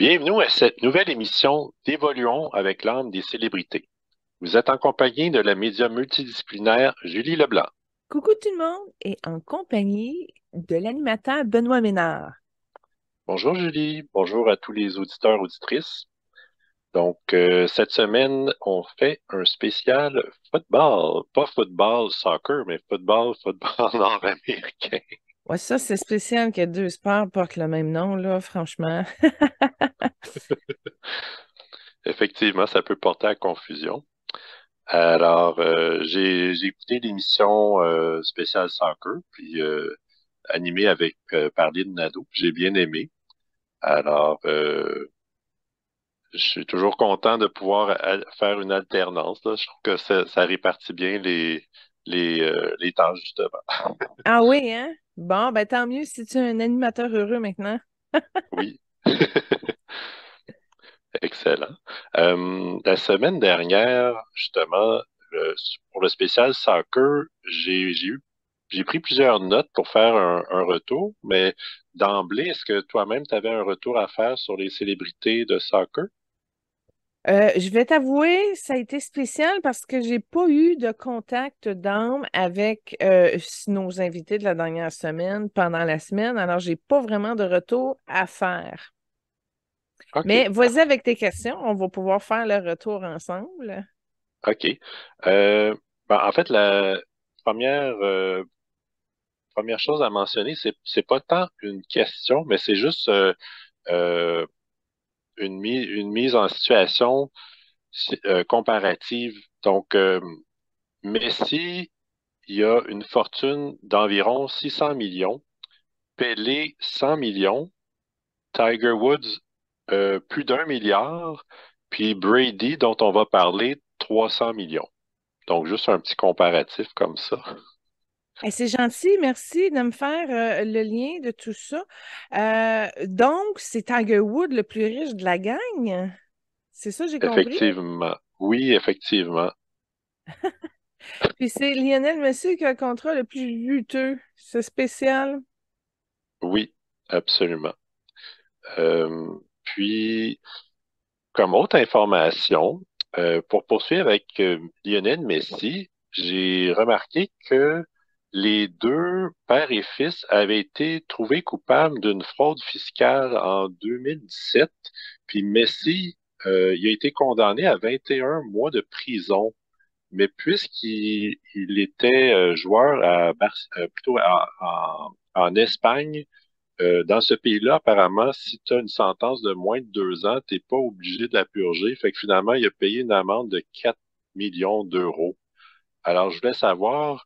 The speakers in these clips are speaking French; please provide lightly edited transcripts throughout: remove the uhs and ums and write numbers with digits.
Bienvenue à cette nouvelle émission d'Évoluons avec l'âme des célébrités. Vous êtes en compagnie de la médium multidisciplinaire Julie Leblanc. Coucou tout le monde et en compagnie de l'animateur Benoît Ménard. Bonjour Julie, bonjour à tous les auditeurs, auditrices. Donc, cette semaine, on fait un spécial football. Pas football soccer, mais football nord-américain. Ouais, ça, c'est spécial que deux sports portent le même nom, là, franchement. Effectivement, ça peut porter à confusion. Alors, j'ai écouté l'émission spéciale soccer, puis animée avec Parline Nadeau. J'ai bien aimé. Alors, je suis toujours content de pouvoir faire une alternance, là. Je trouve que ça répartit bien les tâches, justement. Ah oui, hein? Bon, ben tant mieux si tu es un animateur heureux maintenant. Oui. Excellent. La semaine dernière, justement, pour le spécial soccer, j'ai pris plusieurs notes pour faire un retour, mais d'emblée, est-ce que toi-même, tu avais un retour à faire sur les célébrités de soccer? Je vais t'avouer, ça a été spécial parce que j'ai pas eu de contact d'âme avec nos invités de la dernière semaine pendant la semaine, alors j'ai pas vraiment de retour à faire. OK. Mais vas-y avec tes questions, on va pouvoir faire le retour ensemble. OK. Euh, en fait, la première, première chose à mentionner, c'est pas tant une question, mais c'est juste euh, une mise en situation comparative. Donc, Messi, il a une fortune d'environ 600 millions, Pelé 100 millions, Tiger Woods plus d'1 milliard, puis Brady, dont on va parler, 300 millions. Donc, juste un petit comparatif comme ça. Eh, c'est gentil, merci de me faire le lien de tout ça. Donc, c'est Tiger Woods le plus riche de la gang. C'est ça, j'ai compris. Effectivement. Oui, effectivement. Puis c'est Lionel Messi qui a le contrat le plus juteux. C'est spécial. Oui, absolument. Puis, comme autre information, pour poursuivre avec Lionel Messi, j'ai remarqué que les deux, père et fils, avaient été trouvés coupables d'une fraude fiscale en 2017. Puis Messi, il a été condamné à 21 mois de prison. Mais puisqu'il était joueur plutôt en Espagne, dans ce pays-là, apparemment, si tu as une sentence de moins de 2 ans, tu n'es pas obligé de la purger. Fait que finalement, il a payé une amende de 4 millions d'euros. Alors, je voulais savoir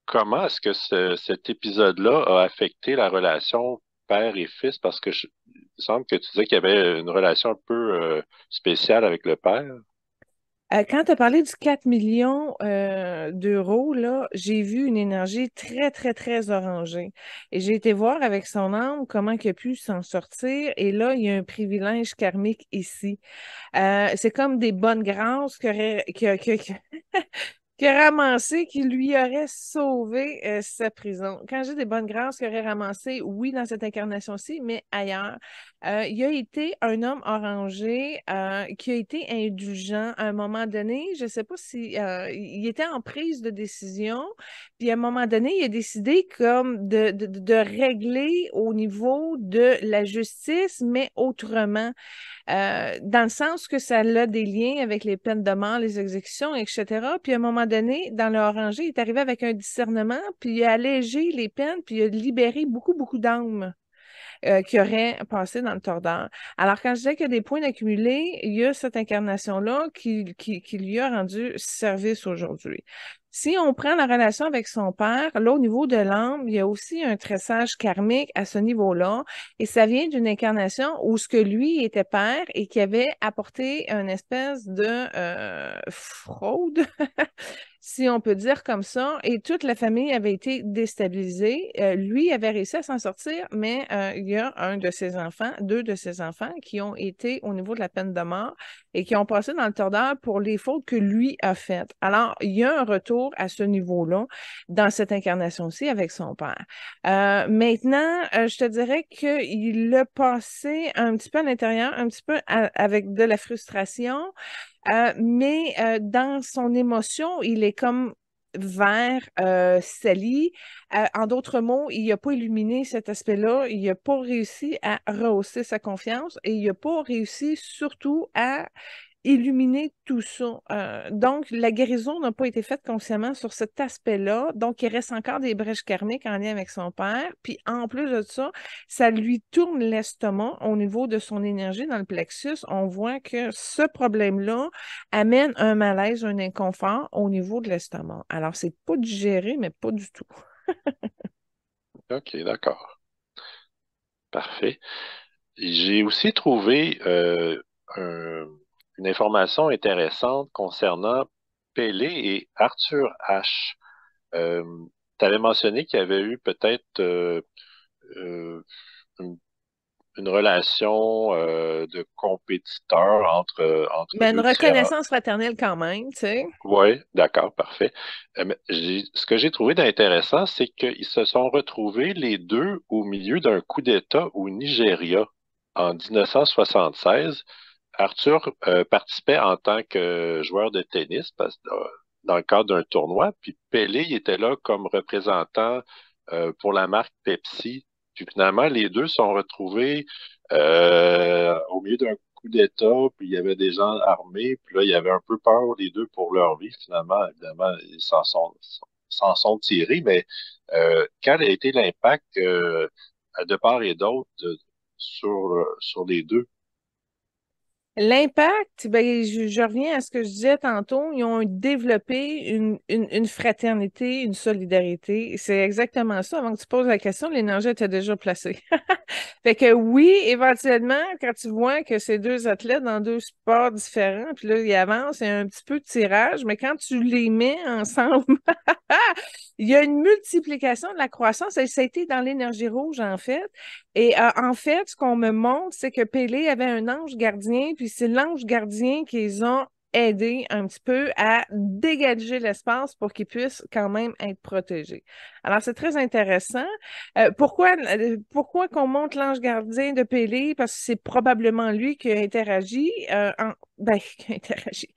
comment est-ce que cet épisode-là a affecté la relation père et fils, parce que il me semble que tu disais qu'il y avait une relation un peu spéciale avec le père. Quand tu as parlé du 4 millions d'euros, là, j'ai vu une énergie très, très, très orangée. Et j'ai été voir avec son âme comment il a pu s'en sortir. Et là, il y a un privilège karmique ici. C'est comme des bonnes grâces qu'il a ramassé, qui lui aurait sauvé sa prison. Quand j'ai des bonnes grâces qu'il aurait ramassé, oui, dans cette incarnation-ci, mais ailleurs. Il a été un homme orangé qui a été indulgent à un moment donné. Je ne sais pas si il était en prise de décision, puis à un moment donné, il a décidé comme de régler au niveau de la justice, mais autrement. Dans le sens que ça a des liens avec les peines de mort, les exécutions, etc. Puis à un moment donné, dans le orangé, il est arrivé avec un discernement, puis il a allégé les peines, puis il a libéré beaucoup, beaucoup d'âmes qui auraient passé dans le tordeur. Alors, quand je disais qu'il y a des points d'accumuler, il y a cette incarnation-là qui lui a rendu service aujourd'hui. Si on prend la relation avec son père, là, au niveau de l'âme, il y a aussi un tressage karmique à ce niveau-là. Et ça vient d'une incarnation où ce que lui était père et qui avait apporté une espèce de fraude si on peut dire comme ça, et toute la famille avait été déstabilisée. Lui avait réussi à s'en sortir, mais il y a un de ses enfants, deux de ses enfants qui ont été au niveau de la peine de mort et qui ont passé dans le tordeur pour les fautes que lui a faites. Alors, il y a un retour à ce niveau-là dans cette incarnation-ci avec son père. Maintenant, je te dirais qu'il l'a passé un petit peu à l'intérieur, un petit peu avec de la frustration, mais dans son émotion, il est comme vert, sali. En d'autres mots, il n'a pas illuminé cet aspect-là, il n'a pas réussi à rehausser sa confiance et il n'a pas réussi surtout à illuminer tout ça. Donc, la guérison n'a pas été faite consciemment sur cet aspect-là. Donc, il reste encore des brèches karmiques en lien avec son père. Puis, en plus de ça, ça lui tourne l'estomac au niveau de son énergie dans le plexus. On voit que ce problème-là amène un malaise, un inconfort au niveau de l'estomac. Alors, c'est pas digéré, mais pas du tout. OK, d'accord. Parfait. J'ai aussi trouvé un- une information intéressante concernant Pelé et Arthur Ashe. Tu avais mentionné qu'il y avait eu peut-être euh, une, une relation de compétiteur entre Mais une eux qui serait. reconnaissance fraternelle quand même, tu sais. Oui, d'accord, parfait. Mais ce que j'ai trouvé d'intéressant, c'est qu'ils se sont retrouvés les deux au milieu d'un coup d'État au Nigeria en 1976. Arthur participait en tant que joueur de tennis dans le cadre d'un tournoi, puis Pelé il était là comme représentant pour la marque Pepsi. Puis finalement, les deux sont retrouvés au milieu d'un coup d'État, puis il y avait des gens armés, puis là, il y avait un peu peur, les deux, pour leur vie. Finalement, évidemment, ils s'en sont tirés, mais quel a été l'impact de part et d'autre sur les deux? L'impact, ben, je reviens à ce que je disais tantôt, ils ont développé une fraternité, une solidarité. C'est exactement ça. Avant que tu poses la question, l'énergie était déjà placée. Fait que oui, éventuellement, quand tu vois que c'est deux athlètes dans deux sports différents, puis là, ils avancent, il y a un petit peu de tirage, mais quand tu les mets ensemble, il y a une multiplication de la croissance et ça a été dans l'énergie rouge, en fait. Et en fait, ce qu'on me montre, c'est que Pélé avait un ange gardien, puis c'est l'ange gardien qu'ils ont aidé un petit peu à dégager l'espace pour qu'ils puissent quand même être protégés. Alors, c'est très intéressant. Pourquoi qu'on monte l'ange gardien de Pélé? Parce que c'est probablement lui qui a interagi, qui a interagi.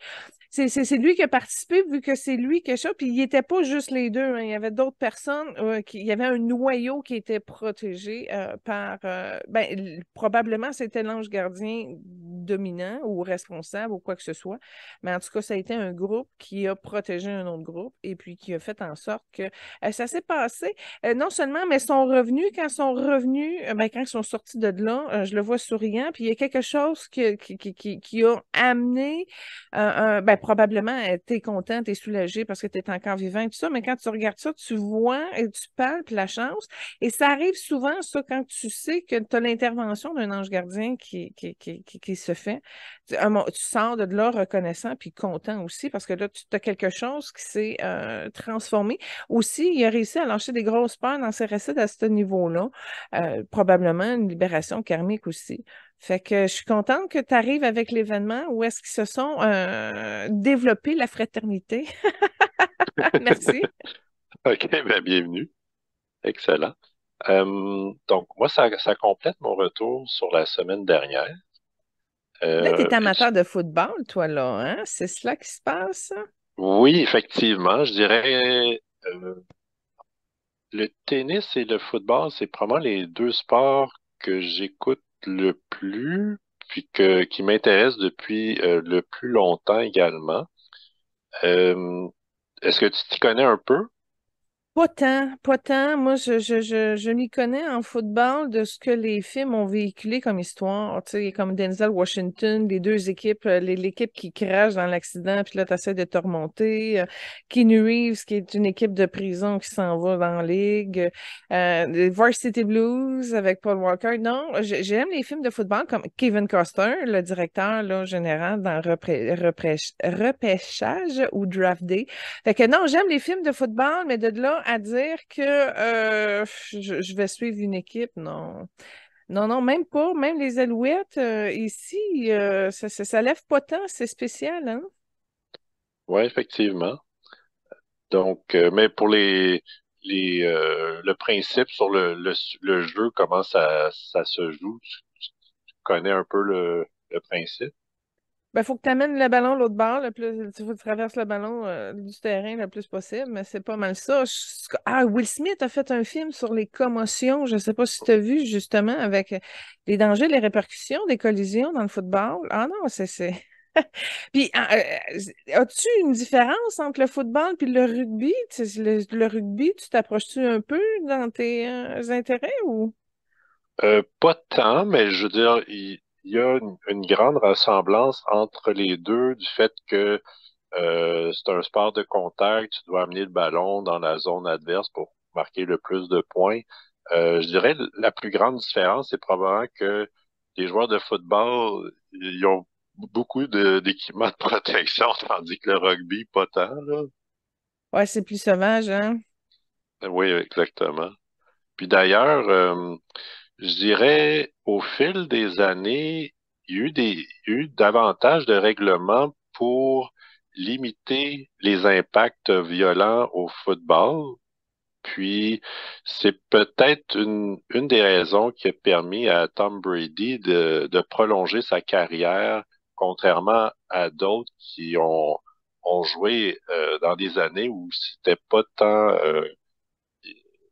C'est lui qui a participé, vu que c'est lui qui a ça. Puis il n'était pas juste les deux, hein. Il y avait d'autres personnes. Il y avait un noyau qui était protégé par. Probablement, c'était l'ange gardien dominant ou responsable ou quoi que ce soit. Mais en tout cas, ça a été un groupe qui a protégé un autre groupe et puis qui a fait en sorte que ça s'est passé. Non seulement, mais sont revenus, quand ils sont revenus, quand ils sont sortis de là, je le vois souriant. Puis il y a quelque chose qui a amené probablement, tu es content, tu es soulagé parce que tu es encore vivant et tout ça, mais quand tu regardes ça, tu vois et tu palpes la chance. Et ça arrive souvent, ça, quand tu sais que tu as l'intervention d'un ange gardien qui se fait. Tu sors de là reconnaissant puis content aussi parce que là, tu as quelque chose qui s'est transformé. Aussi, il a réussi à lâcher des grosses peurs dans ses récits à ce niveau-là. Probablement une libération karmique aussi. Fait que je suis contente que tu arrives avec l'événement où est-ce qu'ils se sont développés la fraternité. Merci. OK, ben bienvenue. Excellent. Donc, moi, ça complète mon retour sur la semaine dernière. Là, tu es Euh, amateur de football, toi, là, hein? C'est cela qui se passe? oui, effectivement, je dirais le tennis et le football, c'est probablement les deux sports que j'écoute le plus, puis qui m'intéressent depuis le plus longtemps également. Euh, Est-ce que tu t'y connais un peu? Pas tant, pas tant. Moi, je m'y connais en football de ce que les films ont véhiculé comme histoire. Tu sais, comme Denzel Washington, les deux équipes, l'équipe qui crache dans l'accident, puis là, tu essaies de te remonter. Keanu Reeves, qui est une équipe de prison qui s'en va dans la ligue. Les Varsity Blues avec Paul Walker. Non, j'aime les films de football comme Kevin Costner, le directeur là, général dans Repêchage ou Draft Day. Fait que non, j'aime les films de football, mais de là à dire que je vais suivre une équipe, non. Non, non, même pas. Même les Alouettes, ici, ça lève pas tant, c'est spécial, hein? Oui, effectivement. Donc, mais pour le principe sur le jeu, comment ça se joue, tu connais un peu le principe? Ben, faut que tu amènes le ballon l'autre bord, le plus, tu faut que tu traverses le ballon du terrain le plus possible, mais c'est pas mal ça. Ah, Will Smith a fait un film sur les commotions. Je sais pas si tu as vu justement avec les dangers, les répercussions des collisions dans le football. Ah non, c'est. Puis, as-tu une différence entre le football et le rugby? Tu sais, le rugby, tu t'approches-tu un peu dans tes intérêts ou? Pas tant, mais je veux dire, il y a une grande ressemblance entre les deux du fait que c'est un sport de contact, tu dois amener le ballon dans la zone adverse pour marquer le plus de points. Je dirais la plus grande différence, c'est probablement que les joueurs de football, ils ont beaucoup d'équipements de protection, tandis que le rugby, pas tant, là. Ouais, c'est plus sauvage, hein? Oui, exactement. Puis d'ailleurs, je dirais, au fil des années, il y a eu davantage de règlements pour limiter les impacts violents au football. Puis, c'est peut-être une des raisons qui a permis à Tom Brady de prolonger sa carrière, contrairement à d'autres qui ont joué dans des années où c'était pas tant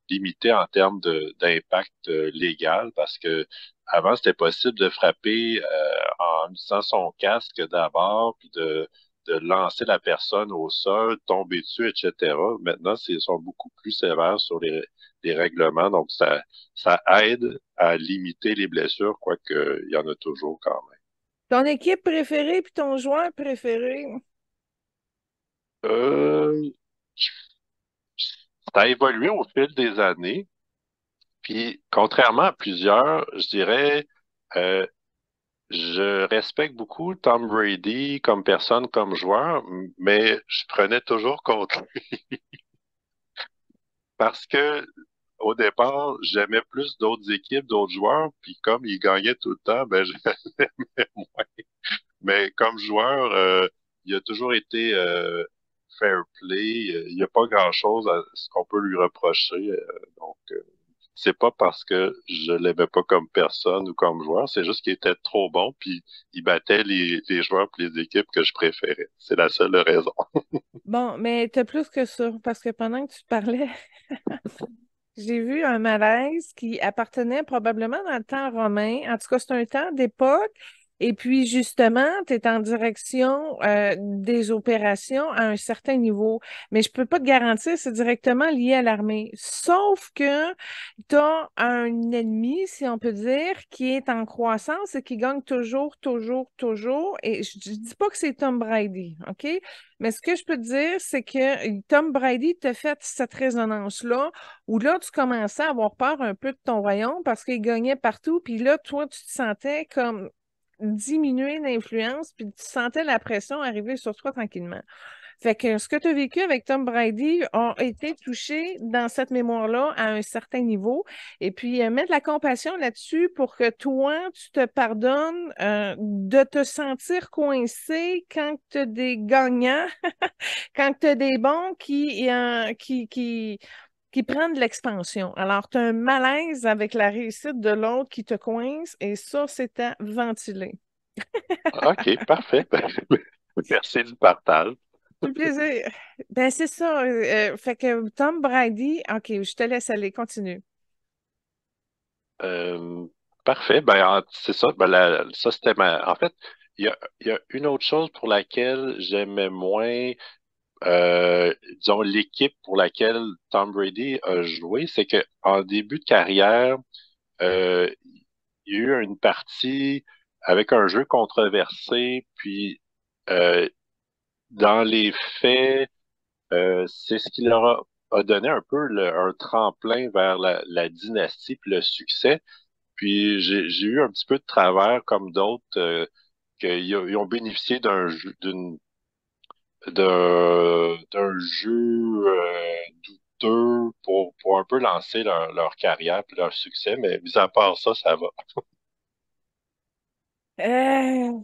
limité en termes d'impact légal parce que avant, c'était possible de frapper en utilisant son casque d'abord, puis de lancer la personne au sol, tomber dessus, etc. Maintenant, ils sont beaucoup plus sévères sur les règlements, donc ça aide à limiter les blessures, quoique il y en a toujours quand même. Ton équipe préférée puis ton joueur préféré? Euh, Ça a évolué au fil des années. Puis, contrairement à plusieurs, je dirais, euh, je respecte beaucoup Tom Brady comme personne, comme joueur, mais je prenais toujours contre lui parce que au départ, j'aimais plus d'autres équipes, d'autres joueurs, puis comme il gagnait tout le temps, ben j'aimais moins. Mais comme joueur, il a toujours été fair play. Il n'y a pas grand-chose à ce qu'on peut lui reprocher. Donc, c'est pas parce que je l'aimais pas comme personne ou comme joueur, c'est juste qu'il était trop bon, puis il battait les joueurs et les équipes que je préférais. C'est la seule raison. Bon, mais t'as plus que ça, parce que pendant que tu parlais, j'ai vu un malaise qui appartenait probablement dans le temps romain. En tout cas, c'est un temps d'époque. Et puis, justement, tu es en direction des opérations à un certain niveau. Mais je peux pas te garantir, c'est directement lié à l'armée. Sauf que tu as un ennemi, si on peut dire, qui est en croissance et qui gagne toujours, toujours, toujours. Et je dis pas que c'est Tom Brady, OK? Mais ce que je peux te dire, c'est que Tom Brady t'a fait cette résonance-là où là, tu commençais à avoir peur un peu de ton royaume parce qu'il gagnait partout. Puis là, toi, tu te sentais comme diminuer d'influence, puis tu sentais la pression arriver sur toi tranquillement. Fait que ce que tu as vécu avec Tom Brady a été touché dans cette mémoire-là à un certain niveau. Et puis, mettre la compassion là-dessus pour que toi, tu te pardonnes de te sentir coincé quand tu as des gagnants, quand tu as des bons qui prennent de l'expansion. Alors, tu as un malaise avec la réussite de l'autre qui te coince et ça, c'est à ventiler. OK, parfait. Merci du partage. Du plaisir. Ben, c'est ça. Fait que Tom Brady, OK, je te laisse aller, continue. Euh, Parfait. Ben, c'est ça. Ben, ça, c'était ma. En fait, il y a une autre chose pour laquelle j'aimais moins. disons, l'équipe pour laquelle Tom Brady a joué, c'est que en début de carrière, euh, il y a eu une partie avec un jeu controversé, puis euh, dans les faits, c'est ce qui leur a donné un peu un tremplin vers la dynastie puis le succès. Puis j'ai eu un petit peu de travers comme d'autres ils ont bénéficié d'un jeu douteux pour un peu lancer leur carrière puis leur succès, mais mis à part ça, ça va. Euh,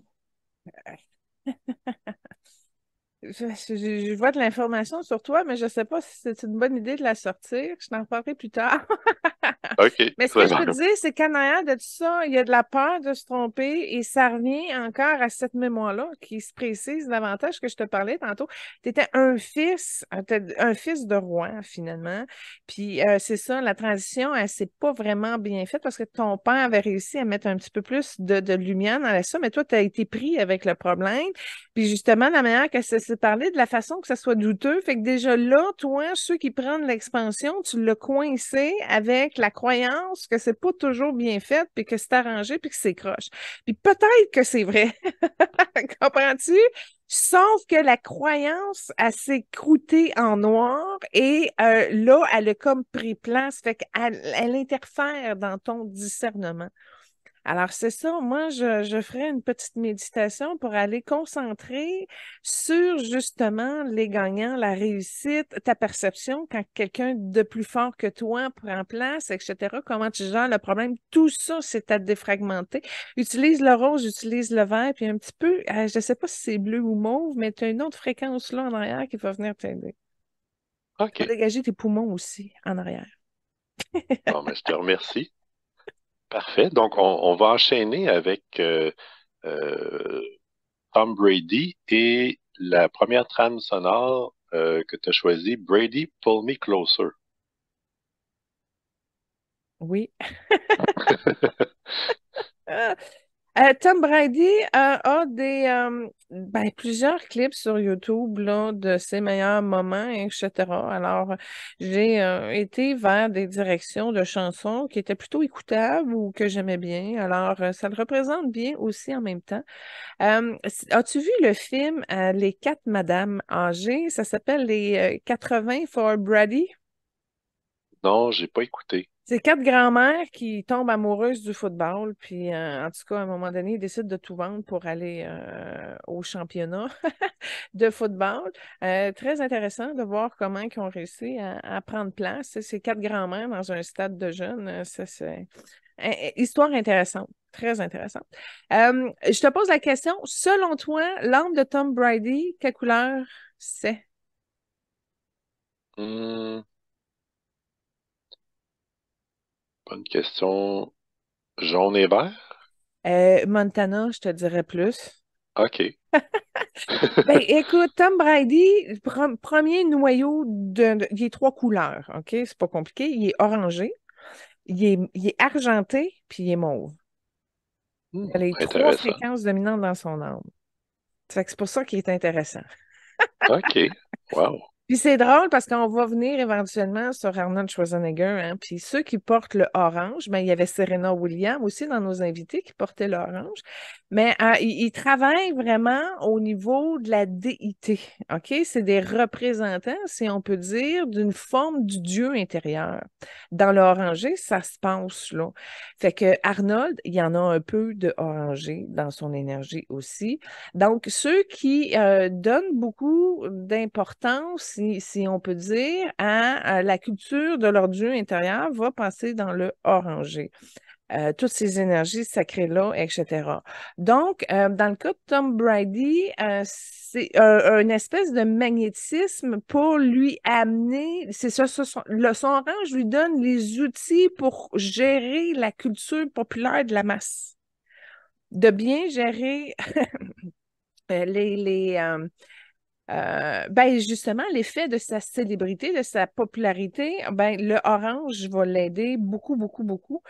je vois de l'information sur toi, mais je ne sais pas si c'est une bonne idée de la sortir. Je t'en parlerai plus tard. OK, Mais ce que très je peux te bien. dire, c'est qu'en arrière de tout ça, il y a de la peur de se tromper et ça revient encore à cette mémoire-là qui se précise davantage que je te parlais tantôt. Tu étais un fils de roi, finalement. Puis c'est ça, la transition, elle s'est pas vraiment bien faite parce que ton père avait réussi à mettre un petit peu plus de lumière dans ça, mais toi, tu as été pris avec le problème. Puis justement, la manière que ça s'est parlé, de la façon que ça soit douteux, fait que déjà là, toi, ceux qui prennent l'expansion, tu l'as coincé avec la croyance que c'est pas toujours bien fait, puis que c'est arrangé, puis que c'est croche. Puis peut-être que c'est vrai. Comprends-tu? Sauf que la croyance, elle s'est croûtée en noir et là, elle a comme pris place, fait qu'elle interfère dans ton discernement. Alors, c'est ça. Moi, je ferai une petite méditation pour aller concentrer sur justement les gagnants, la réussite, ta perception quand quelqu'un de plus fort que toi prend place, etc. Comment tu gères le problème. Tout ça, c'est à défragmenter. Utilise le rose, utilise le vert, puis un petit peu, je ne sais pas si c'est bleu ou mauve, mais tu as une autre fréquence là en arrière qui va venir t'aider. Tu vas OK. dégager tes poumons aussi en arrière. Bon, ben, je te remercie. Parfait. Donc, on va enchaîner avec euh, Tom Brady et la première trame sonore que tu as choisie, Brady Pull Me Closer. Oui. Tom Brady a plusieurs clips sur YouTube là, de ses meilleurs moments, etc. Alors, j'ai été vers des directions de chansons qui étaient plutôt écoutables ou que j'aimais bien. Alors, ça le représente bien aussi en même temps. As-tu vu le film Les quatre madames âgées? Ça s'appelle Les 80 for Brady. Non, j'ai pas écouté. C'est quatre grands-mères qui tombent amoureuses du football, puis en tout cas, à un moment donné, ils décident de tout vendre pour aller au championnat de football. Très intéressant de voir comment ils ont réussi à prendre place. Ces quatre grands-mères dans un stade de jeunes, c'est histoire intéressante, très intéressante. Je te pose la question, selon toi, l'âme de Tom Brady, quelle couleur c'est? Hmm, bonne question. Jaune et vert? Montana, je te dirais plus. OK. Ben, écoute, Tom Brady, premier noyau il est trois couleurs, OK? C'est pas compliqué. Il est orangé, il est argenté, puis il est mauve. Il a les trois Intéressant. fréquences dominantes dans son âme. Fait que c'est pour ça qu'il est intéressant. OK. Wow. Puis c'est drôle parce qu'on va venir éventuellement sur Arnold Schwarzenegger, hein. Puis ceux qui portent le orange, ben, il y avait Serena Williams aussi dans nos invités qui portaient l'orange. Mais ils travaillent vraiment au niveau de la déité. OK? C'est des représentants, si on peut dire, d'une forme du Dieu intérieur. Dans l'orangé, ça se passe là. Fait que Arnold, il y en a un peu de orangé dans son énergie aussi. Donc, ceux qui donnent beaucoup d'importance, si on peut dire, à la culture de leur Dieu intérieur va passer dans le orangé. Toutes ces énergies sacrées-là, etc. Donc, dans le cas de Tom Brady, c'est une espèce de magnétisme pour lui amener, c'est ça, son orange lui donne les outils pour gérer la culture populaire de la masse, de bien gérer justement, l'effet de sa célébrité, de sa popularité, ben, le orange va l'aider beaucoup, beaucoup, beaucoup.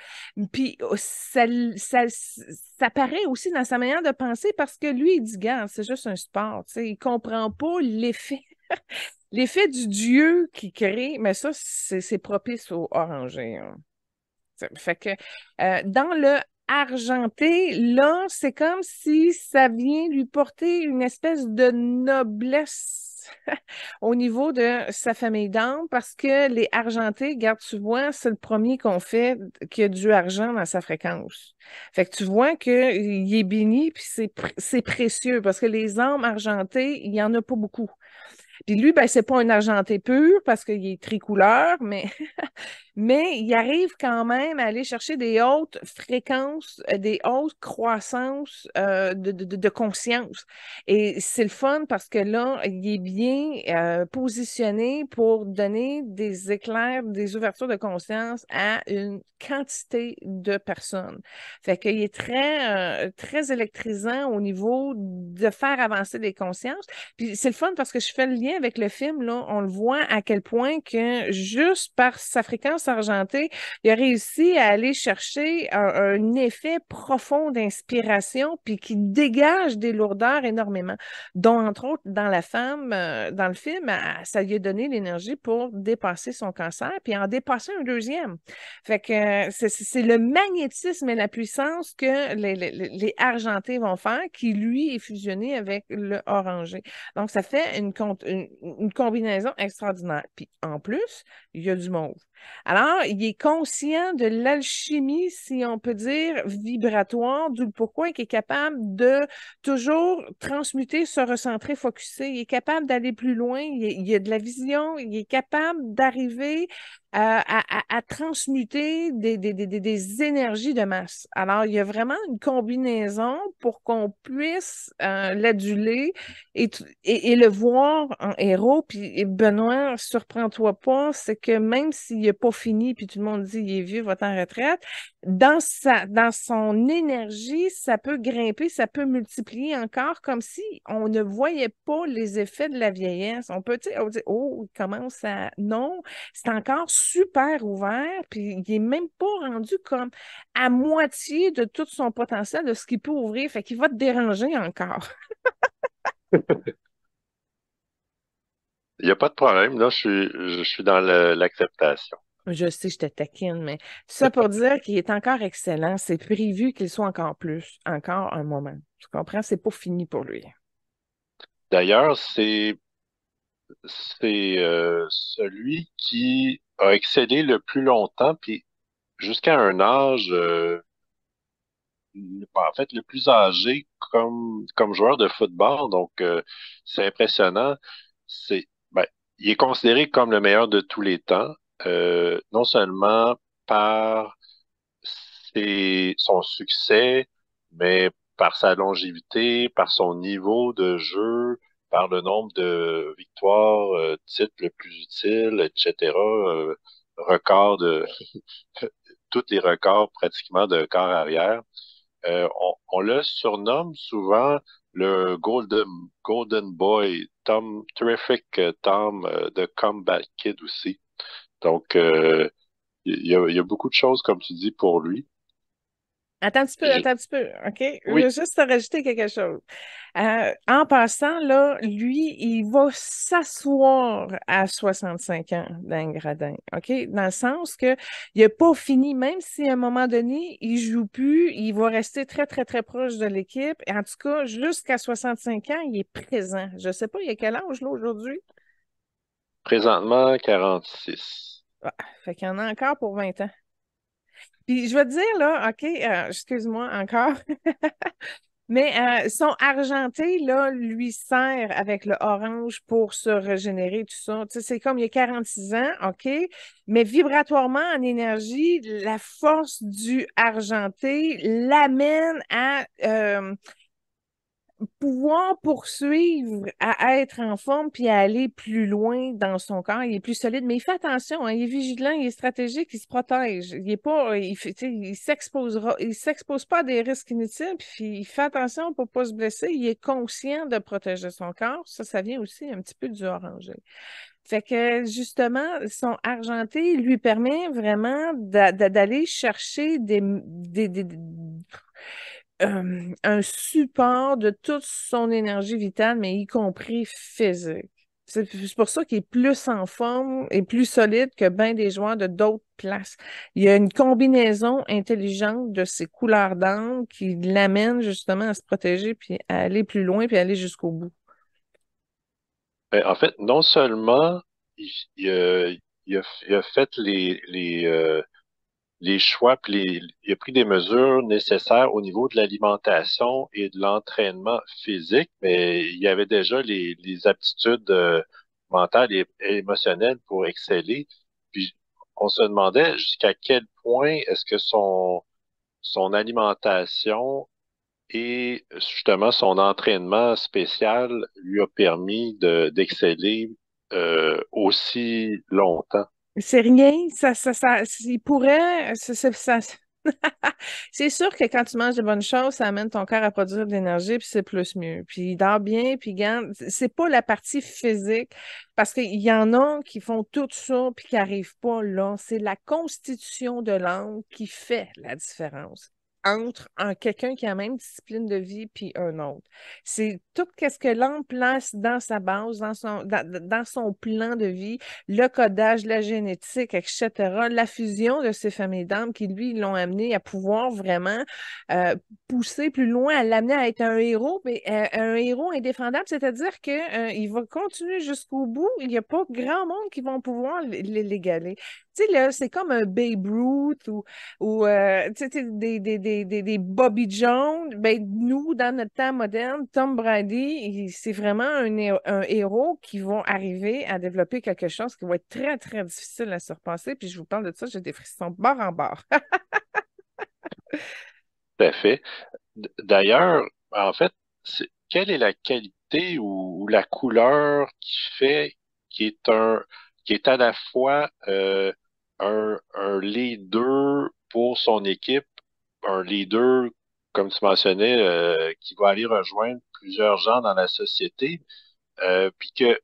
Puis, ça paraît aussi dans sa manière de penser parce que lui, il dit, gars, c'est juste un sport, tu sais, il comprend pas l'effet. L'effet du dieu qui crée, mais ça, c'est propice au orangé, hein. Fait que dans le argenté, là, c'est comme si ça vient lui porter une espèce de noblesse au niveau de sa famille d'âme, parce que les argentés, regarde, tu vois, c'est le premier qu'on fait qui a du argent dans sa fréquence. Fait que tu vois qu'il est béni, puis c'est précieux, parce que les âmes argentées, il n'y en a pas beaucoup. Puis lui, ben, c'est pas un argenté pur parce qu'il est tricouleur, mais mais il arrive quand même à aller chercher des hautes fréquences, des hautes croissances de conscience. Et c'est le fun parce que là, il est bien positionné pour donner des éclairs, des ouvertures de conscience à une quantité de personnes. Fait qu'il est très électrisant au niveau de faire avancer les consciences. Puis c'est le fun parce que je fais le lien avec le film, là, on le voit à quel point que juste par sa fréquence argentée, il a réussi à aller chercher un effet profond d'inspiration puis qui dégage des lourdeurs énormément, dont entre autres dans la femme, dans le film, ça lui a donné l'énergie pour dépasser son cancer puis en dépasser un deuxième. Fait que c'est le magnétisme et la puissance que les argentés vont faire qui, lui, est fusionné avec le orangé. Donc, ça fait une combinaison extraordinaire. Puis, en plus, il y a du mauve. Alors, il est conscient de l'alchimie, si on peut dire, vibratoire, d'où le pourquoi il est capable de toujours transmuter, se recentrer, focuser. Il est capable d'aller plus loin. Il a de la vision. Il est capable d'arriver à transmuter des énergies de masse. Alors, il y a vraiment une combinaison pour qu'on puisse l'aduler et le voir en héros. Puis Benoît, surprends-toi pas, c'est que même s'il n'est pas fini, puis tout le monde dit il est vieux, va-t-en en retraite, dans son énergie, ça peut grimper, ça peut multiplier encore comme si on ne voyait pas les effets de la vieillesse. On peut, tu sais, on dit, oh, il commence à... Non, c'est encore super ouvert, puis il n'est même pas rendu comme à moitié de tout son potentiel de ce qu'il peut ouvrir. Fait qu'il va te déranger encore. Il n'y a pas de problème. Là, je suis dans l'acceptation. Je sais, je te taquine, mais ça pour dire qu'il est encore excellent. C'est prévu qu'il soit encore plus, encore un moment. Tu comprends? C'est pas fini pour lui. D'ailleurs, c'est celui qui a excellé le plus longtemps, puis jusqu'à un âge, en fait, le plus âgé comme joueur de football. Donc, c'est impressionnant. Ben, il est considéré comme le meilleur de tous les temps, non seulement par son succès, mais par sa longévité, par son niveau de jeu, par le nombre de victoires, titres le plus utiles, etc. Record de tous les records pratiquement de corps arrière. On le surnomme souvent le Golden Boy, Terrific Tom, de Comeback Kid aussi. Donc, il y a beaucoup de choses, comme tu dis, pour lui. Je- Attends un petit peu, OK? Je oui, veux juste te rajouter quelque chose. En passant, là, lui, il va s'asseoir à 65 ans d'un gradin, OK? Dans le sens que il n'a pas fini, même si à un moment donné, il joue plus, il va rester très proche de l'équipe. Et en tout cas, jusqu'à 65 ans, il est présent. Je ne sais pas, il a quel âge, là, aujourd'hui? présentement 46. Ah, fait qu'il y en a encore pour 20 ans. Puis je vais te dire, là, OK, excuse-moi encore. Mais son argenté, là, lui sert avec le orange pour se régénérer, tout ça. Tu sais, c'est comme il y a 46 ans, OK? Mais vibratoirement, en énergie, la force du argenté l'amène à pouvoir poursuivre, à être en forme puis à aller plus loin dans son corps. Il est plus solide, mais il fait attention, hein, il est vigilant, il est stratégique, il se protège. Il est pas, il fait, tu sais, il s'expose pas à des risques inutiles, puis il fait attention pour pas se blesser. Il est conscient de protéger son corps. Ça vient aussi un petit peu du orangé. Fait que justement, son argenté lui permet vraiment d'aller chercher un support de toute son énergie vitale, mais y compris physique. C'est pour ça qu'il est plus en forme et plus solide que bien des joueurs de d'autres places. Il y a une combinaison intelligente de ces couleurs d'âme qui l'amène justement à se protéger puis à aller plus loin puis à aller jusqu'au bout. En fait, non seulement il, il a fait les choix, puis il a pris des mesures nécessaires au niveau de l'alimentation et de l'entraînement physique, mais il y avait déjà les aptitudes mentales et émotionnelles pour exceller. Puis on se demandait jusqu'à quel point est-ce que son alimentation et justement son entraînement spécial lui a permis d'exceller aussi longtemps. C'est rien, il pourrait, c'est sûr que quand tu manges de bonnes choses, ça amène ton corps à produire de l'énergie, puis c'est plus mieux. Puis il dort bien, puis garde, c'est pas la partie physique, parce qu'il y en a qui font tout ça, puis qui n'arrivent pas là. C'est la constitution de l'âme qui fait la différence entre quelqu'un qui a la même discipline de vie puis un autre. C'est tout ce que l'âme place dans sa base, dans son plan de vie, le codage, la génétique, etc., la fusion de ces familles d'âmes qui, lui, l'ont amené à pouvoir vraiment euh, pousser plus loin, à l'amener à être un héros, mais un héros indéfendable, c'est-à-dire qu'il va continuer jusqu'au bout. Il n'y a pas grand monde qui vont pouvoir l'égaler. Tu sais, là, c'est comme un Babe Ruth ou tu sais, des Bobby Jones. Ben, nous, dans notre temps moderne, Tom Brady, c'est vraiment un héros qui va arriver à développer quelque chose qui va être très, très difficile à surpasser. Puis je vous parle de ça, j'ai des frissons bord en bord. Tout à fait. D'ailleurs, en fait, quelle est la qualité ou la couleur qui fait qui est qui est à la fois un leader pour son équipe, un leader, comme tu mentionnais, qui va aller rejoindre plusieurs gens dans la société, puis que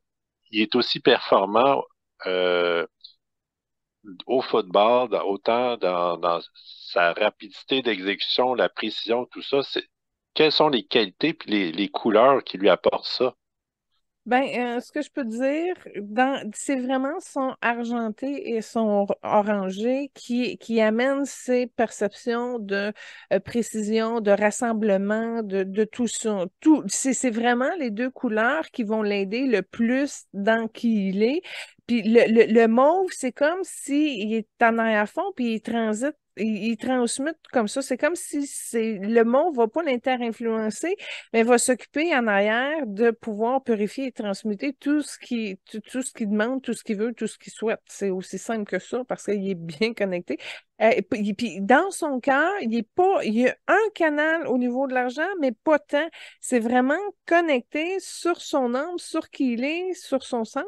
il est aussi performant euh, au football, autant dans sa rapidité d'exécution, la précision, tout ça, quelles sont les qualités puis les couleurs qui lui apportent ça? Ben, ce que je peux dire, c'est vraiment son argenté et son orangé qui amènent ces perceptions de précision, de rassemblement, de tout ça. C'est vraiment les deux couleurs qui vont l'aider le plus dans qui il est. Puis le mauve, c'est comme s'il est en arrière-fond, puis il transite. Il transmute comme ça. C'est comme si le mauve ne va pas l'inter-influencer, mais va s'occuper en arrière de pouvoir purifier et transmuter tout ce qu'il demande, tout ce qu'il veut, tout ce qu'il souhaite. C'est aussi simple que ça parce qu'il est bien connecté. Puis dans son cœur, il y a un canal au niveau de l'argent, mais pas tant. C'est vraiment connecté sur son âme, sur qui il est, sur son centre.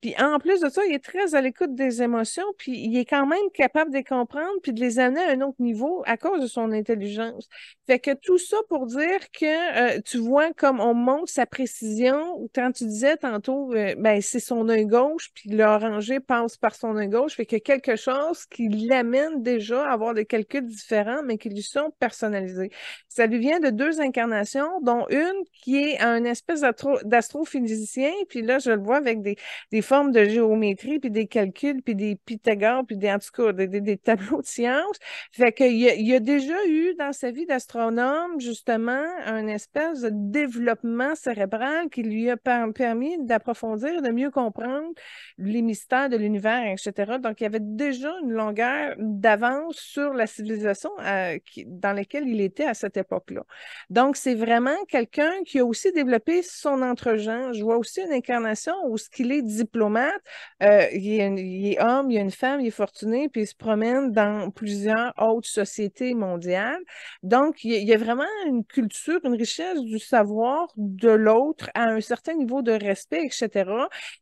Puis en plus de ça, il est très à l'écoute des émotions, puis il est quand même capable de les comprendre, puis de les amener à un autre niveau à cause de son intelligence. Fait que tout ça pour dire que tu vois comme on montre sa précision, ou quand tu disais tantôt, ben, c'est son œil gauche, puis l'oranger passe par son œil gauche, fait que quelque chose qui l'amène déjà à avoir des calculs différents, mais qui lui sont personnalisés. Ça lui vient de deux incarnations, dont une qui est un espèce d'astrophysicien, puis là, je le vois avec des formes de géométrie, puis des calculs, puis des Pythagore, puis en tout cas, des tableaux de sciences. Fait qu'il a déjà eu dans sa vie d'astronome, justement, un espèce de développement cérébral qui lui a permis d'approfondir, de mieux comprendre les mystères de l'univers, etc. Donc, il y avait déjà une longueur d'avance sur la civilisation dans laquelle il était à cette époque-là. Donc, c'est vraiment quelqu'un qui a aussi développé son entre-genre. Je vois aussi une incarnation où ce qu'il est diplomate, il est homme, il a une femme, il est fortuné, puis il se promène dans plusieurs autres sociétés mondiales. Donc, il y a vraiment une culture, une richesse du savoir de l'autre à un certain niveau de respect, etc.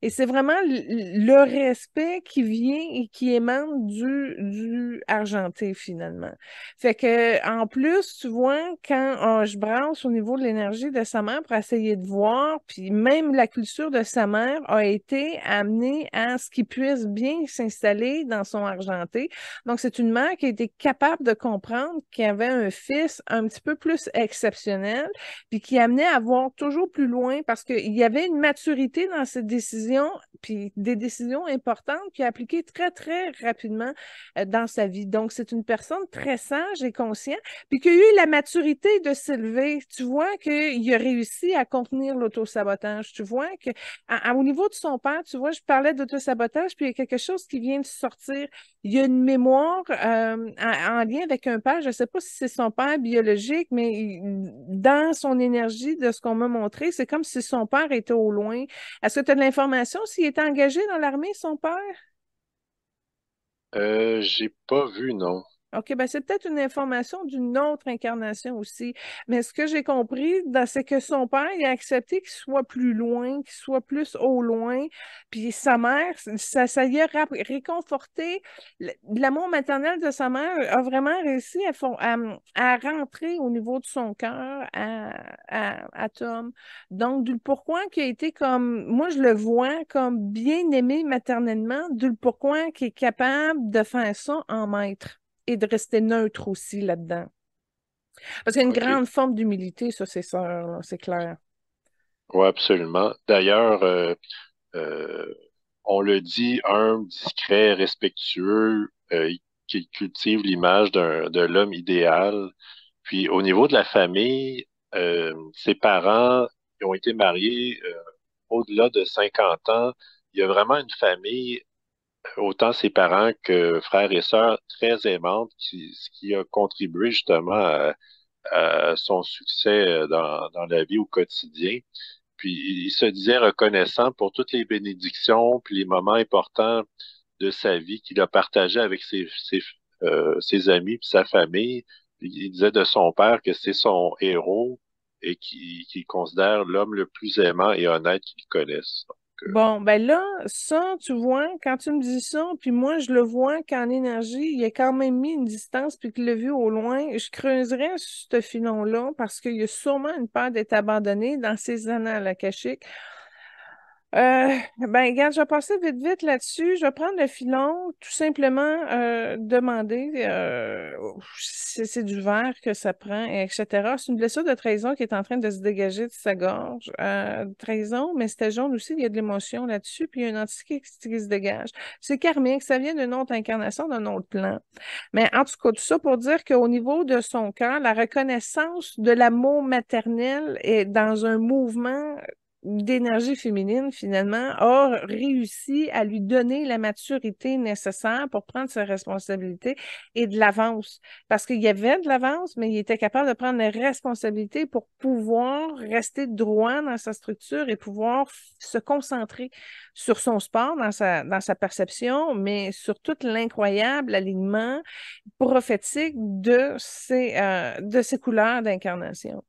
Et c'est vraiment le respect qui vient et qui émane du argenté, finalement. Fait que, en plus, tu vois, quand je branche au niveau de l'énergie de sa mère pour essayer de voir, puis même la culture de sa mère a été amenée donné à ce qu'il puisse bien s'installer dans son argenté. Donc, c'est une mère qui a été capable de comprendre qu'il y avait un fils un petit peu plus exceptionnel, puis qui amenait à voir toujours plus loin parce qu'il y avait une maturité dans ses décisions, puis des décisions importantes, puis appliquées très, très rapidement dans sa vie. Donc, c'est une personne très sage et consciente, puis qui a eu la maturité de s'élever. Tu vois qu'il a réussi à contenir l'autosabotage. Tu vois que, au niveau de son père, tu vois, je parlais d'autosabotage, puis il y a quelque chose qui vient de sortir. Il y a une mémoire en lien avec un père. Je ne sais pas si c'est son père biologique, mais dans son énergie, de ce qu'on m'a montré, c'est comme si son père était au loin. Est-ce que tu as de l'information s'il était engagé dans l'armée, son père? J'ai pas vu, non. OK, ben c'est peut-être une information d'une autre incarnation aussi. Mais ce que j'ai compris, c'est que son père, il a accepté qu'il soit plus loin, qu'il soit plus au loin. Puis sa mère, ça y a réconforté. L'amour maternel de sa mère a vraiment réussi à rentrer au niveau de son cœur à Tom. Donc, du pourquoi qui a été comme, moi je le vois comme bien aimé maternellement, du pourquoi qui est capable de faire ça en maître et de rester neutre aussi là-dedans. Parce qu'il y a une OK. grande forme d'humilité, ça, c'est ça, là, c'est clair. Oui, absolument. D'ailleurs, euh, on le dit, humble, discret, respectueux, qui cultive l'image de l'homme idéal. Puis au niveau de la famille, ses parents qui ont été mariés au-delà de 50 ans. Il y a vraiment une famille, autant ses parents que frères et sœurs, très aimantes, ce qui a contribué justement à son succès dans la vie au quotidien. Puis il se disait reconnaissant pour toutes les bénédictions, puis les moments importants de sa vie qu'il a partagé avec ses amis puis sa famille. Il disait de son père que c'est son héros et qu'il considère l'homme le plus aimant et honnête qu'il connaisse. Donc, Bon, ben là, ça, tu vois, quand tu me dis ça, puis moi, je le vois qu'en énergie, il a quand même mis une distance, puis qu'il l'a vu au loin, je creuserais ce filon-là parce qu'il y a sûrement une peur d'être abandonné dans ces annales akashiques. Ben, regarde, je vais passer vite, vite là-dessus. Je vais prendre le filon, tout simplement demander si c'est du verre que ça prend, etc. C'est une blessure de trahison qui est en train de se dégager de sa gorge. Trahison, mais c'était jaune aussi, il y a de l'émotion là-dessus, puis il y a une entité qui se dégage. C'est karmique, ça vient d'une autre incarnation, d'un autre plan. Mais en tout cas, tout ça pour dire qu'au niveau de son cœur, la reconnaissance de l'amour maternel est dans un mouvement d'énergie féminine, finalement, a réussi à lui donner la maturité nécessaire pour prendre ses responsabilités et de l'avance. Parce qu'il y avait de l'avance, mais il était capable de prendre les responsabilités pour pouvoir rester droit dans sa structure et pouvoir se concentrer sur son sport, dans sa perception, mais sur tout l'incroyable alignement prophétique de ses couleurs d'incarnation.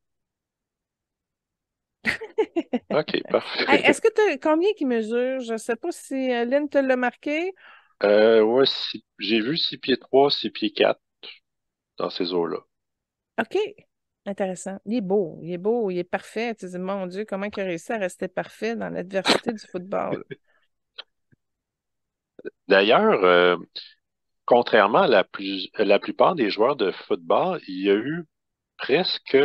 OK, Hey, parfait. est-ce que tu combien qui mesure? Je ne sais pas si Lynn te l'a marqué. Ouais, j'ai vu 6 pieds 3, 6 pieds 4 dans ces eaux-là. OK. Intéressant. Il est beau, il est beau, il est parfait. Tu dis, mon Dieu, comment il a réussi à rester parfait dans l'adversité du football? D'ailleurs, contrairement à la plupart des joueurs de football, il y a eu presque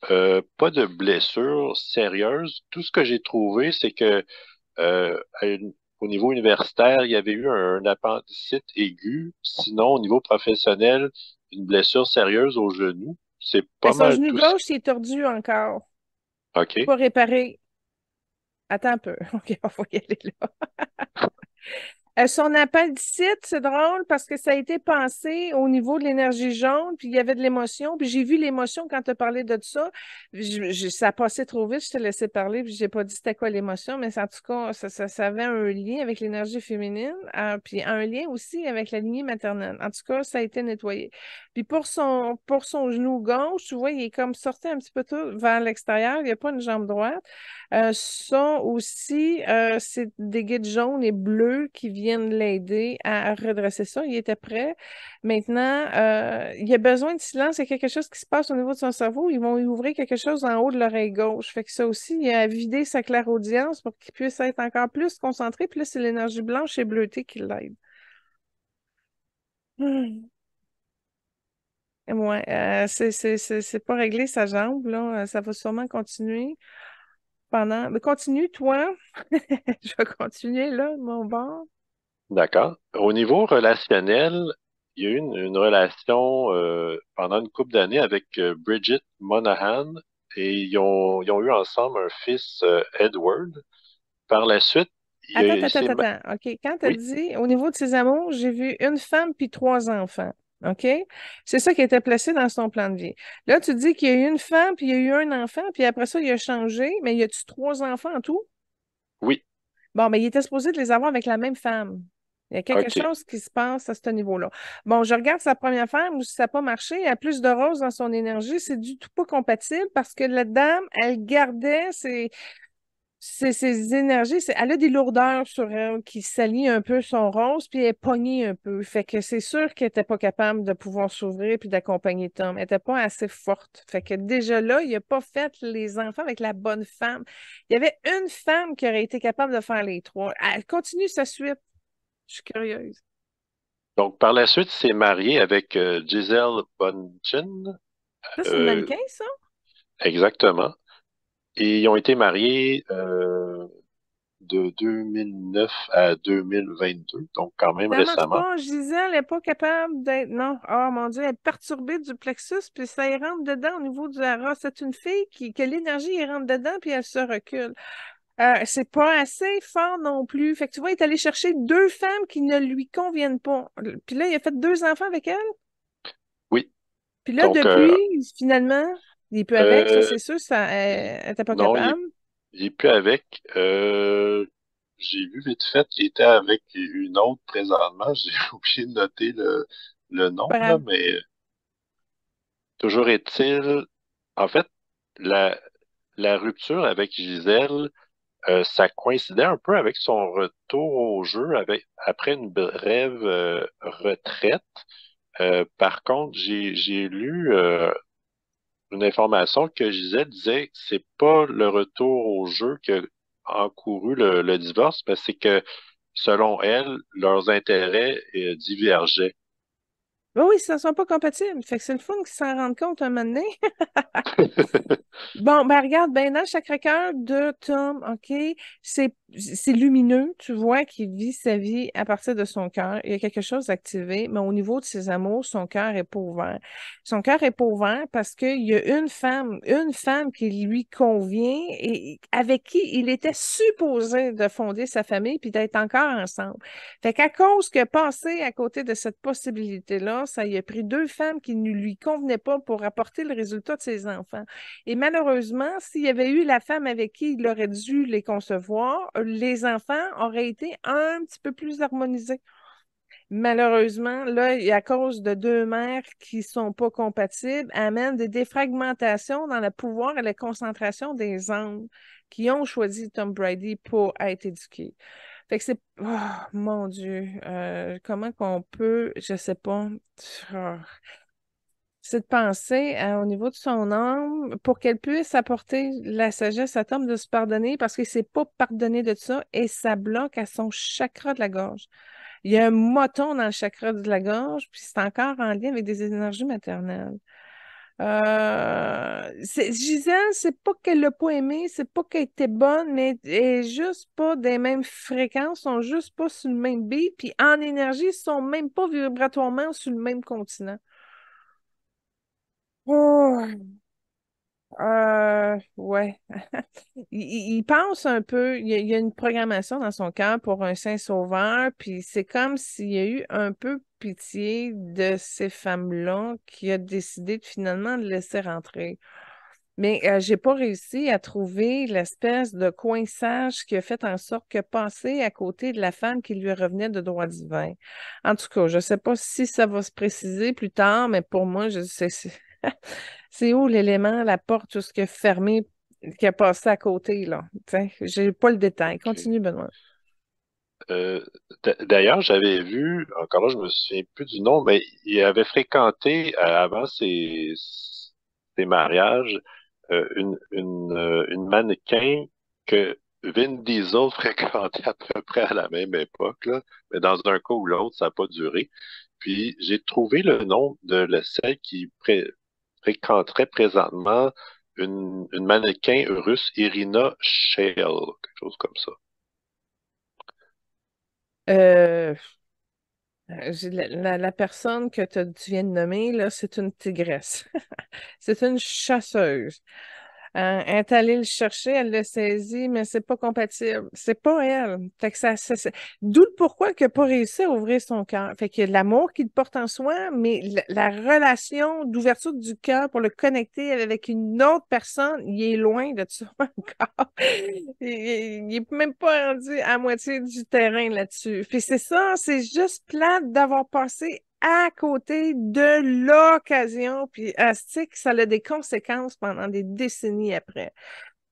pas de blessures sérieuses. Tout ce que j'ai trouvé, c'est que au niveau universitaire, il y avait eu un appendicite aigu. Sinon, au niveau professionnel, une blessure sérieuse au genou. C'est Ben, pas son mal genou tout ce gauche, il est tordu encore. OK. Pas réparé. Attends un peu. OK, on va y aller là. Son appendicite, c'est drôle parce que ça a été pensé au niveau de l'énergie jaune, puis il y avait de l'émotion, puis j'ai vu l'émotion quand tu as parlé de ça. Ça a passé trop vite, je t'ai laissé parler, puis j'ai pas dit c'était quoi l'émotion, mais en tout cas, ça avait un lien avec l'énergie féminine, puis un lien aussi avec la lignée maternelle. En tout cas, ça a été nettoyé. Puis pour son genou gauche, tu vois, il est comme sorti un petit peu tout vers l'extérieur, il n'y a pas une jambe droite. Ça aussi, c'est des guides jaunes et bleus qui viennent viennent l'aider à redresser ça. Il était prêt. Maintenant, il a besoin de silence. Il y a quelque chose qui se passe au niveau de son cerveau. Ils vont lui ouvrir quelque chose en haut de l'oreille gauche. Fait que ça aussi, il a vidé sa clairaudience pour qu'il puisse être encore plus concentré. Puis là, c'est l'énergie blanche et bleutée qui l'aide. Hmm. Ouais, c'est pas réglé sa jambe, là. Ça va sûrement continuer pendant. Mais continue, toi. Je vais continuer, là, de mon bord. D'accord. Au niveau relationnel, il y a eu une relation pendant une couple d'années avec Bridget Monahan et ils ont eu ensemble un fils, Edward. Par la suite, Attends, il attends, s'est... attends, attends. OK. Quand tu as Oui, dit au niveau de ses amours, j'ai vu une femme puis trois enfants. OK? C'est ça qui était placé dans son plan de vie. Là, tu dis qu'il y a eu une femme puis il y a eu un enfant, puis après ça, il a changé, mais y a-tu trois enfants en tout? oui, Bon, mais il était supposé de les avoir avec la même femme. Il y a quelque OK. chose qui se passe à ce niveau-là. Bon, je regarde sa première femme où ça n'a pas marché, elle a plus de rose dans son énergie, c'est du tout pas compatible parce que la dame, elle gardait ses énergies, elle a des lourdeurs sur elle qui salient un peu son rose, puis elle est pognée un peu. Fait que c'est sûr qu'elle n'était pas capable de pouvoir s'ouvrir puis d'accompagner Tom. Elle n'était pas assez forte. Fait que déjà là, il n'a pas fait les enfants avec la bonne femme. Il y avait une femme qui aurait été capable de faire les trois. Elle continue sa suite. Je suis curieuse. Donc, par la suite, il s'est marié avec Giselle Bündchen. Ça, c'est une euh, mannequin, ça? exactement. Et ils ont été mariés de 2009 à 2022, donc quand même Ça marche récemment. pas. Gisèle, elle n'est pas capable d'être. Non. Oh mon Dieu, elle est perturbée du plexus, puis ça y rentre dedans au niveau du hara. C'est une fille que l'énergie y rentre dedans, puis elle se recule. C'est pas assez fort non plus. Fait que tu vois, il est allé chercher deux femmes qui ne lui conviennent pas. Puis là, il a fait deux enfants avec elle. Oui. Puis là, Donc, depuis, finalement, il est plus avec, ça, euh, c'est sûr, ça, elle n'était pas non, capable. il est plus avec. J'ai vu vite fait qu'il était avec une autre présentement. J'ai oublié de noter le C'est nom, pas là, grave. mais toujours est-il, en fait, la, la rupture avec Gisèle, ça coïncidait un peu avec son retour au jeu après une brève retraite. Par contre, j'ai lu une information que Gisèle disait que c'est pas le retour au jeu qui a encouru le divorce, mais c'est que, selon elle, leurs intérêts divergeaient. Oui, oui, ça ne sont pas compatibles. Fait que c'est le fun qu'ils s'en rendent compte un moment donné. Bon, ben regarde, ben dans le Sacré-Cœur de Tom, OK, c'est lumineux, tu vois qu'il vit sa vie à partir de son cœur. Il y a quelque chose d'activé, mais au niveau de ses amours, son cœur est pas ouvert. Son cœur est pas ouvert parce qu'il y a une femme qui lui convient et avec qui il était supposé de fonder sa famille puis d'être encore ensemble. Fait qu'à cause que passer à côté de cette possibilité-là, ça y a pris deux femmes qui ne lui convenaient pas pour apporter le résultat de ses enfants. Et malheureusement, s'il y avait eu la femme avec qui il aurait dû les concevoir, les enfants auraient été un petit peu plus harmonisés. Malheureusement, là, à cause de deux mères qui ne sont pas compatibles, amène des défragmentations dans le pouvoir et la concentration des âmes qui ont choisi Tom Brady pour être éduqués. Fait que c'est... Oh, mon Dieu. Comment qu'on peut... Je sais pas. Oh, c'est de penser au niveau de son âme pour qu'elle puisse apporter la sagesse à Tom de se pardonner parce qu'il ne s'est pas pardonné de ça et ça bloque à son chakra de la gorge. Il y a un moton dans le chakra de la gorge, puis c'est encore en lien avec des énergies maternelles. Gisèle, c'est pas qu'elle l'a pas aimé, c'est pas qu'elle était bonne, mais elle est juste pas des mêmes fréquences, sont juste pas sur le même beat, puis en énergie, ils sont même pas vibratoirement sur le même continent. Oh, ouais. Il pense un peu, il y a une programmation dans son cœur pour un saint sauveur, puis c'est comme s'il y a eu un peu pitié de ces femmes-là qui a décidé de finalement le laisser rentrer. Mais j'ai pas réussi à trouver l'espèce de coinçage qui a fait en sorte que passer à côté de la femme qui lui revenait de droit divin. En tout cas, je sais pas si ça va se préciser plus tard, mais pour moi, je sais. C'est où l'élément, la porte, tout ce qui est fermé, qui a passé à côté, là? Tu sais, j'ai pas le détail. OK. Continue, Benoît. Euh, d'ailleurs, j'avais vu, encore là, je me souviens plus du nom, mais il avait fréquenté avant ses mariages une mannequin que Vin Diesel fréquentait à peu près à la même époque, là, mais dans un cas ou l'autre, ça n'a pas duré. Puis j'ai trouvé le nom de celle qui fréquenterait présentement une mannequin russe, Irina Shayl, quelque chose comme ça. Euh, la personne que tu viens de nommer, là, c'est une tigresse. C'est une chasseuse. Elle est allée le chercher, elle l'a saisi, mais c'est pas compatible. C'est pas elle. Fait que d'où le pourquoi qu'elle n'a pas réussi à ouvrir son cœur. Fait que l'amour qu'il porte en soi, mais la relation d'ouverture du cœur pour le connecter avec une autre personne, il est loin de ça encore. Il est même pas rendu à moitié du terrain là-dessus. Puis c'est ça, c'est juste plate d'avoir passé à côté de l'occasion, puis astique, ça a des conséquences pendant des décennies après.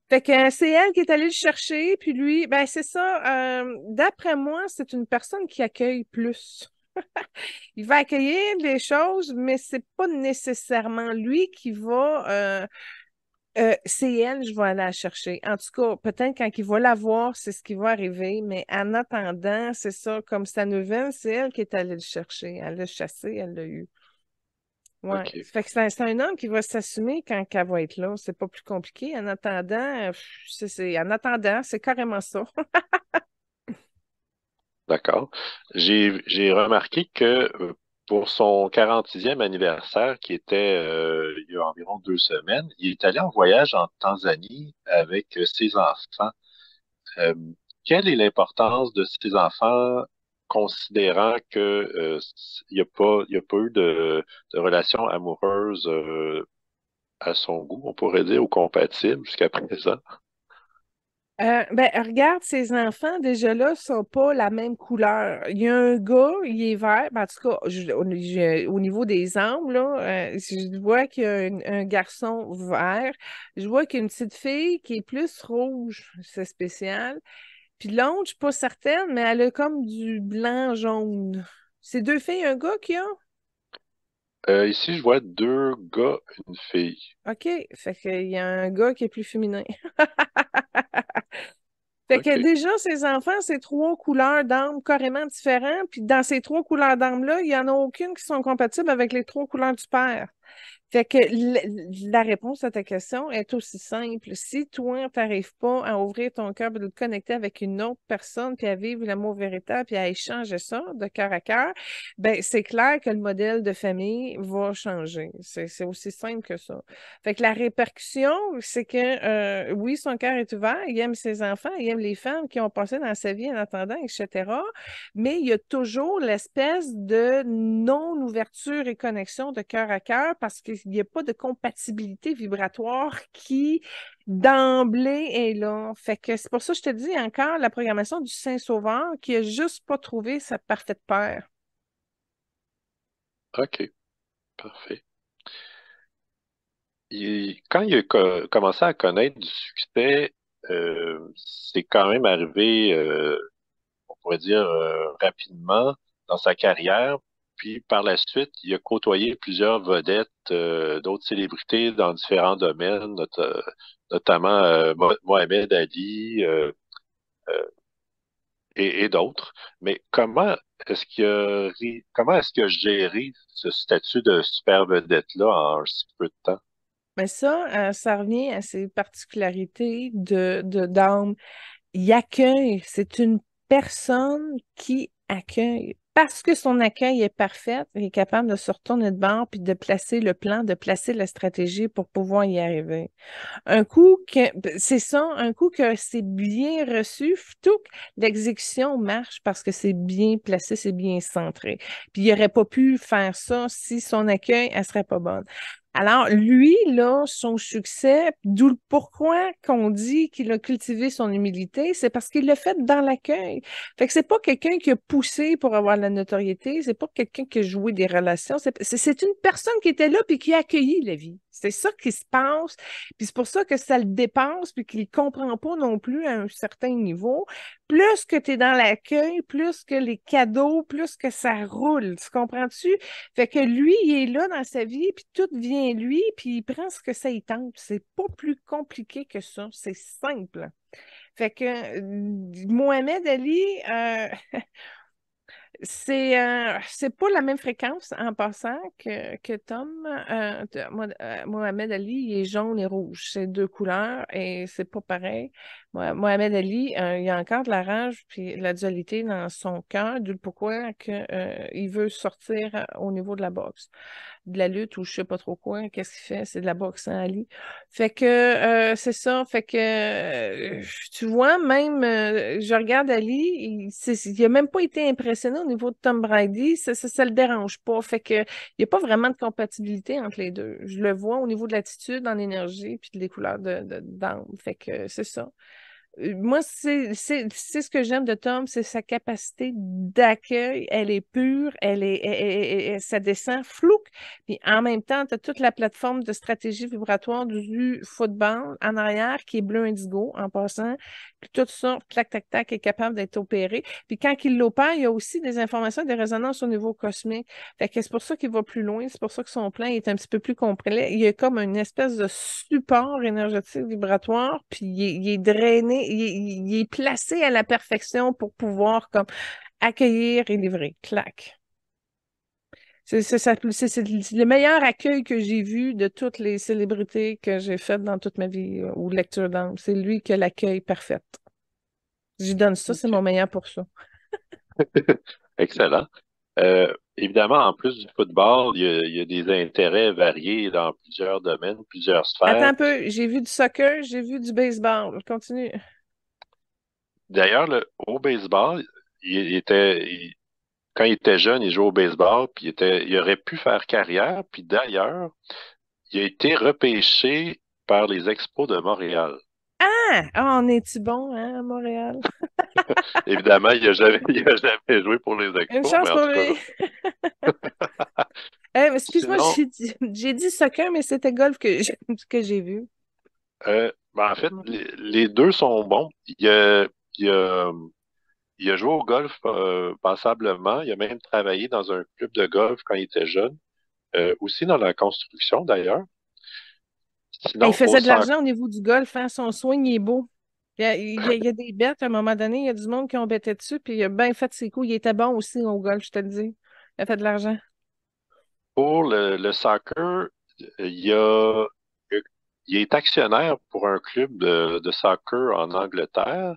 Fait que c'est elle qui est allée le chercher, puis lui, ben c'est ça, d'après moi, c'est une personne qui accueille plus. Il va accueillir les choses, mais c'est pas nécessairement lui qui va c'est elle, je vais aller la chercher. En tout cas, peut-être quand il va la voir, c'est ce qui va arriver, mais en attendant, c'est ça, comme sa nouvelle, c'est elle qui est allée le chercher. Elle l'a chassé, elle l'a eu. Ouais. OK. Fait que c'est un homme qui va s'assumer quand elle va être là. C'est pas plus compliqué. En attendant, en attendant, c'est carrément ça. D'accord. J'ai remarqué que pour son 46e anniversaire, qui était il y a environ 2 semaines, il est allé en voyage en Tanzanie avec ses enfants. Euh, Quelle est l'importance de ses enfants, considérant que il y a pas eu de relation amoureuse à son goût, on pourrait dire, ou compatible jusqu'à présent? Ben, regarde, ces enfants, déjà là, sont pas la même couleur. Il y a un gars, il est vert. Ben, en tout cas, au niveau des angles, là, je vois qu'il y a un garçon vert. Je vois qu'il y a une petite fille qui est plus rouge. C'est spécial. Puis l'autre, je suis pas certaine, mais elle a comme du blanc-jaune. C'est deux filles, un gars qui a? Ici, je vois deux gars, une fille. OK. Fait qu'il y a un gars qui est plus féminin. Fait que OK. déjà, ces enfants, c'est trois couleurs d'âme carrément différentes. Puis dans ces trois couleurs d'âme-là, il n'y en a aucune qui sont compatibles avec les trois couleurs du père. Fait que la réponse à ta question est aussi simple. Si toi, tu n'arrives pas à ouvrir ton cœur et de te connecter avec une autre personne, puis à vivre l'amour véritable, puis à échanger ça de cœur à cœur, ben c'est clair que le modèle de famille va changer. C'est aussi simple que ça. Fait que la répercussion, c'est que oui, son cœur est ouvert, il aime ses enfants, il aime les femmes qui ont passé dans sa vie en attendant, etc. Mais il y a toujours l'espèce de non-ouverture et connexion de cœur à cœur parce qu'il n'y a pas de compatibilité vibratoire qui, d'emblée, est là. Fait que c'est pour ça que je te dis encore la programmation du Saint-Sauveur qui a juste pas trouvé sa parfaite paire. OK. Parfait. Quand il a commencé à connaître du succès, c'est quand même arrivé, on pourrait dire, rapidement dans sa carrière. Puis par la suite, il a côtoyé plusieurs vedettes, d'autres célébrités dans différents domaines, notamment Mohamed Ali et d'autres. Mais comment est-ce qu'il a géré ce statut de super vedette-là en si peu de temps? Mais ça revient à ses particularités d'âme. Il accueille. C'est une personne qui accueille. Parce que son accueil est parfait, il est capable de se retourner de bord puis de placer le plan, de placer la stratégie pour pouvoir y arriver. Un coup que, c'est ça, un coup que c'est bien reçu, tout l'exécution marche parce que c'est bien placé, c'est bien centré. Puis il n'aurait pas pu faire ça si son accueil, elle serait pas bonne. Alors, lui, là, son succès, d'où le pourquoi qu'on dit qu'il a cultivé son humilité, c'est parce qu'il l'a fait dans l'accueil. Fait que c'est pas quelqu'un qui a poussé pour avoir la notoriété, c'est pas quelqu'un qui a joué des relations, c'est une personne qui était là puis qui a accueilli la vie. C'est ça qui se passe. Puis c'est pour ça que ça le dépasse, puis qu'il ne comprend pas non plus à un certain niveau. Plus que tu es dans l'accueil, plus que les cadeaux, plus que ça roule. Tu comprends-tu? Fait que lui, il est là dans sa vie, puis tout vient lui, puis il prend ce que ça y tente. C'est pas plus compliqué que ça. C'est simple. Fait que Mohamed Ali, c'est pas la même fréquence en passant que Tom. Mohamed Ali, il est jaune et rouge. C'est deux couleurs et c'est pas pareil. Mohamed Ali, il a encore de la rage puis de la dualité dans son cœur, d'où le pourquoi que, il veut sortir au niveau de la boxe, de la lutte ou je sais pas trop quoi. Qu'est-ce qu'il fait? C'est de la boxe, hein, Ali. Fait que c'est ça. Fait que tu vois, même je regarde Ali, il a même pas été impressionné au niveau de Tom Brady. Ça le dérange pas. Fait que il n'y a pas vraiment de compatibilité entre les deux. Je le vois au niveau de l'attitude, en énergie, puis des couleurs d'âme. Fait que c'est ça. Moi, c'est ce que j'aime de Tom, c'est sa capacité d'accueil. Elle est pure, ça descend flouque. Puis en même temps, tu as toute la plateforme de stratégie vibratoire du football en arrière qui est bleu indigo en passant. Puis tout ça, clac, tac, tac, est capable d'être opéré. Puis quand il l'opère, il y a aussi des informations, des résonances au niveau cosmique. Fait que c'est pour ça qu'il va plus loin, c'est pour ça que son plan est un petit peu plus complet. Il y a comme une espèce de support énergétique vibratoire, puis il est drainé, il est placé à la perfection pour pouvoir comme accueillir et livrer. Clac. C'est le meilleur accueil que j'ai vu de toutes les célébrités que j'ai faites dans toute ma vie ou lecture d'âme. C'est lui qui a l'accueil parfait. J'y donne ça, c'est OK. mon meilleur pour ça. Excellent. Évidemment, en plus du football, il y a des intérêts variés dans plusieurs domaines, plusieurs Attends sphères. un peu, j'ai vu du soccer, j'ai vu du baseball. Continue. D'ailleurs, au baseball, quand il était jeune, il jouait au baseball, puis il aurait pu faire carrière. Puis d'ailleurs, il a été repêché par les Expos de Montréal. Ah, on est-tu bon, hein, à Montréal? Évidemment, il a jamais joué pour les Une Expos, mais chance en pour tout cas. lui. Excuse-moi, Sinon, j'ai dit soccer, mais c'était golf que j'ai vu. ben, en fait, les deux sont bons. Il a, il a joué au golf passablement. Il a même travaillé dans un club de golf quand il était jeune, aussi dans la construction d'ailleurs. Il Sinon, au faisait de soccer, l'argent au niveau du golf, hein, son swing il est beau. Il y a des bêtes, à un moment donné, il y a du monde qui ont bêté dessus, puis il a bien fait ses coups. Il était bon aussi au golf, je te le dis. Il a fait de l'argent. pour le soccer, il a, il est actionnaire pour un club de soccer en Angleterre.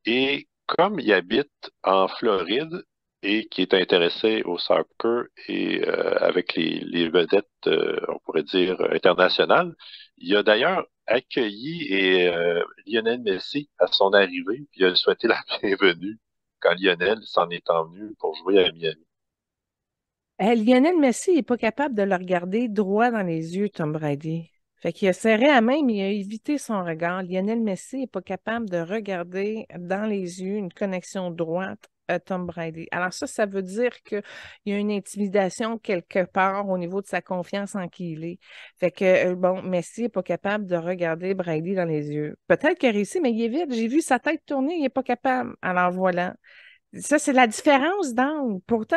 Et comme il habite en Floride et qui est intéressé au soccer et avec les vedettes, on pourrait dire, internationales, il a d'ailleurs accueilli Lionel Messi à son arrivée, puis il a souhaité la bienvenue quand Lionel s'en est envenu pour jouer à Miami. Lionel Messi n'est pas capable de le regarder droit dans les yeux, Tom Brady. Fait qu'il a serré la main, mais il a évité son regard. Lionel Messi n'est pas capable de regarder dans les yeux une connexion droite à Tom Brady. Alors ça veut dire qu'il y a une intimidation quelque part au niveau de sa confiance en qui il est. Fait que, bon, Messi n'est pas capable de regarder Brady dans les yeux. Peut-être qu'il a réussi, mais il est vite. J'ai vu sa tête tourner, il n'est pas capable. Alors voilà. Ça, c'est la différence d'angle. Pourtant,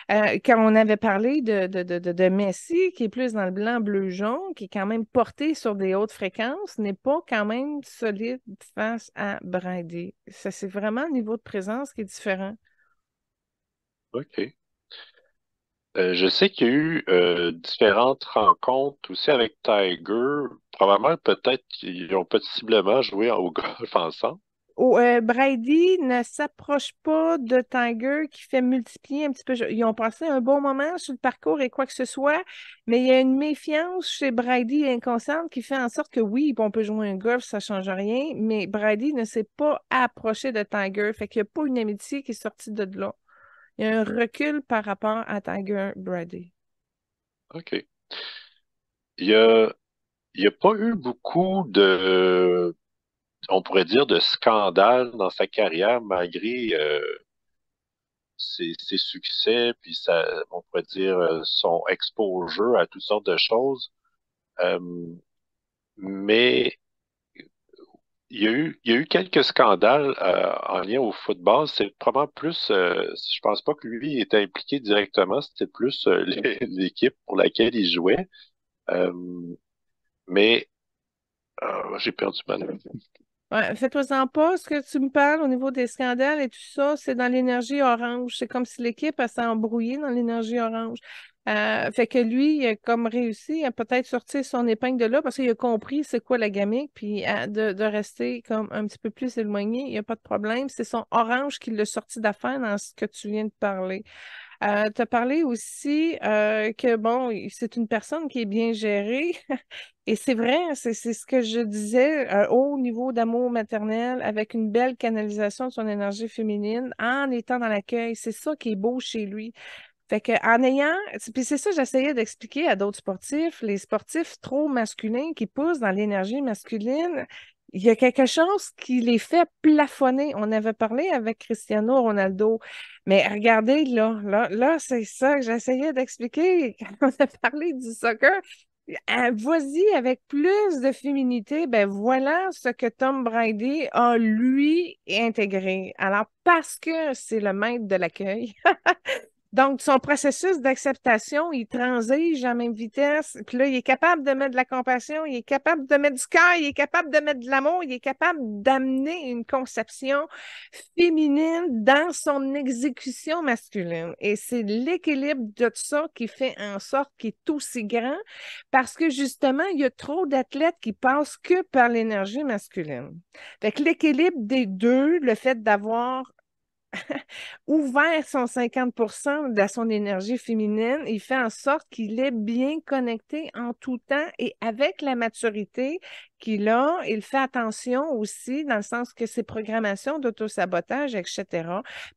quand on avait parlé de Messi, qui est plus dans le blanc, bleu, jaune, qui est quand même porté sur des hautes fréquences, n'est pas quand même solide face à Brady. Ça, c'est vraiment le niveau de présence qui est différent. OK. Je sais qu'il y a eu différentes rencontres aussi avec Tiger. Probablement, peut-être qu'ils ont possiblement joué au golf ensemble. Brady ne s'approche pas de Tiger qui fait multiplier un petit peu. Ils ont passé un bon moment sur le parcours et quoi que ce soit, mais il y a une méfiance chez Brady inconsciente qui fait en sorte que oui, on peut jouer un golf, ça ne change rien, mais Brady ne s'est pas approché de Tiger. Fait qu'il n'y a pas une amitié qui est sortie de là. Il y a un recul par rapport à Tiger Brady. OK. Il y a, il y a pas eu beaucoup on pourrait dire, de scandales dans sa carrière, malgré ses succès, puis on pourrait dire, son exposure à toutes sortes de choses. Euh, mais il y a eu quelques scandales en lien au football. C'est probablement plus, je pense pas que lui était impliqué directement, c'était plus l'équipe pour laquelle il jouait. Euh, mais j'ai perdu ma note. Ouais, fais-toi-en pas, ce que tu me parles au niveau des scandales et tout ça, c'est dans l'énergie orange. C'est comme si l'équipe elle s'est embrouillée dans l'énergie orange. Fait que lui, il a comme réussi à peut-être sortir son épingle de là parce qu'il a compris c'est quoi la gamique, puis de rester comme un petit peu plus éloigné, il n'y a pas de problème. C'est son orange qui l'a sorti d'affaire dans ce que tu viens de parler. Tu as parlé aussi que, bon, c'est une personne qui est bien gérée. Et c'est vrai, c'est ce que je disais, un haut niveau d'amour maternel avec une belle canalisation de son énergie féminine en étant dans l'accueil. C'est ça qui est beau chez lui. Fait que en ayant, puis c'est ça, j'essayais d'expliquer à d'autres sportifs, les sportifs trop masculins qui poussent dans l'énergie masculine, il y a quelque chose qui les fait plafonner. On avait parlé avec Cristiano Ronaldo, mais regardez, là, c'est ça que j'essayais d'expliquer quand on a parlé du soccer. Vas-y avec plus de féminité, ben voilà ce que Tom Brady a lui intégré. Alors, parce que c'est le maître de l'accueil, donc, son processus d'acceptation, il transige à la même vitesse. Puis là, il est capable de mettre de la compassion, il est capable de mettre du cœur, il est capable de mettre de l'amour, il est capable d'amener une conception féminine dans son exécution masculine. Et c'est l'équilibre de ça qui fait en sorte qu'il est aussi grand parce que justement, il y a trop d'athlètes qui passent que par l'énergie masculine. Fait que l'équilibre des deux, le fait d'avoir ouvert son 50% de son énergie féminine, il fait en sorte qu'il est bien connecté en tout temps et avec la maturité qu'il a, il fait attention aussi dans le sens que ses programmations d'autosabotage, etc.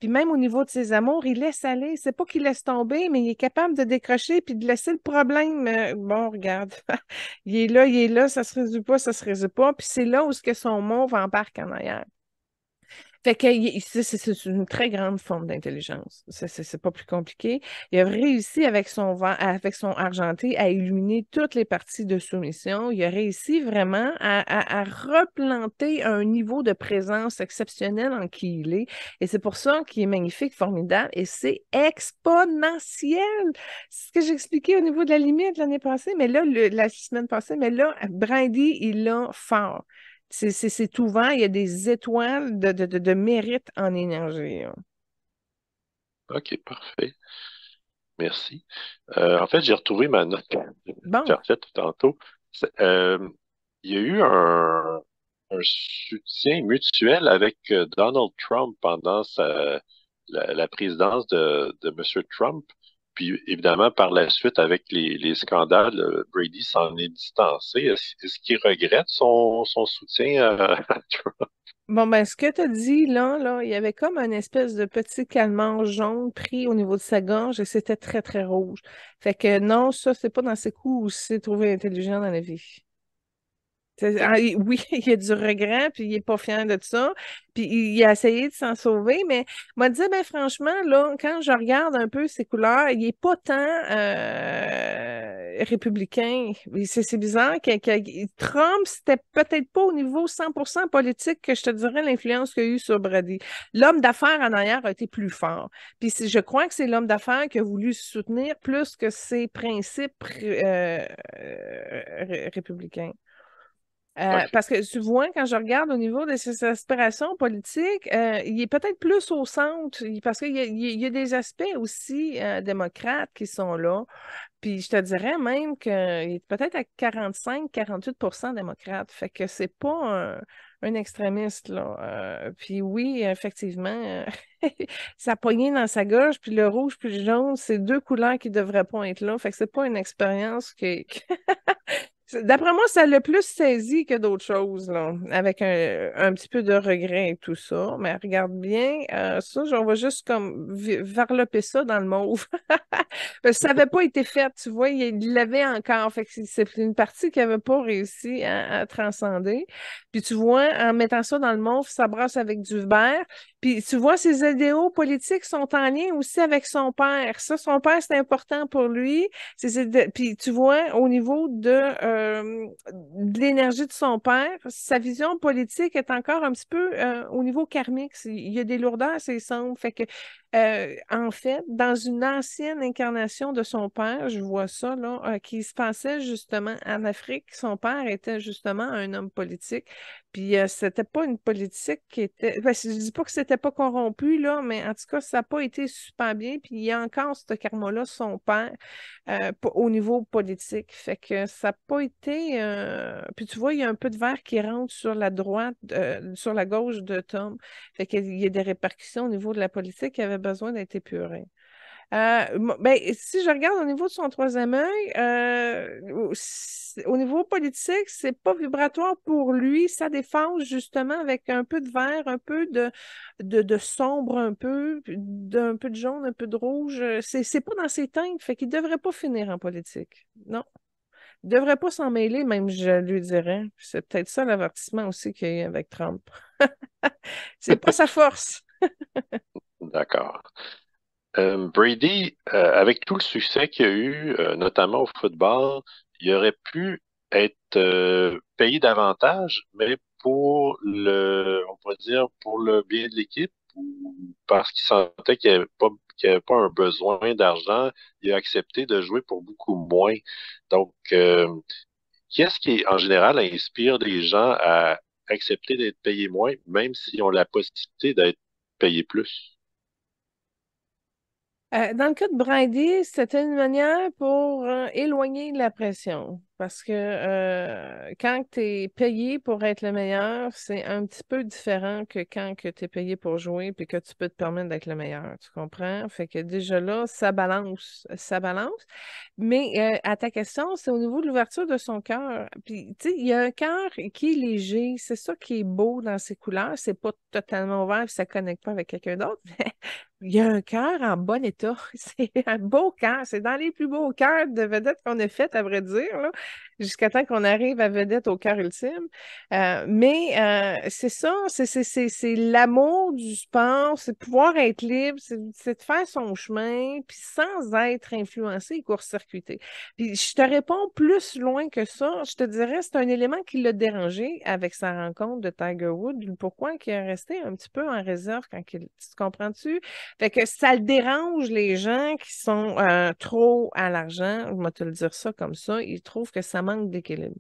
Puis même au niveau de ses amours, il laisse aller. C'est pas qu'il laisse tomber, mais il est capable de décrocher puis de laisser le problème. Bon, regarde, il est là, ça se résout pas, ça se résout pas. Puis c'est là où ce que son mauve embarque en arrière. Fait que c'est une très grande forme d'intelligence. C'est pas plus compliqué. Il a réussi avec son argenté à illuminer toutes les parties de soumission. Il a réussi vraiment à replanter un niveau de présence exceptionnel en qui il est. Et c'est pour ça qu'il est magnifique, formidable, et c'est exponentiel. C'est ce que j'expliquais au niveau de la limite l'année passée, mais là, la semaine passée, mais là, Brandy, il l'a fort. C'est ouvert, il y a des étoiles de mérite en énergie, là. OK, parfait. Merci. En fait, j'ai retrouvé ma note que j'ai Bon, refaite tantôt. Il y a eu un soutien mutuel avec Donald Trump pendant la présidence de M. Trump. Puis évidemment, par la suite, avec les scandales, Brady s'en est distancé. Est-ce qu'il regrette son soutien à Trump? bon, ben, ce que tu as dit, il y avait comme un espèce de petit calmant jaune pris au niveau de sa gorge et c'était très, très rouge. Fait que non, ça, c'est pas dans ses coups où c'est trouvé intelligent dans la vie. Oui, il y a du regret, puis il est pas fier de ça. Puis il a essayé de s'en sauver, mais m'a dit, ben franchement, là, quand je regarde un peu ses couleurs, il est pas tant républicain. C'est bizarre Trump, c'était peut-être pas au niveau 100% politique que je te dirais l'influence qu'il y a eu sur Brady. L'homme d'affaires en arrière a été plus fort. Puis je crois que c'est l'homme d'affaires qui a voulu soutenir plus que ses principes républicains. OK. Parce que tu vois, quand je regarde au niveau de ses aspirations politiques, il est peut-être plus au centre, parce qu'il y a des aspects aussi démocrates qui sont là. Puis je te dirais même qu'il est peut-être à 45-48% démocrate. Fait que c'est pas un extrémiste, là. Puis oui, effectivement, ça a pogné dans sa gorge, puis le rouge puis le jaune, c'est deux couleurs qui devraient pas être là. Fait que c'est pas une expérience D'après moi, ça l'a plus saisi que d'autres choses, là, avec un petit peu de regret et tout ça. Mais regarde bien, ça, on va juste comme varloper ça dans le mauve. Parce que ça n'avait pas été fait, tu vois, il l'avait encore. Fait que c'est une partie qui n'avait pas réussi à transcender. Puis tu vois, en mettant ça dans le mauve, ça brasse avec du vert. Puis tu vois, ses idéaux politiques sont en lien aussi avec son père. Ça, son père, c'est important pour lui. Puis tu vois, au niveau de l'énergie de son père, sa vision politique est encore un petit peu au niveau karmique. Il y a des lourdeurs, c'est sombre. Fait que, en fait, dans une ancienne incarnation de son père, je vois ça, là, qui se passait justement en Afrique. Son père était justement un homme politique. Puis c'était pas une politique qui était. Ben, je dis pas que c'était pas corrompu, là, mais en tout cas, ça n'a pas été super bien. Puis il y a encore ce karma-là, son père, au niveau politique. Fait que ça n'a pas été. Puis tu vois, il y a un peu de verre qui rentre sur la droite, sur la gauche de Tom. Fait qu'il y a des répercussions au niveau de la politique qui avaient besoin d'être épurées. Ben, si je regarde au niveau de son troisième œil, au niveau politique, c'est pas vibratoire pour lui. Sa défense, justement, avec un peu de vert, un peu de sombre, un peu, d'un peu de jaune, un peu de rouge. C'est pas dans ses teintes, fait qu'il devrait pas finir en politique. Non. Il devrait pas s'en mêler, même, je lui dirais. C'est peut-être ça l'avertissement aussi qu'il y a eu avec Trump. C'est pas sa force. D'accord. Brady, avec tout le succès qu'il a eu, notamment au football, il aurait pu être payé davantage, mais pour on pourrait dire, pour le bien de l'équipe, ou parce qu'il sentait qu'il avait pas un besoin d'argent, il a accepté de jouer pour beaucoup moins. Donc, qu'est-ce qui, en général, inspire des gens à accepter d'être payés moins, même s'ils ont la possibilité d'être payés plus? Dans le cas de Brady, c'était une manière pour éloigner la pression. Parce que quand tu es payé pour être le meilleur, c'est un petit peu différent que quand tu es payé pour jouer puis que tu peux te permettre d'être le meilleur. Tu comprends? Fait que déjà là, ça balance. Ça balance. Mais à ta question, c'est au niveau de l'ouverture de son cœur. Puis, tu sais, il y a un cœur qui est léger. C'est ça qui est beau dans ses couleurs. C'est pas totalement ouvert puis ça connecte pas avec quelqu'un d'autre. Il y a un cœur en bon état. C'est un beau cœur. C'est dans les plus beaux cœurs de vedettes qu'on a fait, à vrai dire, là, jusqu'à temps qu'on arrive à vedette au cœur ultime. Mais c'est ça, c'est l'amour du sport, c'est pouvoir être libre, c'est de faire son chemin, puis sans être influencé et court-circuité. Puis je te réponds plus loin que ça. Je te dirais, c'est un élément qui l'a dérangé avec sa rencontre de Tiger Woods. Pourquoi il est resté un petit peu en réserve quand il. Tu comprends-tu? Fait que ça le dérange les gens qui sont trop à l'argent, je vais te le dire ça comme ça, ils trouvent que ça manque d'équilibre.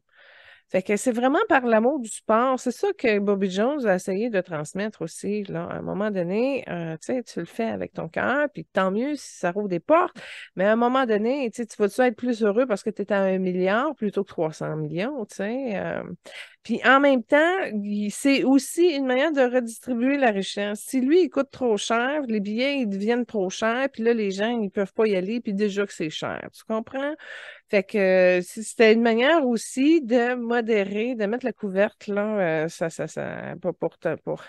Fait que c'est vraiment par l'amour du sport. C'est ça que Bobby Jones a essayé de transmettre aussi, là. À un moment donné, tu sais, tu le fais avec ton cœur, puis tant mieux si ça rouvre des portes. Mais à un moment donné, tu sais, tu vas-tu être plus heureux parce que tu es à 1 milliard plutôt que 300 millions, tu sais. Puis en même temps, c'est aussi une manière de redistribuer la richesse. Si lui, il coûte trop cher, les billets, ils deviennent trop chers, puis là, les gens, ils peuvent pas y aller, puis déjà que c'est cher. Tu comprends? Fait que c'était une manière aussi de modérer, de mettre la couverte, là, pour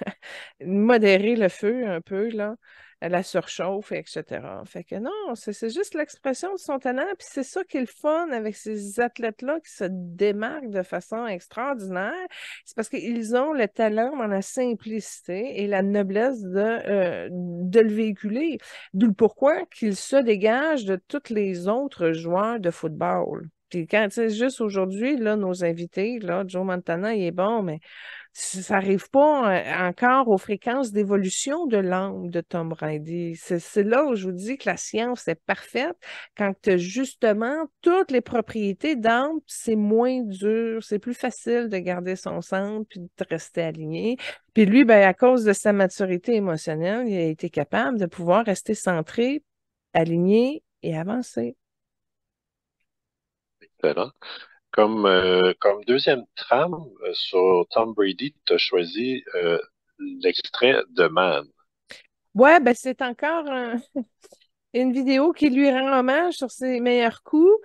modérer le feu un peu, là, la surchauffe, etc. Fait que non, c'est juste l'expression de son talent, puis c'est ça qui est le fun avec ces athlètes-là qui se démarquent de façon extraordinaire. C'est parce qu'ils ont le talent dans la simplicité et la noblesse de le véhiculer. D'où le pourquoi qu'ils se dégagent de tous les autres joueurs de football. Puis quand, tu sais, juste aujourd'hui, là, nos invités, là, Joe Montana, il est bon, mais ça n'arrive pas encore aux fréquences d'évolution de l'âme de Tom Brady. C'est là où je vous dis que la science est parfaite. Quand tu as justement toutes les propriétés d'âme, c'est moins dur, c'est plus facile de garder son centre puis de rester aligné. Puis lui, ben, à cause de sa maturité émotionnelle, il a été capable de pouvoir rester centré, aligné et avancer. Excellent. Comme deuxième trame sur Tom Brady, tu as choisi l'extrait de Man. Ouais, ben c'est encore une vidéo qui lui rend hommage sur ses meilleurs coups.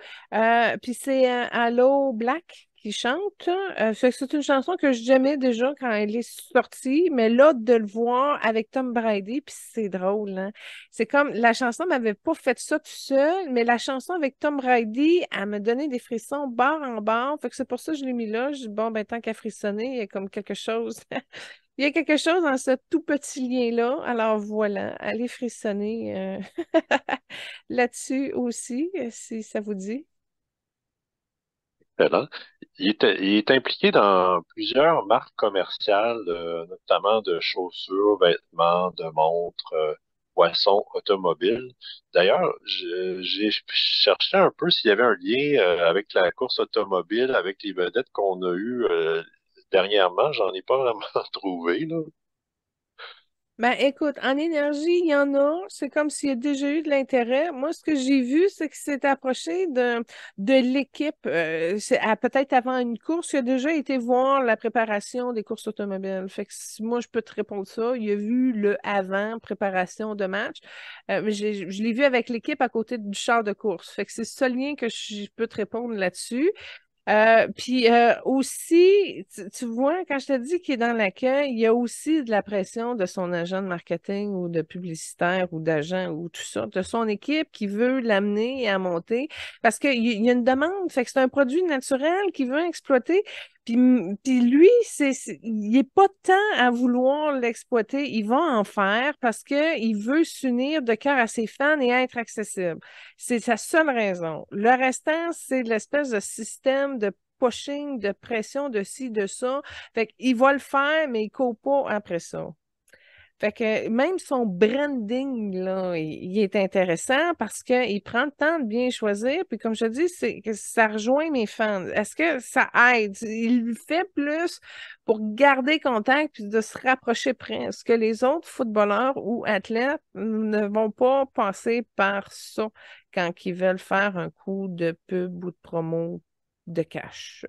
Puis c'est Allo Black qui chante. Fait que c'est une chanson que j'aimais déjà quand elle est sortie, mais là, de le voir avec Tom Brady, puis c'est drôle, hein. C'est comme, la chanson m'avait pas fait ça tout seul, mais la chanson avec Tom Brady, elle me donnait des frissons barre en barre. Fait que c'est pour ça que je l'ai mis là. Je dis, bon, ben tant qu'à frissonner, il y a comme quelque chose Il y a quelque chose dans ce tout petit lien-là. Alors voilà, allez frissonner là-dessus aussi, si ça vous dit. Excellent. Il est impliqué dans plusieurs marques commerciales, notamment de chaussures, vêtements, de montres, boissons, automobiles. D'ailleurs, j'ai cherché un peu s'il y avait un lien avec la course automobile, avec les vedettes qu'on a eues dernièrement. J'en ai pas vraiment trouvé, là. Ben, écoute, en énergie, il y en a. C'est comme s'il y a déjà eu de l'intérêt. Moi, ce que j'ai vu, c'est qu'il s'est approché de l'équipe. Peut-être avant une course, il a déjà été voir la préparation des courses automobiles. Fait que moi, je peux te répondre ça. Il a vu le avant, préparation de match. Mais je l'ai vu avec l'équipe à côté du char de course. Fait que c'est le seul lien que je peux te répondre là-dessus. Puis aussi, tu vois, quand je te dis qu'il est dans l'accueil, il y a aussi de la pression de son agent de marketing ou de publicitaire ou d'agent ou tout ça, de son équipe qui veut l'amener à monter parce qu'il y a une demande, fait que c'est un produit naturel qu'il veut exploiter. Puis lui, il n'est pas tant à vouloir l'exploiter, il va en faire parce qu'il veut s'unir de cœur à ses fans et être accessible. C'est sa seule raison. Le restant, c'est l'espèce de système de pushing, de pression, de ci, de ça. Fait qu'il va le faire, mais il ne court pas après ça. Fait que même son branding, là, il est intéressant parce qu'il prend le temps de bien choisir. Puis comme je te dis, c'est que ça rejoint mes fans. Est-ce que ça aide? Il le fait plus pour garder contact puis de se rapprocher presque que les autres footballeurs ou athlètes ne vont pas passer par ça quand ils veulent faire un coup de pub ou de promo de cash.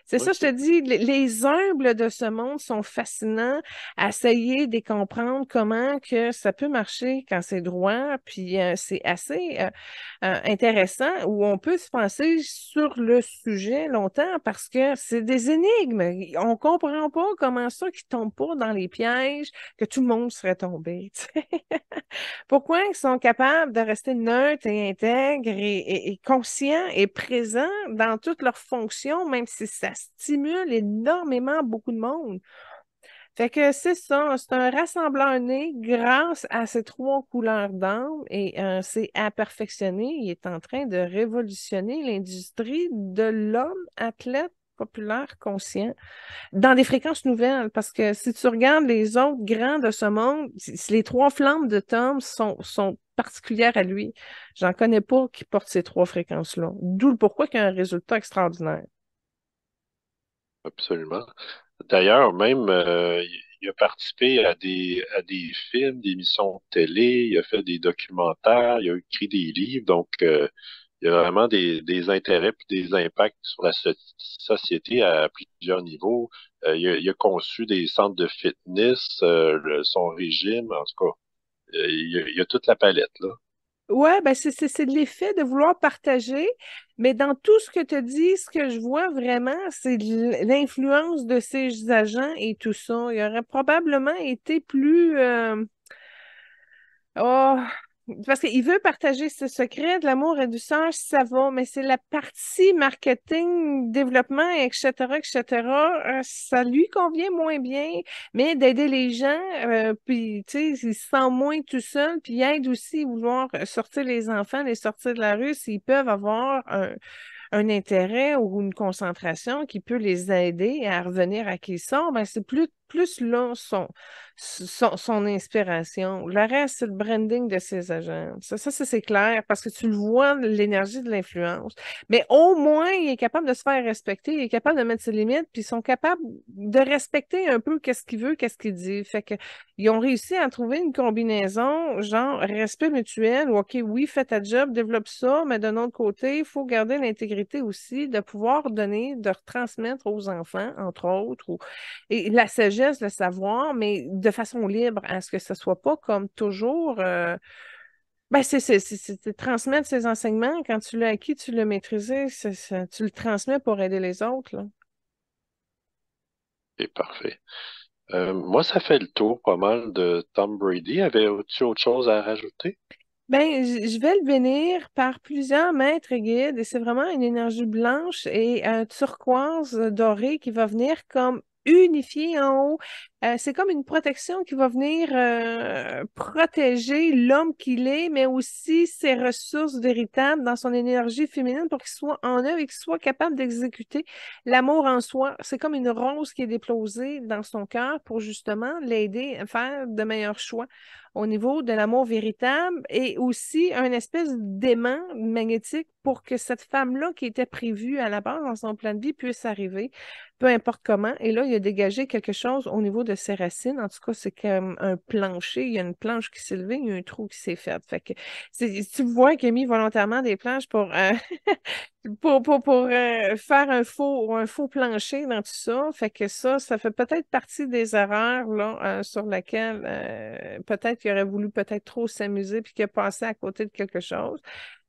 C'est ça, je te OK. dis, les humbles de ce monde sont fascinants à essayer de comprendre comment que ça peut marcher quand c'est droit, puis c'est assez intéressant où on peut se penser sur le sujet longtemps parce que c'est des énigmes. On comprend pas comment ça qu'ils tombent pas dans les pièges que tout le monde serait tombé. Tu sais. Pourquoi ils sont capables de rester neutres et intègres et conscients et présents dans toutes leurs fonctions, même si ça stimule énormément beaucoup de monde? Fait que c'est ça, c'est un rassembleur né grâce à ces trois couleurs d'âme et c'est à perfectionner. Il est en train de révolutionner l'industrie de l'homme athlète populaire conscient dans des fréquences nouvelles, parce que si tu regardes les autres grands de ce monde, les trois flammes de Tom sont particulières à lui. J'en connais pas qui portent ces trois fréquences-là. D'où le pourquoi qu'il y a un résultat extraordinaire. Absolument. D'ailleurs, même, il a participé à des films, des émissions de télé, il a fait des documentaires, il a écrit des livres, donc il y a vraiment des intérêts et des impacts sur la société à plusieurs niveaux. Il a conçu des centres de fitness, son régime, en tout cas, il a toute la palette, là. Ouais, ben c'est de l'effet de vouloir partager, mais dans tout ce que tu dis, ce que je vois vraiment, c'est l'influence de ces agents et tout ça. Il aurait probablement été plus oh, parce qu'il veut partager ce secret de l'amour et du sage, ça va, mais c'est la partie marketing, développement, etc., etc., ça lui convient moins bien, mais d'aider les gens, puis, tu sais, il se sent moins tout seul, puis il aide aussi à vouloir sortir les enfants, les sortir de la rue s'ils peuvent avoir un intérêt ou une concentration qui peut les aider à revenir à qui ils sont, ben c'est plus là son inspiration. Le reste, c'est le branding de ses agents. Ça c'est clair, parce que tu le vois, l'énergie de l'influence. Mais au moins, il est capable de se faire respecter, il est capable de mettre ses limites, puis ils sont capables de respecter un peu qu'est-ce qu'il veut, qu'est-ce qu'il dit. Fait que ils ont réussi à trouver une combinaison, genre respect mutuel, ou OK, oui, fais ta job, développe ça, mais d'un autre côté, il faut garder l'intégrité aussi de pouvoir donner, de retransmettre aux enfants, entre autres, et la sagesse, le savoir, mais de façon libre, à ce que ce soit pas comme toujours. Ben, c'est transmettre ses enseignements. Quand tu l'as acquis, tu l'as maîtrisé, tu le transmets pour aider les autres, là. C'est parfait. Moi, ça fait le tour pas mal de Tom Brady. Avais-tu autre chose à rajouter? Ben, je vais le bénir par plusieurs maîtres guides et c'est vraiment une énergie blanche et un turquoise doré qui va venir comme unifié en haut. C'est comme une protection qui va venir protéger l'homme qu'il est, mais aussi ses ressources véritables dans son énergie féminine pour qu'il soit en œuvre et qu'il soit capable d'exécuter l'amour en soi. C'est comme une rose qui est déposée dans son cœur pour justement l'aider à faire de meilleurs choix au niveau de l'amour véritable et aussi un espèce d'aimant magnétique pour que cette femme-là qui était prévue à la base dans son plan de vie puisse arriver, peu importe comment. Et là, il a dégagé quelque chose au niveau de ses racines. En tout cas, c'est comme un plancher. Il y a une planche qui s'est levée, il y a un trou qui s'est fait. Fait que tu vois qu'il a mis volontairement des planches pour pour faire un faux plancher dans tout ça. Fait que ça fait peut-être partie des erreurs là, sur lesquelles peut-être qu'il aurait voulu peut-être trop s'amuser puis qu'il a passé à côté de quelque chose.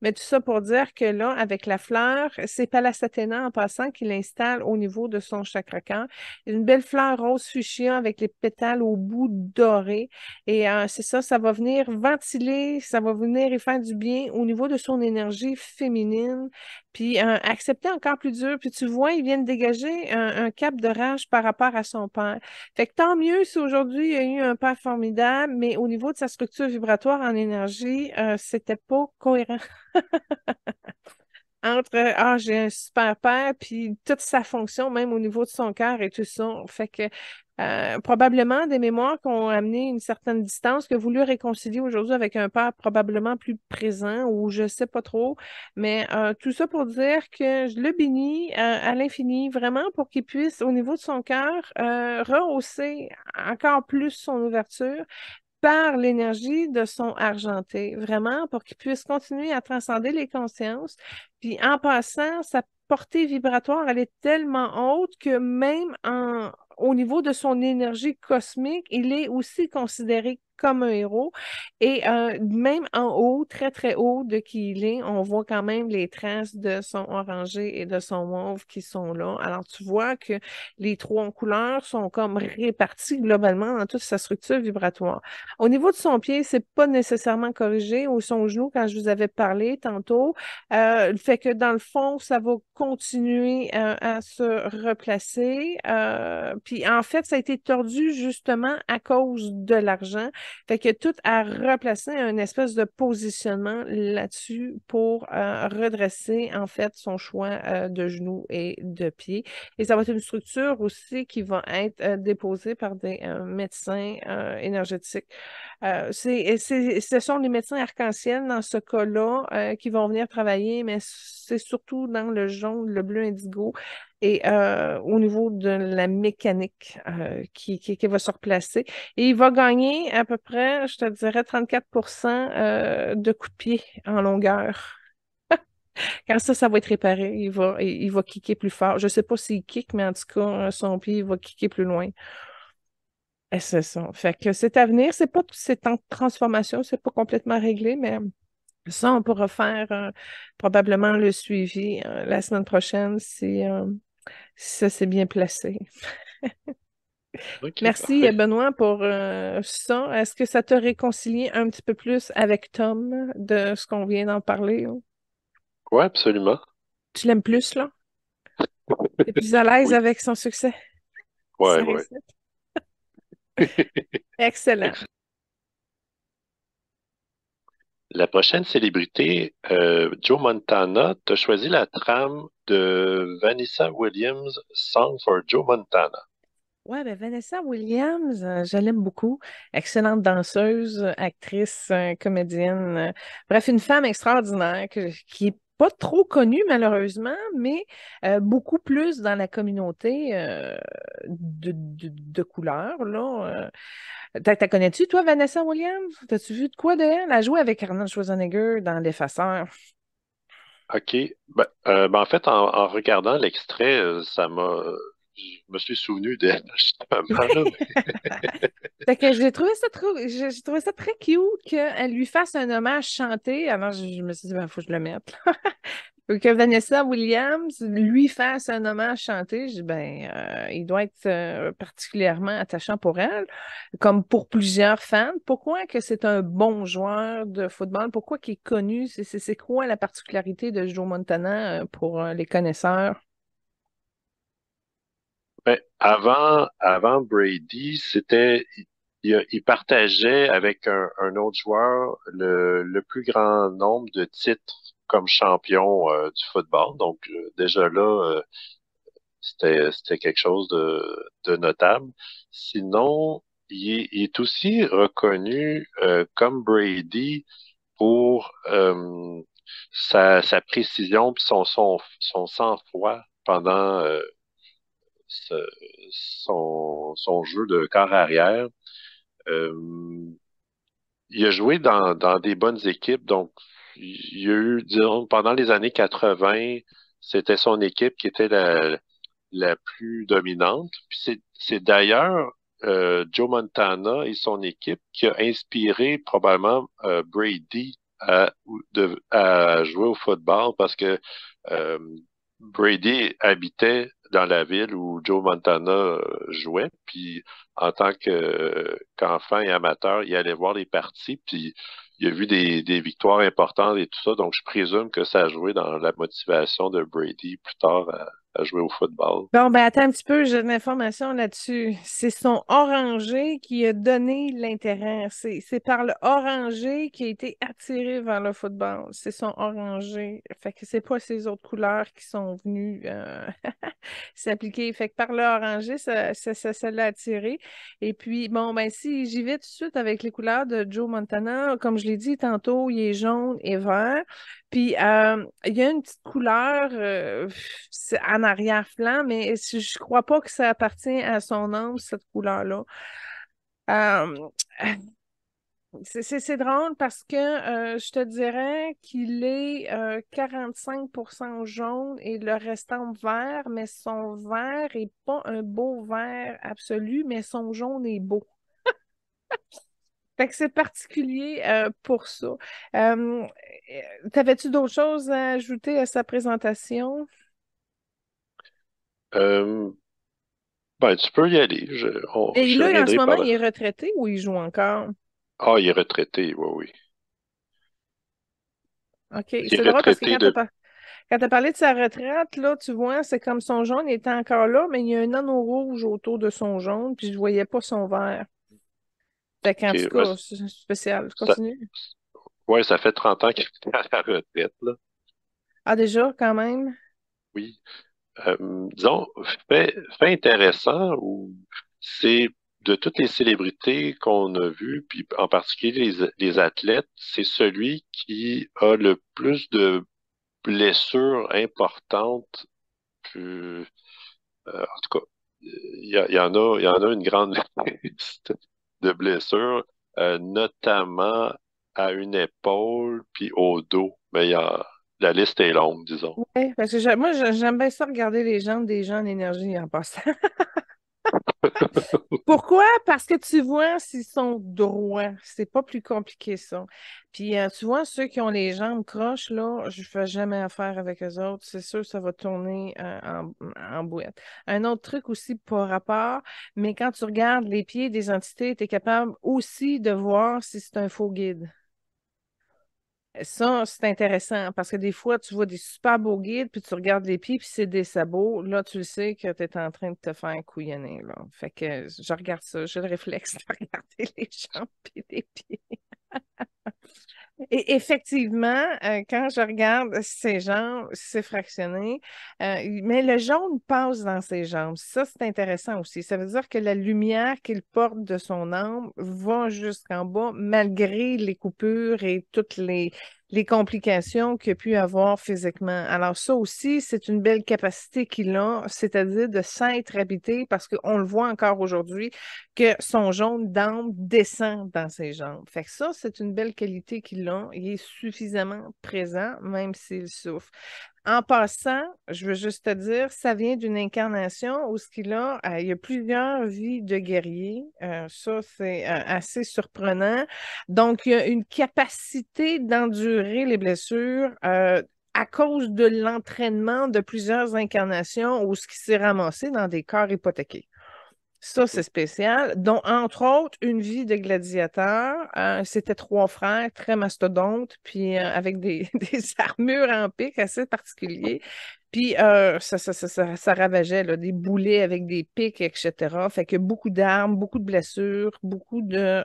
Mais tout ça pour dire que là, avec la fleur, c'est Pallas Athéna en passant qu'il installe au niveau de son chakra cœur. Une belle fleur rose fuchsia avec les pétales au bout dorés. Et c'est ça, ça va venir ventiler, ça va venir y faire du bien au niveau de son énergie féminine puis accepter encore plus dur. Puis tu vois, il vient de dégager un cap de rage par rapport à son père. Fait que tant mieux si aujourd'hui il y a eu un père formidable, mais au niveau de sa structure vibratoire en énergie, c'était pas cohérent entre j'ai un super père, puis toute sa fonction, même au niveau de son cœur et tout ça. Fait que probablement des mémoires qui ont amené une certaine distance, que voulu réconcilier aujourd'hui avec un père probablement plus présent ou je sais pas trop. Mais tout ça pour dire que je le bénis à l'infini, vraiment pour qu'il puisse, au niveau de son cœur, rehausser encore plus son ouverture par l'énergie de son argenté, vraiment, pour qu'il puisse continuer à transcender les consciences. Puis en passant, sa portée vibratoire, elle est tellement haute que même au niveau de son énergie cosmique, il est aussi considéré comme un héros. Et même en haut, très, très haut de qui il est, on voit quand même les traces de son orangé et de son mauve qui sont là. Alors, tu vois que les trois couleurs sont comme réparties globalement dans toute sa structure vibratoire. Au niveau de son pied, c'est pas nécessairement corrigé. Ou son genou, quand je vous avais parlé tantôt, fait que dans le fond, ça va continuer à se replacer. Puis en fait, ça a été tordu justement à cause de l'argent. Fait que tout a replacé un espèce de positionnement là-dessus pour redresser en fait son choix de genoux et de pieds. Et ça va être une structure aussi qui va être déposée par des médecins énergétiques. Ce sont les médecins arc-en-ciel dans ce cas-là qui vont venir travailler, mais c'est surtout dans le jaune, le bleu indigo et au niveau de la mécanique qui va se replacer. Et il va gagner à peu près, je te dirais, 34% de coups de pied en longueur. Quand ça va être réparé, il va kicker plus fort. Je ne sais pas s'il kick, mais en tout cas, son pied, il va kicker plus loin. Et c'est ça. Fait que c'est à venir. C'est en transformation, c'est pas complètement réglé, mais ça, on pourra faire probablement le suivi la semaine prochaine si ça s'est bien placé. OK, Merci, parfait. Benoît, pour ça. Est-ce que ça t'a réconcilié un petit peu plus avec Tom de ce qu'on vient d'en parler, hein? Oui, absolument. Tu l'aimes plus, là? T'es plus à l'aise Oui, avec son succès? ouais, Sa ouais. réussite? Excellent. La prochaine célébrité, Joe Montana, tu as choisi la trame de Vanessa Williams, Song for Joe Montana. Ouais, ben Vanessa Williams, je l'aime beaucoup. Excellente danseuse, actrice, comédienne. Bref, une femme extraordinaire qui est pas trop connue malheureusement, mais beaucoup plus dans la communauté de couleur, là. T'as connais-tu, toi, Vanessa Williams? T'as-tu vu de quoi d'elle? Elle a joué avec Arnold Schwarzenegger dans L'Effaceur. OK. En fait, en regardant l'extrait, je me suis souvenu d'elle, justement, là, Fait que j'ai trouvé ça très cute qu'elle lui fasse un hommage chanté. Alors, je me suis dit, il faut que je le mette. Que Vanessa Williams lui fasse un hommage chanté. Je dis, il doit être particulièrement attachant pour elle, comme pour plusieurs fans. Pourquoi que c'est un bon joueur de football? Pourquoi qu'il est connu? C'est quoi la particularité de Joe Montana pour les connaisseurs? Ben, avant Brady, il partageait avec un autre joueur le plus grand nombre de titres comme champion du football. Donc, déjà là, c'était quelque chose de notable. Sinon, il est aussi reconnu comme Brady pour sa précision et son sang-froid pendant ce- son jeu de corps arrière. Euh, il a joué dans des bonnes équipes, donc il y a eu, disons, pendant les années 80, c'était son équipe qui était la plus dominante. Puis c'est d'ailleurs Joe Montana et son équipe qui a inspiré probablement Brady à jouer au football parce que euh, Brady habitait dans la ville où Joe Montana jouait, puis en tant qu'enfant et amateur, il allait voir les parties, puis il a vu des victoires importantes et tout ça, donc je présume que ça a joué dans la motivation de Brady plus tard à jouer au football. Bon, ben attends un petit peu, j'ai de l'information là-dessus. C'est son orangé qui a donné l'intérêt. C'est par le orangé qui a été attiré vers le football. C'est son orangé. Fait que c'est pas ces autres couleurs qui sont venues s'appliquer. Fait que par le orangé, ça l'a attiré. Et puis, bon, ben si j'y vais tout de suite avec les couleurs de Joe Montana, comme je l'ai dit tantôt, il est jaune et vert. Puis, il y a une petite couleur c'est en arrière-plan, mais je crois pas que ça appartient à son nom, cette couleur-là. Euh, c'est drôle parce que je te dirais qu'il est 45% jaune et le restant vert, mais son vert est pas un beau vert absolu, mais son jaune est beau. Fait que c'est particulier pour ça. Euh, T'avais-tu d'autres choses à ajouter à sa présentation? Euh, ben, tu peux y aller. Et Je là, en ce reviendrai moment, par il là. est retraité ou il joue encore? Ah, il est retraité, oui, oui. OK. Il C'est est drôle parce que retraité quand tu as parlé de sa retraite, là, tu vois, c'est comme son jaune il était encore là, mais il y a un anneau rouge autour de son jaune, puis je voyais pas son vert. Fait qu'en tout ben, cas, c'est spécial. Je ça, continue. ouais, ça fait 30 ans qu'il est à la retraite, là. Ah, déjà, quand même. Oui. Disons, fait intéressant, c'est de toutes les célébrités qu'on a vues, puis en particulier les athlètes, c'est celui qui a le plus de blessures importantes. Puis, en tout cas, il y en a une grande liste de blessures, notamment à une épaule puis au dos. Mais la liste est longue, disons. Ouais, parce que moi, j'aime bien ça regarder les jambes des gens en énergie en passant. Pourquoi? Parce que tu vois s'ils sont droits. C'est pas plus compliqué ça. Puis tu vois, ceux qui ont les jambes croches, là, je fais jamais affaire avec eux autres. C'est sûr, ça va tourner en boîte. Un autre truc aussi par rapport, mais quand tu regardes les pieds des entités, tu es capable aussi de voir si c'est un faux guide. Ça, c'est intéressant parce que des fois, tu vois des super beaux guides, puis tu regardes les pieds, puis c'est des sabots. Là, tu le sais que tu es en train de te faire couillonner, là. Fait que je regarde ça, j'ai le réflexe de regarder les jambes et les pieds. Et effectivement, quand je regarde ses jambes, c'est fractionné, mais le jaune passe dans ses jambes. Ça, c'est intéressant aussi. Ça veut dire que la lumière qu'il porte de son âme va jusqu'en bas, malgré les coupures et toutes les complications qu'il a pu avoir physiquement. Alors ça aussi, c'est une belle capacité qu'il a, c'est-à-dire de s'être habité, parce qu'on le voit encore aujourd'hui, que son jaune d'âme descend dans ses jambes. Fait que ça, c'est une belle qualité qu'il a. Il est suffisamment présent, même s'il souffre. En passant, je veux juste te dire, ça vient d'une incarnation où il y a plusieurs vies de guerrier. Ça, c'est assez surprenant. Donc, il y a une capacité d'endurer les blessures. À cause de l'entraînement de plusieurs incarnations ou ce qui s'est ramassé dans des corps hypothéqués. Ça, c'est spécial. Dont, entre autres, une vie de gladiateur. C'était trois frères très mastodontes, puis avec des armures en pique assez particuliers. Puis ça ravageait là, des boulets avec des pics, etc. Fait que beaucoup d'armes, beaucoup de blessures, beaucoup de.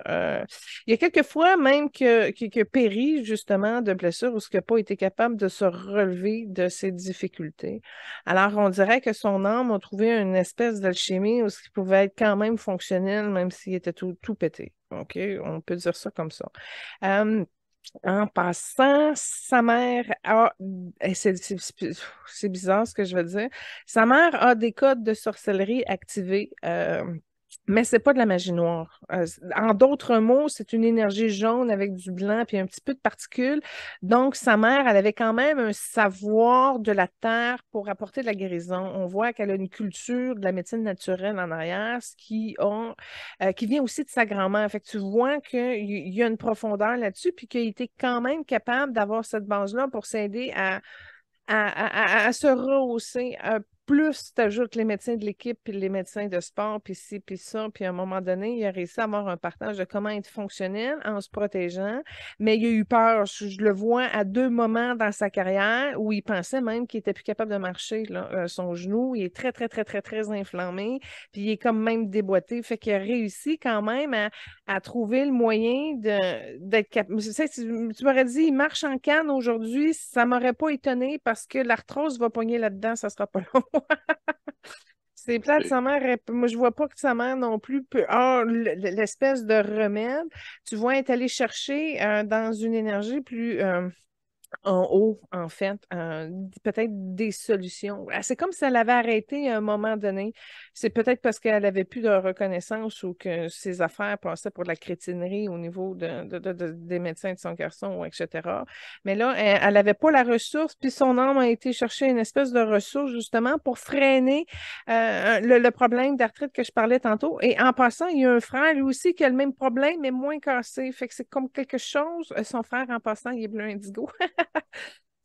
Il y a quelques fois même que péri justement de blessures ou ce qui n'a pas été capable de se relever de ses difficultés. Alors on dirait que son âme a trouvé une espèce d'alchimie où ce qui pouvait être quand même fonctionnel, même s'il était tout pété. OK? On peut dire ça comme ça. Euh, En passant, sa mère a, et c'est bizarre ce que je veux dire, sa mère a des codes de sorcellerie activés, mais c'est pas de la magie noire. En d'autres mots, c'est une énergie jaune avec du blanc puis un petit peu de particules. Donc, sa mère, elle avait quand même un savoir de la terre pour apporter de la guérison. On voit qu'elle a une culture de la médecine naturelle en arrière, qui vient aussi de sa grand-mère. Fait que tu vois qu'il y a une profondeur là-dessus, puis qu'il était quand même capable d'avoir cette base-là pour s'aider à se rehausser. Plus tu ajoutes les médecins de l'équipe, puis les médecins de sport, puis ci, puis ça, puis à un moment donné, il a réussi à avoir un partage de comment être fonctionnel en se protégeant, mais il a eu peur. Je le vois à deux moments dans sa carrière où il pensait même qu'il était plus capable de marcher, là. Son genou, il est très, très, très, très, très inflammé, puis il est comme même déboîté. Fait qu'il a réussi quand même à trouver le moyen d'être capable. Tu sais, tu m'aurais dit, il marche en canne aujourd'hui, ça m'aurait pas étonné parce que l'arthrose va pogner là-dedans, ça sera pas long. C'est plate, Et- sa mère, moi je vois pas que sa mère non plus peut. Ah, l'espèce de remède, tu vois, elle est allée chercher dans une énergie plus en haut, en fait, peut-être des solutions. C'est comme si elle avait arrêté à un moment donné. C'est peut-être parce qu'elle n'avait plus de reconnaissance ou que ses affaires passaient pour de la crétinerie au niveau des médecins de son garçon, etc. Mais là, elle n'avait pas la ressource, puis son âme a été chercher une espèce de ressource justement pour freiner le problème d'arthrite que je parlais tantôt. Et en passant, il y a un frère lui aussi qui a le même problème, mais moins cassé. Fait que c'est comme quelque chose. Son frère, en passant, il est bleu indigo.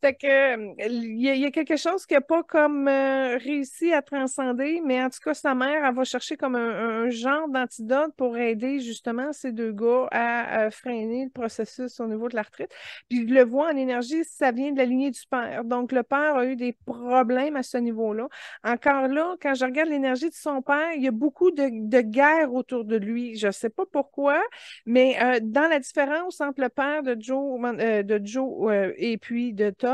Fait que, il y a quelque chose qui n'a pas comme réussi à transcender, mais en tout cas, sa mère, elle va chercher comme un genre d'antidote pour aider justement ces deux gars à freiner le processus au niveau de l'arthrite. Puis je le vois en énergie, ça vient de la lignée du père. Donc, le père a eu des problèmes à ce niveau-là. Encore là, quand je regarde l'énergie de son père, il y a beaucoup de guerre autour de lui. Je ne sais pas pourquoi, mais dans la différence entre le père de Joe et puis de Tom,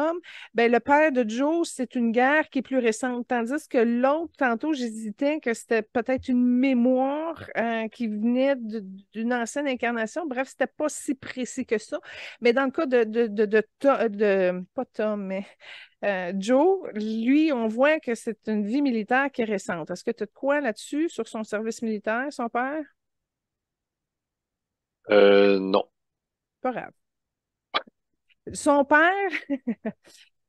ben, le père de Joe, c'est une guerre qui est plus récente. Tandis que l'autre, tantôt, j'hésitais que c'était peut-être une mémoire qui venait d'une ancienne incarnation. Bref, c'était pas si précis que ça. Mais dans le cas pas Tom, mais Joe, lui, on voit que c'est une vie militaire qui est récente. Est-ce que tu as de quoi là-dessus, sur son service militaire, son père? non. Pas grave. Son père,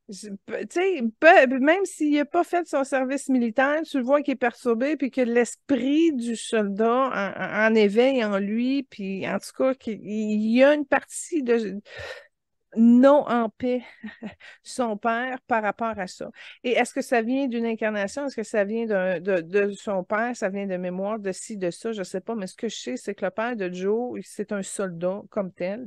tu sais, même s'il n'a pas fait son service militaire, tu le vois qu'il est perturbé, puis que l'esprit du soldat en éveille en lui, puis en tout cas, qu'il il y a une partie de non en paix son père par rapport à ça. Et est-ce que ça vient d'une incarnation? Est-ce que ça vient de son père? Ça vient de mémoire de ci, de ça? Je ne sais pas. Mais ce que je sais, c'est que le père de Joe, c'est un soldat comme tel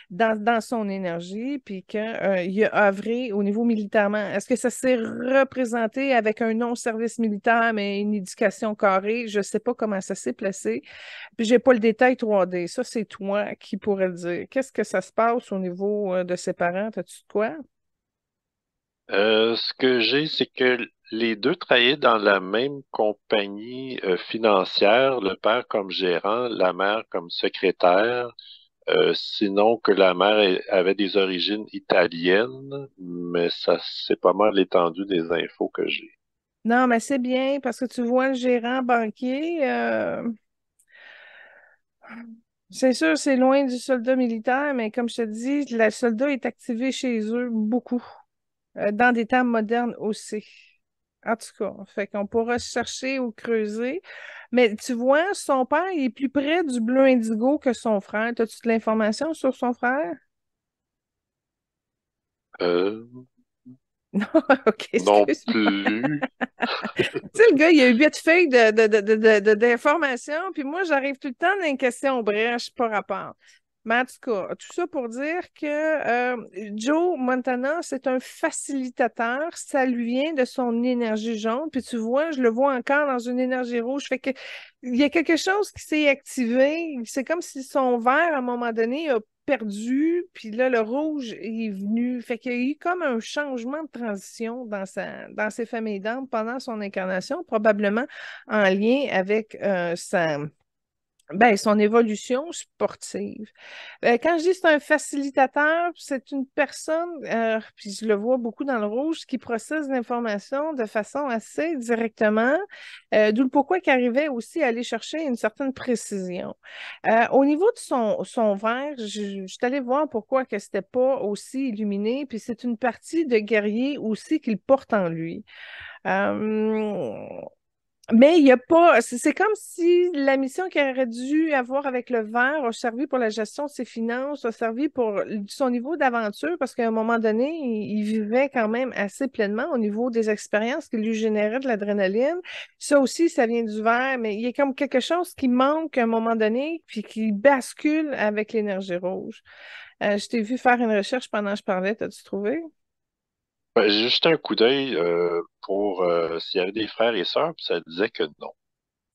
dans son énergie, puis qu'il a œuvré au niveau militairement. Est-ce que ça s'est représenté avec un non-service militaire, mais une éducation carrée? Je ne sais pas comment ça s'est placé. Puis j'ai pas le détail 3D. Ça, c'est toi qui pourrais le dire. Qu'est-ce que ça se passe au niveau de ses parents? T'as-tu de quoi? Ce que j'ai, c'est que les deux travaillaient dans la même compagnie financière, le père comme gérant, la mère comme secrétaire. Sinon que la mère avait des origines italiennes, mais ça, c'est pas mal l'étendue des infos que j'ai. Non, mais c'est bien parce que tu vois le gérant banquier, c'est sûr, c'est loin du soldat militaire, mais comme je te dis, le soldat est activé chez eux beaucoup, dans des temps modernes aussi. En tout cas, fait qu'on pourra chercher ou creuser. Mais tu vois, son père, il est plus près du bleu indigo que son frère. As-tu de l'information sur son frère? Euh, Non, ok, non excuse-moi. plus. Tu sais, le gars, il a 8 feuilles d'informations, puis moi, j'arrive tout le temps dans une question brèche, pas rapport. Mais en tout cas, tout ça pour dire que Joe Montana, c'est un facilitateur. Ça lui vient de son énergie jaune. Puis tu vois, je le vois encore dans une énergie rouge. Fait que il y a quelque chose qui s'est activé. C'est comme si son vert, à un moment donné, a perdu. Puis là, le rouge est venu. Fait qu'il y a eu comme un changement de transition dans ses familles d'âmes pendant son incarnation, probablement en lien avec son évolution sportive. Quand je dis c'est un facilitateur, c'est une personne, puis je le vois beaucoup dans le rouge, qui processe l'information de façon assez directement, d'où le pourquoi qu'il arrivait aussi à aller chercher une certaine précision. Au niveau de son verre, je suis allée voir pourquoi que c'était pas aussi illuminé, puis c'est une partie de guerrier aussi qu'il porte en lui. Euh, mais il n'y a pas. C'est comme si la mission qu'il aurait dû avoir avec le verre a servi pour la gestion de ses finances, a servi pour son niveau d'aventure, parce qu'à un moment donné, il vivait quand même assez pleinement au niveau des expériences qui lui généraient de l'adrénaline. Ça aussi, ça vient du verre, mais il y a comme quelque chose qui manque à un moment donné, puis qui bascule avec l'énergie rouge. Je t'ai vu faire une recherche pendant que je parlais, t'as-tu trouvé? Ben, j'ai juste un coup d'œil pour s'il y avait des frères et sœurs, puis ça disait que non.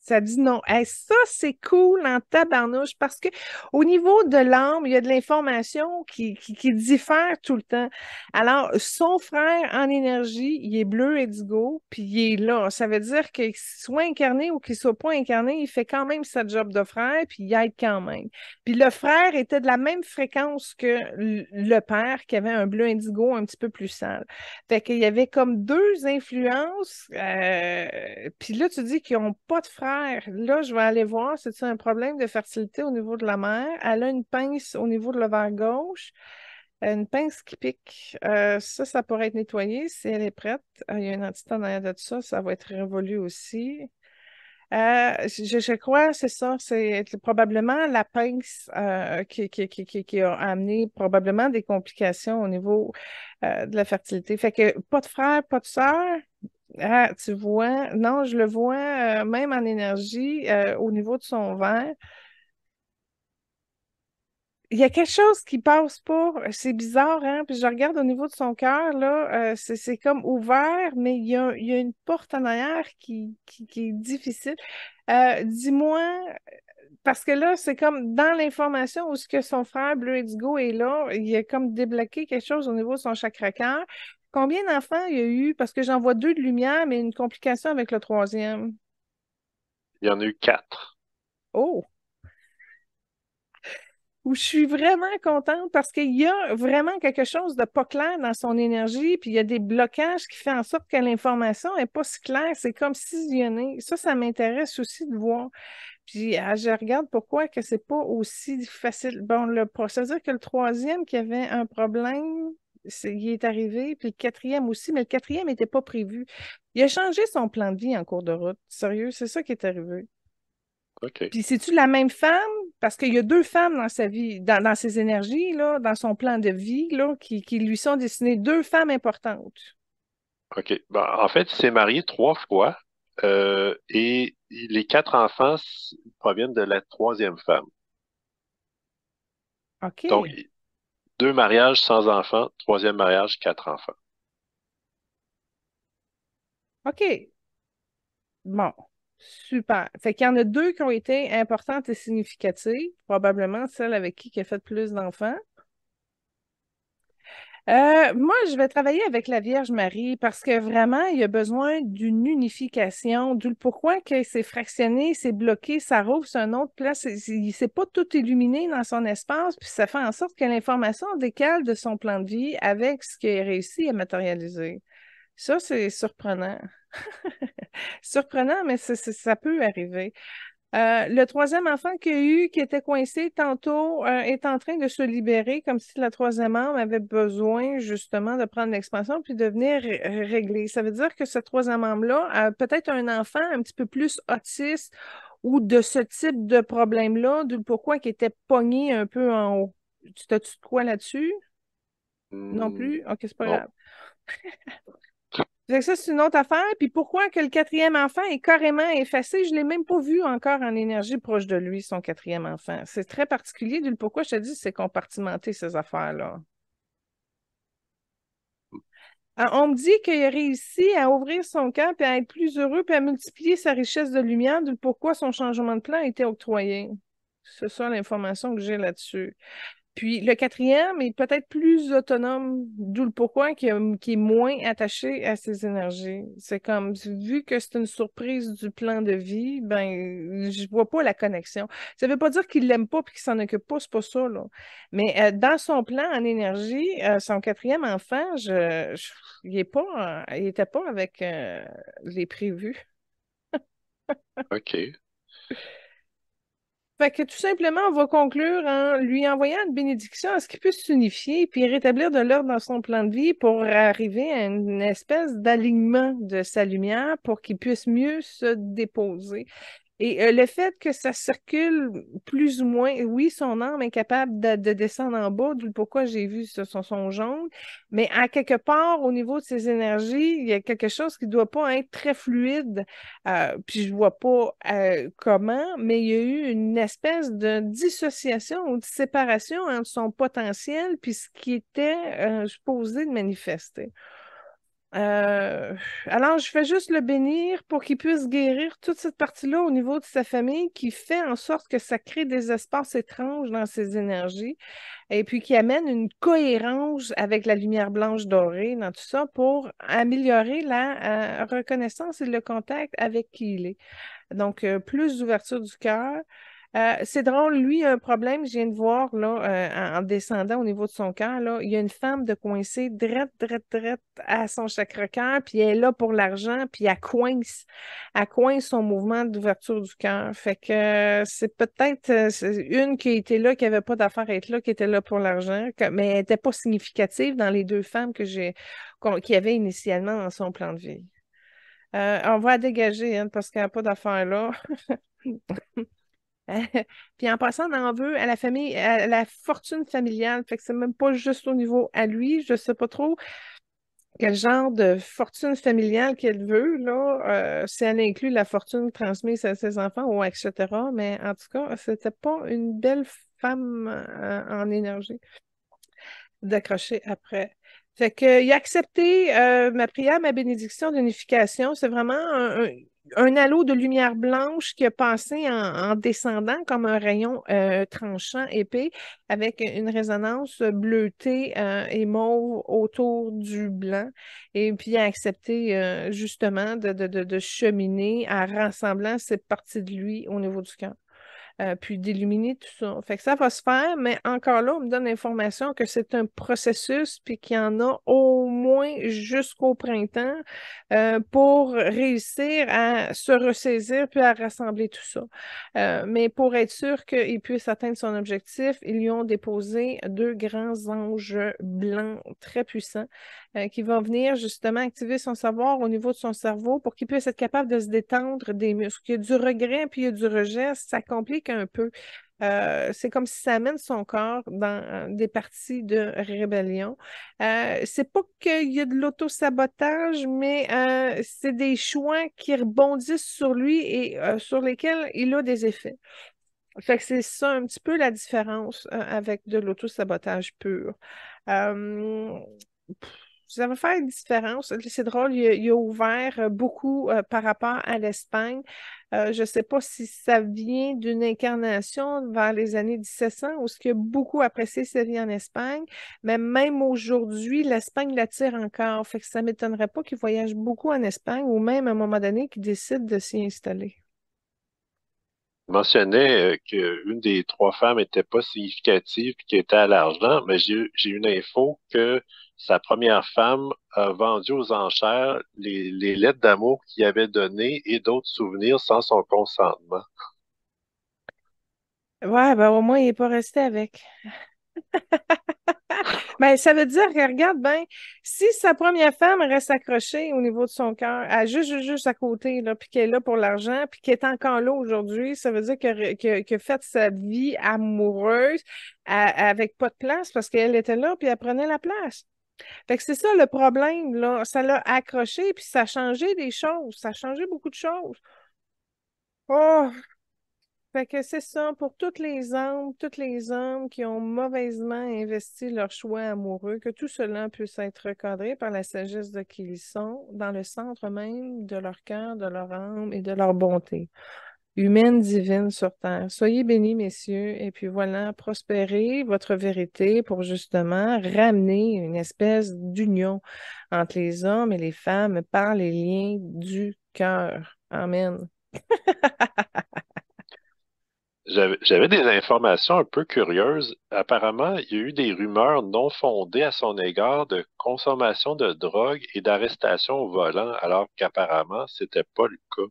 Ça dit non. Hey, ça, c'est cool en tabarnouche parce que au niveau de l'âme, il y a de l'information qui diffère tout le temps. Alors, son frère en énergie, il est bleu indigo, puis il est là. Ça veut dire qu'il soit incarné ou qu'il soit pas incarné, il fait quand même sa job de frère, puis il aide quand même. Puis le frère était de la même fréquence que le père, qui avait un bleu indigo un petit peu plus sale. Fait qu'il y avait comme deux influences. Puis là, tu dis qu'ils n'ont pas de frère. Là, je vais aller voir. C'est un problème de fertilité au niveau de la mère. Elle a une pince au niveau de l'ovaire gauche. Une pince qui pique. Ça pourrait être nettoyé si elle est prête. Il y a un entité en arrière de ça. Ça va être révolu aussi. Je crois, c'est ça, c'est probablement la pince qui a amené probablement des complications au niveau de la fertilité. Fait que pas de frère, pas de sœur. Ah, tu vois, non, je le vois même en énergie au niveau de son verre. Il y a quelque chose qui passe pas. C'est bizarre, hein? Puis je regarde au niveau de son cœur, là, c'est comme ouvert, mais il y a une porte en arrière qui est difficile. Dis-moi, parce que là, c'est comme dans l'information où ce que son frère Bleu Indigo est là, il a comme débloqué quelque chose au niveau de son chakra cœur. Combien d'enfants il y a eu? Parce que j'en vois deux de lumière, mais une complication avec le troisième. Il y en a eu 4. Oh! Où je suis vraiment contente parce qu'il y a vraiment quelque chose de pas clair dans son énergie, puis il y a des blocages qui font en sorte que l'information n'est pas si claire, c'est comme sillonné. Ça m'intéresse aussi de voir. Puis je regarde pourquoi que c'est pas aussi facile. Bon, ça veut dire que le troisième qui avait un problème, il est arrivé, puis le quatrième aussi, mais le quatrième n'était pas prévu. Il a changé son plan de vie en cours de route. Sérieux, c'est ça qui est arrivé. OK. Puis c'est-tu la même femme? Parce qu'il y a deux femmes dans sa vie, dans ses énergies, là, dans son plan de vie, là, qui lui sont destinées deux femmes importantes. OK. Ben, en fait, il s'est marié 3 fois et les 4 enfants proviennent de la troisième femme. Donc, OK. 2 mariages sans enfants, troisième mariage, 4 enfants. OK. Bon. Super. Fait qu'il y en a deux qui ont été importantes et significatives, probablement celle avec qui a fait plus d'enfants. Moi, je vais travailler avec la Vierge Marie parce que vraiment, il y a besoin d'une unification, d'où le pourquoi que c'est fractionné, c'est bloqué, ça rouvre sur une autre place. C'est pas tout illuminé dans son espace, puis ça fait en sorte que l'information décale de son plan de vie avec ce qu'il a réussi à matérialiser. Ça, c'est surprenant. Surprenant, mais ça peut arriver. Le troisième enfant qu'il y a eu, qui était coincé tantôt, est en train de se libérer, comme si la troisième âme avait besoin justement de prendre l'expansion puis de venir régler. Ça veut dire que ce troisième âme-là a peut-être un enfant un petit peu plus autiste ou de ce type de problème-là, d'où le pourquoi qui était pogné un peu en haut. Tu t'as-tu de quoi là-dessus? Non Hmm, plus? OK, c'est pas non. grave. Fait que ça, c'est une autre affaire. Puis pourquoi que le quatrième enfant est carrément effacé? Je ne l'ai même pas vu encore en énergie proche de lui, son quatrième enfant. C'est très particulier. Du pourquoi je te dis, c'est compartimenté, ces affaires-là. On me dit qu'il a réussi à ouvrir son cœur, puis à être plus heureux, puis à multiplier sa richesse de lumière, du pourquoi son changement de plan a été octroyé. C'est ça l'information que j'ai là-dessus. Puis le quatrième est peut-être plus autonome, d'où le pourquoi qui est moins attaché à ses énergies. C'est comme, vu que c'est une surprise du plan de vie, ben, je vois pas la connexion. Ça veut pas dire qu'il l'aime pas puis qu'il s'en occupe pas, c'est pas ça, là. Mais dans son plan en énergie, son quatrième enfant, il était pas avec les prévus. OK. Fait que tout simplement, on va conclure en lui envoyant une bénédiction à ce qu'il puisse s'unifier puis rétablir de l'ordre dans son plan de vie pour arriver à une espèce d'alignement de sa lumière pour qu'il puisse mieux se déposer. Et le fait que ça circule plus ou moins, oui, son âme est capable de descendre en bas, d'où pourquoi j'ai vu son jaune, mais à quelque part, au niveau de ses énergies, il y a quelque chose qui ne doit pas être très fluide. Puis je ne vois pas comment, mais il y a eu une espèce de dissociation ou de séparation entre son potentiel puis ce qui était supposé de manifester. Euh, alors, je fais juste le bénir pour qu'il puisse guérir toute cette partie-là au niveau de sa famille qui fait en sorte que ça crée des espaces étranges dans ses énergies et puis qui amène une cohérence avec la lumière blanche dorée dans tout ça pour améliorer la reconnaissance et le contact avec qui il est. Donc, plus d'ouverture du cœur. C'est drôle, lui, a un problème, je viens de voir là, en descendant au niveau de son cœur, là, il y a une femme de coincée drette, drette, drette à son chakra-cœur, puis elle est là pour l'argent, puis elle coince son mouvement d'ouverture du cœur. Fait que c'est peut-être c'est une qui était là, qui n'avait pas d'affaire à être là, qui était là pour l'argent, mais elle n'était pas significative dans les deux femmes qu'il y avait initialement dans son plan de vie. On va la dégager, hein, parce qu'elle n'a pas d'affaires là. Puis en passant, on en veut à la famille, à la fortune familiale. Fait que c'est même pas juste au niveau à lui. Je sais pas trop quel genre de fortune familiale qu'elle veut, là, si elle inclut la fortune transmise à ses enfants ou etc. Mais en tout cas, c'était pas une belle femme en énergie d'accrocher après. Fait que, il a accepté ma prière, ma bénédiction d'unification. C'est vraiment un halo de lumière blanche qui a passé en descendant comme un rayon tranchant, épais, avec une résonance bleutée et mauve autour du blanc. Et puis, il a accepté justement de cheminer en rassemblant cette partie de lui au niveau du cœur puis d'illuminer tout ça. Fait que ça va se faire, mais encore là, on me donne l'information que c'est un processus, puis qu'il y en a au moins jusqu'au printemps pour réussir à se ressaisir, puis à rassembler tout ça. Mais pour être sûr qu'il puisse atteindre son objectif, ils lui ont déposé deux grands anges blancs très puissants qui vont venir justement activer son savoir au niveau de son cerveau pour qu'il puisse être capable de se détendre des muscles. Il y a du regret puis il y a du rejet, ça complique un peu. C'est comme si ça amène son corps dans des parties de rébellion. C'est pas qu'il y a de l'auto-sabotage, mais c'est des choix qui rebondissent sur lui et sur lesquels il a des effets. Fait que c'est ça un petit peu la différence avec de l'auto-sabotage pur. Euh, Ça va faire une différence. C'est drôle, il a ouvert beaucoup par rapport à l'Espagne. Je ne sais pas si ça vient d'une incarnation vers les années 1700 ou ce qu'il a beaucoup apprécié sa vie en Espagne, mais même aujourd'hui, l'Espagne l'attire encore. Fait que ça ne m'étonnerait pas qu'il voyage beaucoup en Espagne ou même à un moment donné qu'il décide de s'y installer. Mentionnait qu'une des trois femmes était pas significative et qui était à l'argent, mais j'ai une info que sa première femme a vendu aux enchères les lettres d'amour qu'il avait données et d'autres souvenirs sans son consentement. Ouais, ben au moins, il n'est pas resté avec. Ben, ça veut dire que, regarde, ben, si sa première femme reste accrochée au niveau de son cœur, à juste à côté, là, puis qu'elle est là pour l'argent, puis qu'elle est encore là aujourd'hui, ça veut dire que fait sa vie amoureuse avec pas de place parce qu'elle était là, puis elle prenait la place. Fait que c'est ça le problème, là. Ça l'a accroché, puis ça a changé des choses. Ça a changé beaucoup de choses. Oh! Fait que c'est ça, pour tous les hommes qui ont mauvaisement investi leur choix amoureux, que tout cela puisse être recadré par la sagesse de qui ils sont, dans le centre même de leur cœur, de leur âme et de leur bonté humaine, divine sur terre. Soyez bénis, messieurs, et puis voilà, prospérez votre vérité pour justement ramener une espèce d'union entre les hommes et les femmes par les liens du cœur. Amen. J'avais des informations un peu curieuses. Apparemment, il y a eu des rumeurs non fondées à son égard de consommation de drogue et d'arrestation au volant, alors qu'apparemment, c'était pas le cas.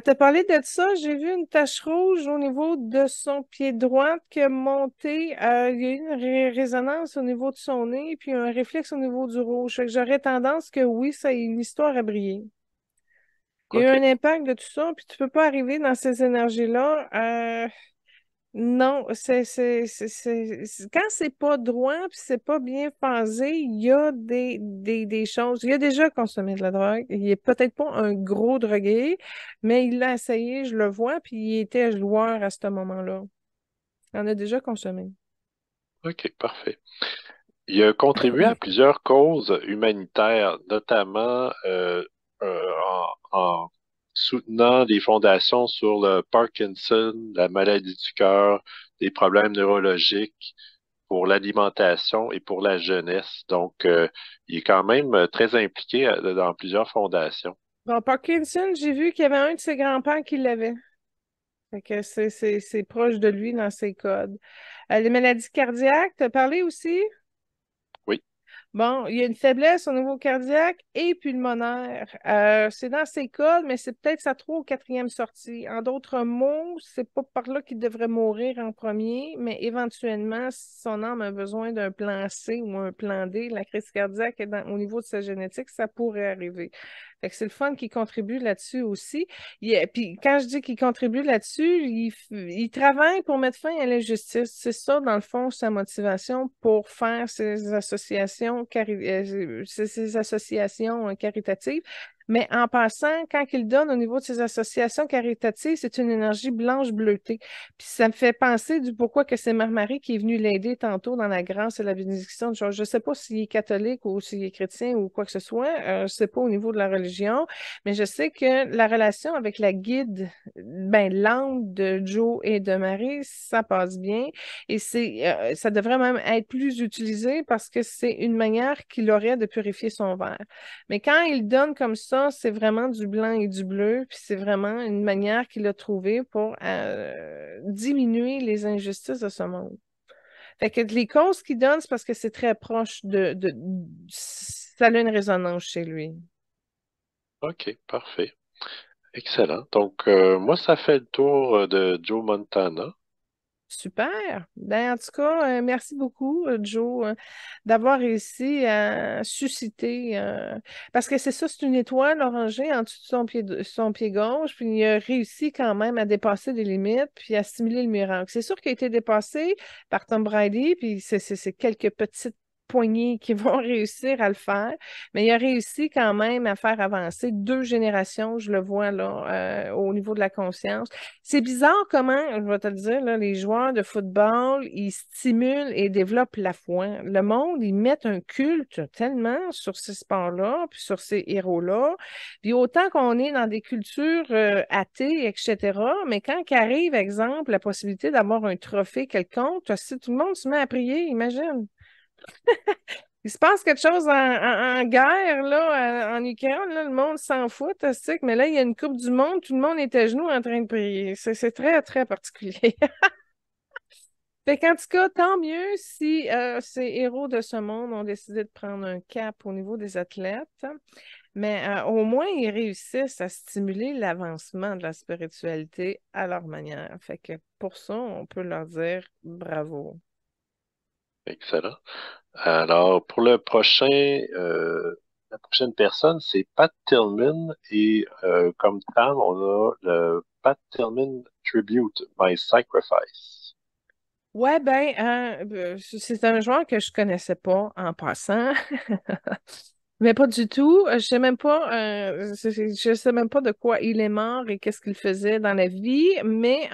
T'as parlé de ça, j'ai vu une tache rouge au niveau de son pied droit qui a monté. Il y a eu une résonance au niveau de son nez, puis un réflexe au niveau du rouge. Fait que j'aurais tendance que oui, ça a une histoire à briller. Il y a eu OK. un impact de tout ça, puis tu peux pas arriver dans ces énergies-là. Non, quand c'est pas droit, puis c'est pas bien phasé, il y a des choses. Il a déjà consommé de la drogue. Il est peut-être pas un gros drogué, mais il l'a essayé, je le vois, puis il était joueur à ce moment-là. Il en a déjà consommé. OK, parfait. Il a contribué à plusieurs causes humanitaires, notamment en soutenant des fondations sur le Parkinson, la maladie du cœur, des problèmes neurologiques, pour l'alimentation et pour la jeunesse. Donc, il est quand même très impliqué dans plusieurs fondations. Bon, Parkinson, j'ai vu qu'il y avait un de ses grands-pères qui l'avait. Fait que c'est proche de lui dans ses codes. Les maladies cardiaques, t'as parlé aussi? Oui, Bon, il y a une faiblesse au niveau cardiaque et pulmonaire. C'est dans ses codes, mais c'est peut-être sa 3e ou 4e sortie. En d'autres mots, c'est pas par là qu'il devrait mourir en premier, mais éventuellement, si son âme a besoin d'un plan C ou un plan D, la crise cardiaque est au niveau de sa génétique, ça pourrait arriver. Fait que c'est le fun qui contribue là-dessus aussi. Puis quand je dis qu'il contribue là-dessus, il travaille pour mettre fin à l'injustice. C'est ça, dans le fond, sa motivation pour faire ces associations caritatives. Mais en passant, quand il donne au niveau de ces associations caritatives, c'est une énergie blanche bleutée. Puis ça me fait penser du pourquoi que c'est Mère Marie qui est venue l'aider tantôt dans la grâce et la bénédiction de Georges. Je ne sais pas s'il est catholique ou s'il est chrétien ou quoi que ce soit. Je ne sais pas au niveau de la religion, mais je sais que la relation avec la guide, ben, l'âme de Joe et de Marie, ça passe bien. Et ça devrait même être plus utilisé parce que c'est une manière qu'il aurait de purifier son verre. Mais quand il donne comme ça, c'est vraiment du blanc et du bleu, puis c'est vraiment une manière qu'il a trouvée pour diminuer les injustices de ce monde. Fait que les causes qu'il donne, c'est parce que c'est très proche ça a une résonance chez lui. OK, parfait. Excellent. Donc, moi, ça fait le tour de Joe Montana. Super. Ben, en tout cas, merci beaucoup, Joe, d'avoir réussi à susciter, parce que c'est ça, c'est une étoile orangée en dessous de son pied gauche, puis il a réussi quand même à dépasser des limites, puis à stimuler le miracle. C'est sûr qu'il a été dépassé par Tom Brady, puis c'est quelques petites poignées qui vont réussir à le faire, mais il a réussi quand même à faire avancer 2 générations, je le vois là, au niveau de la conscience. C'est bizarre comment, je vais te le dire, là, les joueurs de football, ils stimulent et développent la foi. Le monde, ils mettent un culte tellement sur ces sports-là, puis sur ces héros-là. Puis autant qu'on est dans des cultures athées, etc., mais quand arrive, exemple, la possibilité d'avoir un trophée quelconque, si tout le monde se met à prier, imagine. Il se passe quelque chose en guerre, là, en Ukraine, là, le monde s'en fout, tastique, mais là, il y a une Coupe du Monde, tout le monde est à genoux en train de prier. C'est très, très particulier. Fait qu'en tout cas, tant mieux si ces héros de ce monde ont décidé de prendre un cap au niveau des athlètes, mais au moins, ils réussissent à stimuler l'avancement de la spiritualité à leur manière. Fait que pour ça, on peut leur dire bravo. Excellent. Alors, pour le la prochaine personne, c'est Pat Tillman et comme thème, on a le Pat Tillman Tribute, My Sacrifice. Ouais, c'est un joueur que je connaissais pas en passant. Mais pas du tout. Je sais même pas, je sais même pas de quoi il est mort et qu'est-ce qu'il faisait dans la vie, mais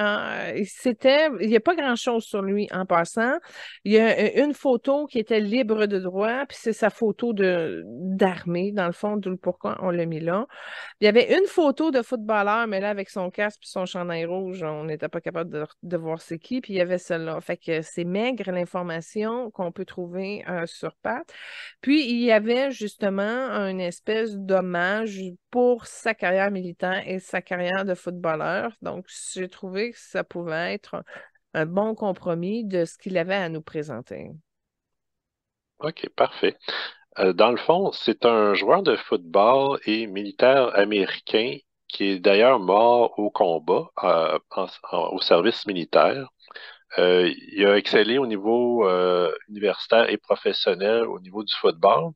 il n'y a pas grand-chose sur lui en passant. Il y a une photo qui était libre de droit, puis c'est sa photo d'armée, dans le fond, d'où le pourquoi on l'a mis là. Il y avait une photo de footballeur, mais là, avec son casque et son chandail rouge, on n'était pas capable de voir c'est qui. Puis il y avait celle-là. Fait que c'est maigre l'information qu'on peut trouver sur Pat. Puis il y avait justement une espèce d'hommage pour sa carrière militaire et sa carrière de footballeur. Donc, j'ai trouvé que ça pouvait être un bon compromis de ce qu'il avait à nous présenter. OK, parfait. Dans le fond, c'est un joueur de football et militaire américain qui est d'ailleurs mort au combat, au service militaire. Il a excellé au niveau universitaire et professionnel au niveau du football.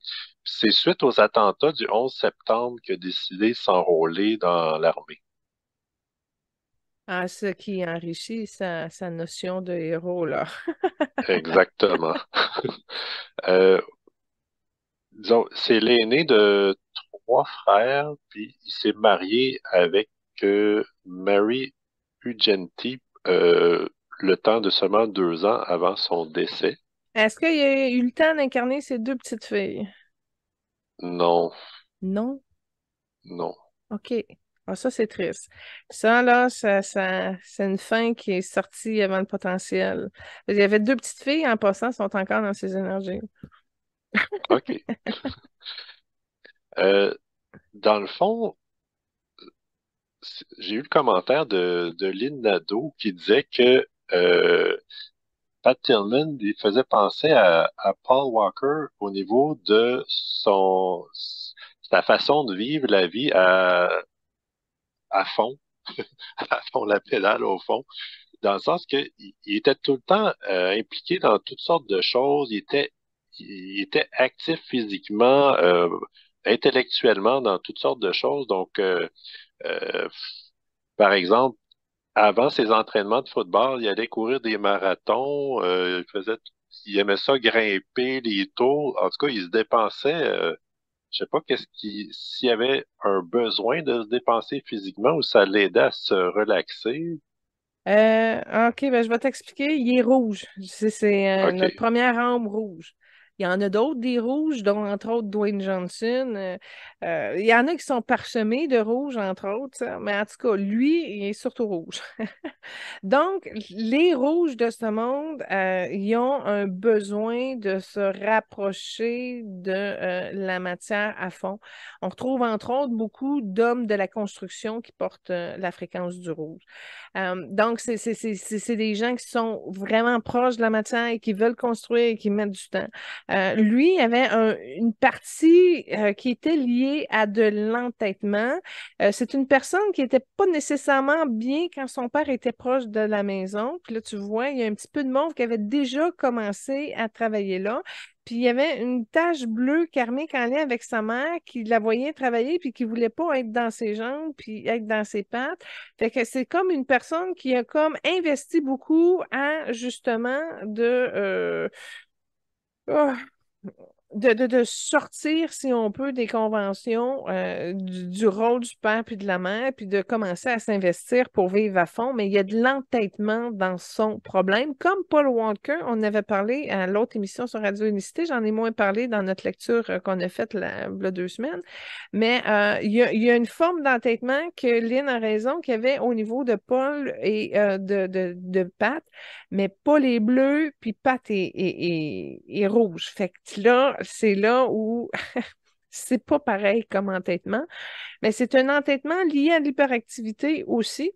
C'est suite aux attentats du 11 septembre qu'il a décidé de s'enrôler dans l'armée. Ah, ce qui enrichit sa notion de héros, là. Exactement. Euh, disons, c'est l'aîné de trois frères, puis il s'est marié avec Mary Ugenti le temps de seulement 2 ans avant son décès. Est-ce qu'il a eu le temps d'incarner ses deux petites filles? Non, Non? non. OK. Ah, ça, c'est triste. Ça, là, c'est une fin qui est sortie avant le potentiel. Il y avait deux petites filles, en passant, sont encore dans ses énergies. OK. Euh, dans le fond, j'ai eu le commentaire de Lynn Nadeau qui disait que Pat Tillman lui faisait penser à Paul Walker au niveau de sa façon de vivre la vie à fond, à fond la pédale au fond, dans le sens que il était tout le temps impliqué dans toutes sortes de choses, il était actif physiquement, intellectuellement dans toutes sortes de choses, donc euh, par exemple, avant ses entraînements de football, il allait courir des marathons, il aimait ça grimper les tours. En tout cas, il se dépensait. Je sais pas s'il y avait un besoin de se dépenser physiquement ou ça l'aidait à se relaxer. OK, je vais t'expliquer. Il est rouge. C'est OK, notre première arme rouge. Il y en a d'autres, des rouges, dont entre autres Dwayne Johnson. Il y en a qui sont parsemés de rouge, entre autres, ça. Mais en tout cas, lui, il est surtout rouge. Donc, les rouges de ce monde, ils ont un besoin de se rapprocher de la matière à fond. On retrouve entre autres beaucoup d'hommes de la construction qui portent la fréquence du rouge. Donc, c'est des gens qui sont vraiment proches de la matière et qui veulent construire et qui mettent du temps. Lui, il avait une partie qui était liée à de l'entêtement. C'est une personne qui n'était pas nécessairement bien quand son père était proche de la maison. Puis là, tu vois, il y a un petit peu de monde qui avait déjà commencé à travailler là. Puis il y avait une tache bleue karmique en lien avec sa mère qui la voyait travailler puis qui voulait pas être dans ses jambes puis être dans ses pattes. Fait que c'est comme une personne qui a comme investi beaucoup à justement oh, de sortir, si on peut, des conventions du rôle du père puis de la mère, puis de commencer à s'investir pour vivre à fond. Mais il y a de l'entêtement dans son problème. Comme Paul Walker, on avait parlé à l'autre émission sur Radio Unicité, j'en ai moins parlé dans notre lecture qu'on a faite il y a 2 semaines. Mais il y a une forme d'entêtement que Lynn a raison qu'il y avait au niveau de Paul et de Pat, mais pas les bleus, puis Pat est rouge. Fait que là, c'est là où c'est pas pareil comme entêtement, mais c'est un entêtement lié à l'hyperactivité aussi.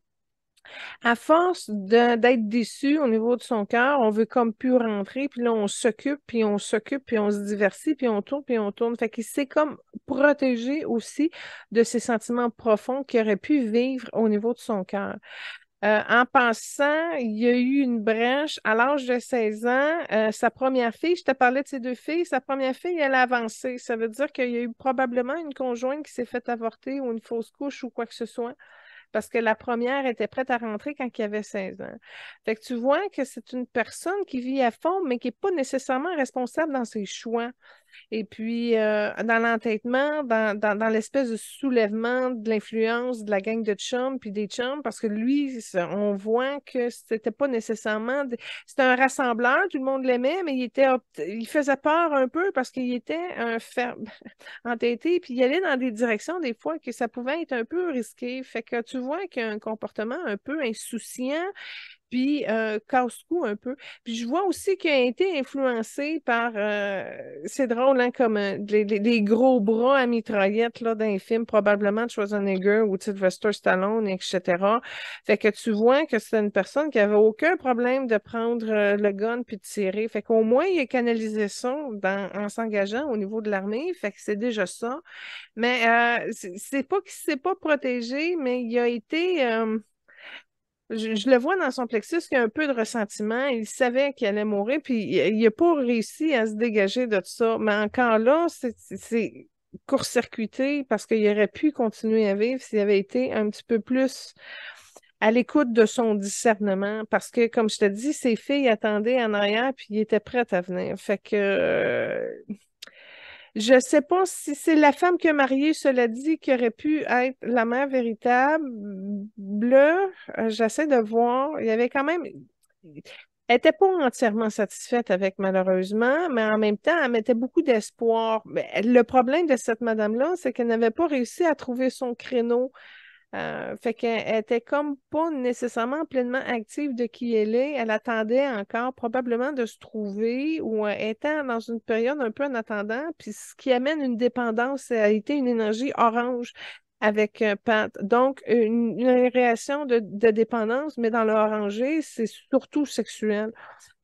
À force d'être déçu au niveau de son cœur, on veut comme plus rentrer, puis là, on s'occupe, puis on s'occupe, puis on se divertit, puis on tourne, puis on tourne. Fait qu'il s'est comme protégé aussi de ces sentiments profonds qu'il aurait pu vivre au niveau de son cœur. En passant, il y a eu une brèche à l'âge de 16 ans. Sa première fille, je te parlais de ses deux filles, sa première fille, elle a avancé. Ça veut dire qu'il y a eu probablement une conjointe qui s'est fait avorter ou une fausse couche ou quoi que ce soit. parce que la première était prête à rentrer quand il avait 16 ans. Fait que tu vois que c'est une personne qui vit à fond, mais qui n'est pas nécessairement responsable dans ses choix. Et puis, dans l'entêtement, dans l'espèce de soulèvement de l'influence de la gang de chums, puis des chums, parce que lui, on voit que c'était pas nécessairement... C'était un rassembleur, tout le monde l'aimait, mais il faisait peur un peu parce qu'il était un ferme entêté, puis il allait dans des directions, des fois, que ça pouvait être un peu risqué. Fait que tu vois qu'il y a un comportement un peu insouciant, puis casse-cou un peu. Puis je vois aussi qu'il a été influencé par, c'est drôle, hein, comme les gros bras à mitraillette là, d'un film, probablement de Schwarzenegger ou de Sylvester Stallone, etc. Fait que tu vois que c'est une personne qui avait aucun problème de prendre le gun puis de tirer. Fait qu'au moins, il a canalisé ça en s'engageant au niveau de l'armée. Fait que c'est déjà ça. Mais c'est pas qu'il s'est pas protégé, mais il a été... je le vois dans son plexus qu'il y a un peu de ressentiment. Il savait qu'il allait mourir, puis il n'a pas réussi à se dégager de ça. Mais encore là, c'est court-circuité parce qu'il aurait pu continuer à vivre s'il avait été un petit peu plus à l'écoute de son discernement. Parce que, comme je te dis, ses filles attendaient en arrière, puis il était prêt à venir. Fait que je ne sais pas si c'est la femme qui a marié, cela dit, qui aurait pu être la mère véritable. Bleu, j'essaie de voir. Il y avait quand même. Elle n'était pas entièrement satisfaite avec, malheureusement, mais en même temps, elle mettait beaucoup d'espoir. Mais le problème de cette madame-là, c'est qu'elle n'avait pas réussi à trouver son créneau. Fait qu'elle était comme pas nécessairement pleinement active de qui elle est. Elle attendait encore probablement de se trouver ou étant dans une période un peu en attendant. Puis ce qui amène une dépendance, ça a été une énergie orange avec Pat. Donc, une réaction de dépendance, mais dans le orangé, c'est surtout sexuel.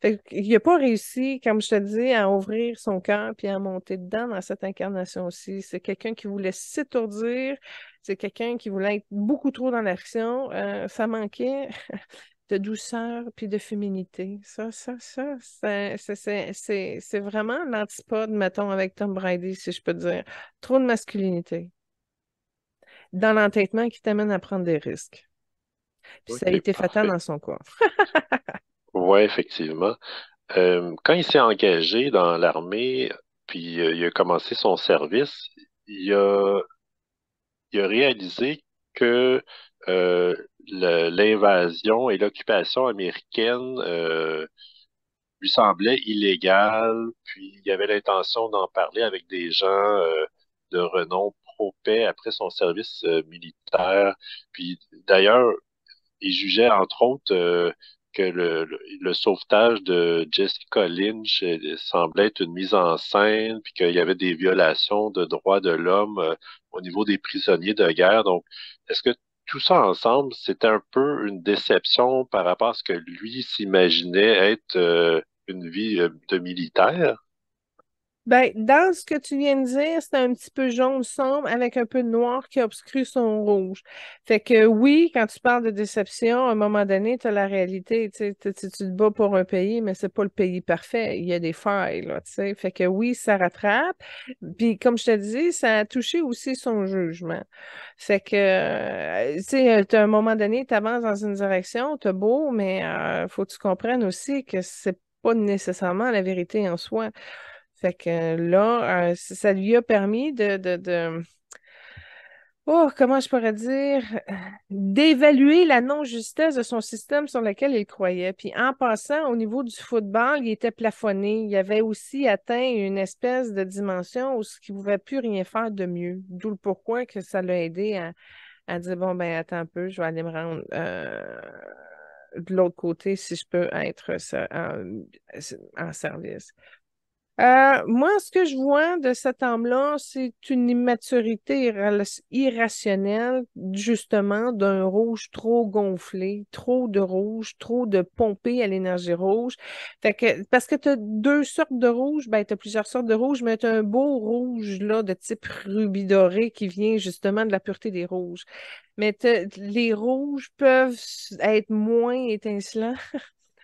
Fait qu'il n'a pas réussi, comme je te dis, à ouvrir son cœur puis à monter dedans dans cette incarnation aussi. C'est quelqu'un qui voulait s'étourdir, c'est quelqu'un qui voulait être beaucoup trop dans l'action. Ça manquait de douceur puis de féminité. C'est vraiment l'antipode, mettons, avec Tom Brady, si je peux dire. Trop de masculinité dans l'entêtement qui t'amène à prendre des risques. Puis ça a OK, été fatal parfait. dans son cas. Oui, effectivement. Quand il s'est engagé dans l'armée, puis il a commencé son service, il a, il a réalisé que l'invasion et l'occupation américaine lui semblait illégale, puis il avait l'intention d'en parler avec des gens de renom pro-paix après son service militaire. Puis d'ailleurs, il jugeait entre autres que le sauvetage de Jessica Lynch semblait être une mise en scène, puis qu'il y avait des violations de droits de l'homme au niveau des prisonniers de guerre. Donc, est-ce que tout ça ensemble, c'était un peu une déception par rapport à ce que lui s'imaginait être une vie de militaire? Ben, dans ce que tu viens de dire, c'est un petit peu jaune sombre avec un peu de noir qui obscure son rouge. Fait que oui, quand tu parles de déception, à un moment donné, tu as la réalité. Tu sais, tu te bats pour un pays, mais c'est pas le pays parfait. Il y a des failles, là, tu sais. Fait que oui, ça rattrape. Puis comme je te dis, ça a touché aussi son jugement. Fait que, tu sais, à un moment donné, tu avances dans une direction, t'as beau, mais faut que tu comprennes aussi que c'est pas nécessairement la vérité en soi. Fait que là, ça lui a permis oh, comment je pourrais dire, d'évaluer la non-justesse de son système sur lequel il croyait. Puis en passant, au niveau du football, il était plafonné. Il avait aussi atteint une espèce de dimension où il ne pouvait plus rien faire de mieux. D'où le pourquoi que ça l'a aidé à dire, bon, ben attends un peu, je vais aller me rendre de l'autre côté si je peux être en service. Moi, ce que je vois de cet homme-là, c'est une immaturité irrationnelle, justement, d'un rouge trop gonflé, trop de rouge, trop de pompé à l'énergie rouge. Fait que, parce que tu as deux sortes de rouge, ben, tu as plusieurs sortes de rouge, mais tu as un beau rouge, là, de type rubis doré qui vient justement de la pureté des rouges. Mais les rouges peuvent être moins étincelants.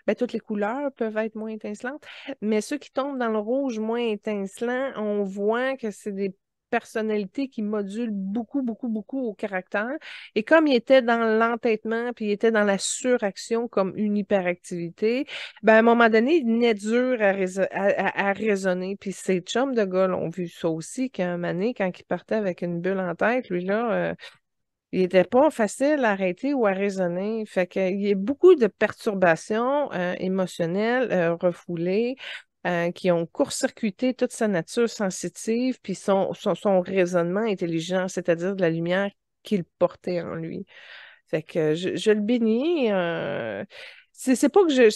Ben, toutes les couleurs peuvent être moins étincelantes, mais ceux qui tombent dans le rouge moins étincelant, on voit que c'est des personnalité qui module beaucoup, beaucoup, beaucoup au caractère. Et comme il était dans l'entêtement, puis il était dans la suraction comme une hyperactivité, ben, à un moment donné, il venait dur à raisonner. Puis ses chums de gars l'ont vu ça aussi, qu'un moment donné, quand il partait avec une bulle en tête, lui, là, il n'était pas facile à arrêter ou à raisonner. Fait qu'il y a beaucoup de perturbations émotionnelles refoulées qui ont court-circuité toute sa nature sensitive puis son raisonnement intelligent, c'est-à-dire de la lumière qu'il portait en lui. Fait que je le bénis. C'est pas que je.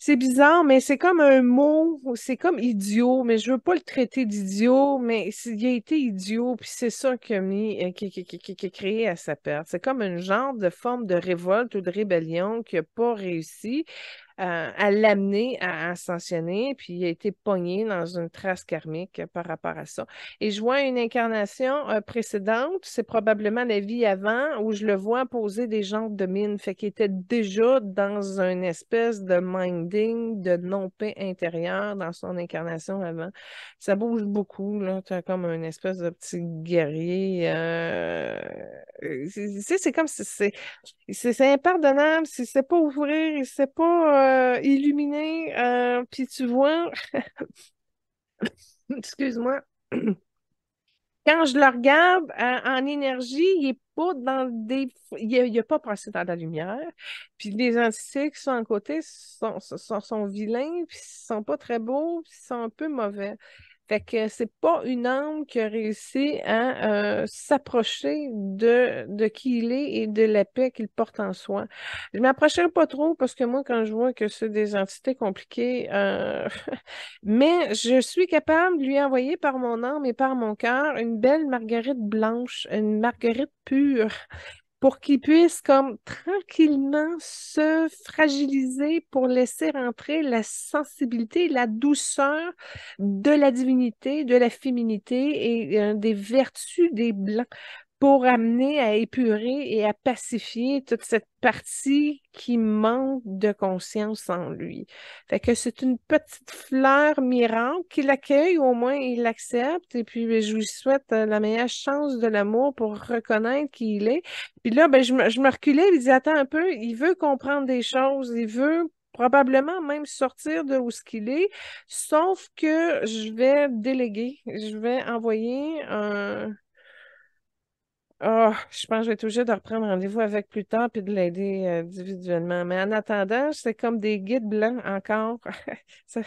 C'est bizarre, mais c'est comme un mot, c'est comme idiot, mais je veux pas le traiter d'idiot, mais il a été idiot, puis c'est ça qui a mis, qui a créé à sa perte. C'est comme une genre de forme de révolte ou de rébellion qui n'a pas réussi à l'amener à ascensionner, puis il a été pogné dans une trace karmique par rapport à ça. Et je vois une incarnation précédente, c'est probablement la vie avant, où je le vois poser des genres de mine, fait qu'il était déjà dans une espèce de minding, de non-paix intérieure dans son incarnation avant. Ça bouge beaucoup, là, t'as comme une espèce de petit guerrier. C'est comme si c'est impardonnable, s'il ne sait pas ouvrir, il ne sait pas illuminer. Puis tu vois, excuse-moi, quand je le regarde en énergie, il n'est pas dans des. Il a pas passé dans la lumière. Puis les entités qui sont à côté sont vilains, puis ils sont pas très beaux, puis ils sont un peu mauvais. Fait que c'est pas une âme qui a réussi à s'approcher de qui il est et de la paix qu'il porte en soi. Je m'approcherai pas trop parce que moi, quand je vois que c'est des entités compliquées, mais je suis capable de lui envoyer par mon âme et par mon cœur une belle marguerite blanche, une marguerite pure pour qu'il puisse comme tranquillement se fragiliser pour laisser rentrer la sensibilité, la douceur de la divinité, de la féminité et des vertus des Blancs pour amener à épurer et à pacifier toute cette partie qui manque de conscience en lui. Fait que c'est une petite fleur miracle qu'il accueille, au moins il l'accepte, et puis ben, je lui souhaite la meilleure chance de l'amour pour reconnaître qui il est. Puis là, ben, je me reculais et je dis, attends un peu, il veut comprendre des choses, il veut probablement même sortir de où ce qu'il est, sauf que je vais déléguer, je vais envoyer un. Ah, je pense que je vais être obligée de reprendre rendez-vous avec plus tard puis de l'aider individuellement. Mais en attendant, c'est comme des guides blancs encore. Ça-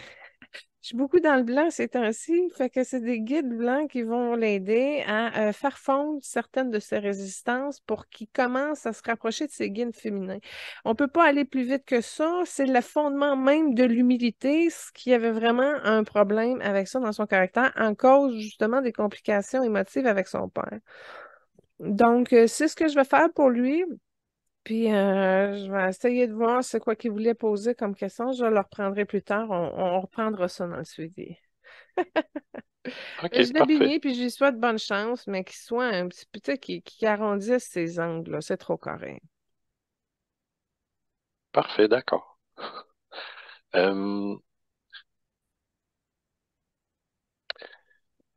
Je suis beaucoup dans le blanc ces temps-ci, fait que c'est des guides blancs qui vont l'aider à faire fondre certaines de ses résistances pour qu'il commence à se rapprocher de ses guides féminins. On ne peut pas aller plus vite que ça. C'est le fondement même de l'humilité, ce qui avait vraiment un problème avec ça dans son caractère, en cause justement des complications émotives avec son père. Donc, c'est ce que je vais faire pour lui. Puis, je vais essayer de voir c'est quoi qu'il voulait poser comme question. Je le reprendrai plus tard. On reprendra ça dans le suivi. OK, Je l'ai parfait. béni, puis je lui souhaite bonne chance, mais qu'il soit un petit peu, tu sais, qu'il arrondisse ses angles, là. C'est trop correct. Parfait, d'accord. Euh,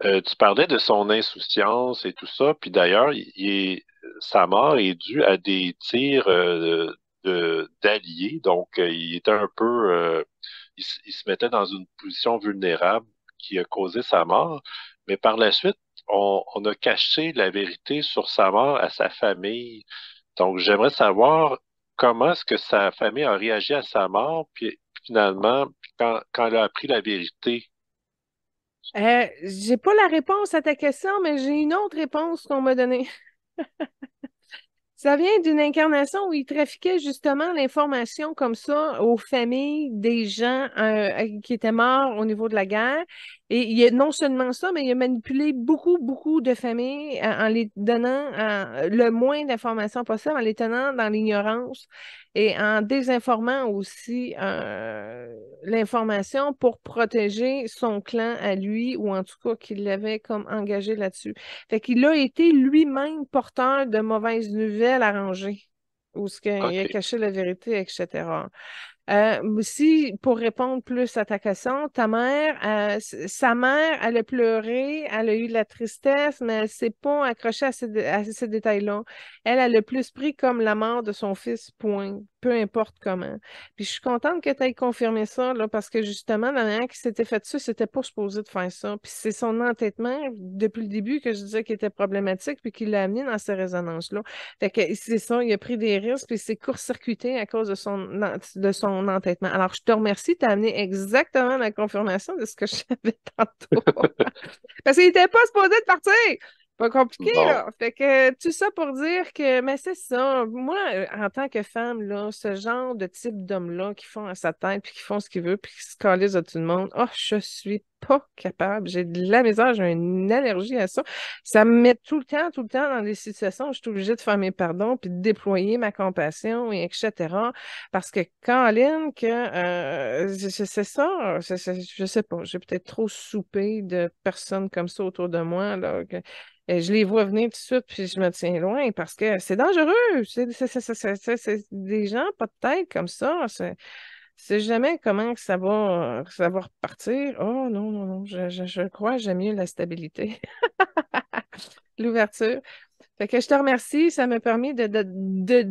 Tu parlais de son insouciance et tout ça, puis d'ailleurs, sa mort est due à des tirs d'alliés, donc il était un peu, il se mettait dans une position vulnérable qui a causé sa mort, mais par la suite, on a caché la vérité sur sa mort à sa famille. Donc j'aimerais savoir comment est-ce que sa famille a réagi à sa mort, puis finalement, quand elle a appris la vérité. J'ai pas la réponse à ta question, mais j'ai une autre réponse qu'on m'a donnée. Ça vient d'une incarnation où il trafiquait justement l'information comme ça aux familles des gens qui étaient morts au niveau de la guerre. Et il a non seulement ça, mais il a manipulé beaucoup, beaucoup de familles en les donnant le moins d'informations possible, en les tenant dans l'ignorance et en désinformant aussi l'information pour protéger son clan à lui, ou en tout cas qu'il l'avait comme engagé là-dessus. Fait qu'il a été lui-même porteur de mauvaises nouvelles arrangées, où ce qu'il a OK. caché la vérité, etc. Aussi, pour répondre plus à ta question, ta mère, sa mère, elle a pleuré, elle a eu de la tristesse, mais elle s'est pas accrochée à ces détails-là. Elle a plus pris comme la mort de son fils, point. Peu importe comment. Puis je suis contente que tu aies confirmé ça, là, parce que justement, la manière qui s'était fait ça, c'était pas supposé de faire ça. Puis c'est son entêtement, depuis le début, que je disais qu'il était problématique, puis qu'il l'a amené dans ces résonances-là. Fait que c'est ça, il a pris des risques, puis il s'est court-circuité à cause de son entêtement. Alors, je te remercie, tu as amené exactement la confirmation de ce que je savais tantôt. Parce qu'il n'était pas supposé de partir. Pas compliqué, Bon, là. Fait que tout ça pour dire que, mais c'est ça. Moi, en tant que femme, là, ce genre de type d'homme-là qui font à sa tête, puis qui font ce qu'ils veulent, puis qui se calissent de tout le monde, oh, je suis pas capable. J'ai de la misère, j'ai une allergie à ça. Ça me met tout le temps dans des situations où je suis obligée de faire mes pardons, puis de déployer ma compassion, et etc. Parce que, Caroline, que c'est ça, je sais pas, j'ai peut-être trop soupé de personnes comme ça autour de moi, là, je les vois venir tout de suite, puis je me tiens loin parce que c'est dangereux. C'est des gens pas de tête comme ça. C'est jamais comment que ça va repartir. Oh non, non, non, je crois que j'aime mieux la stabilité, l'ouverture. Fait que je te remercie, ça m'a permis de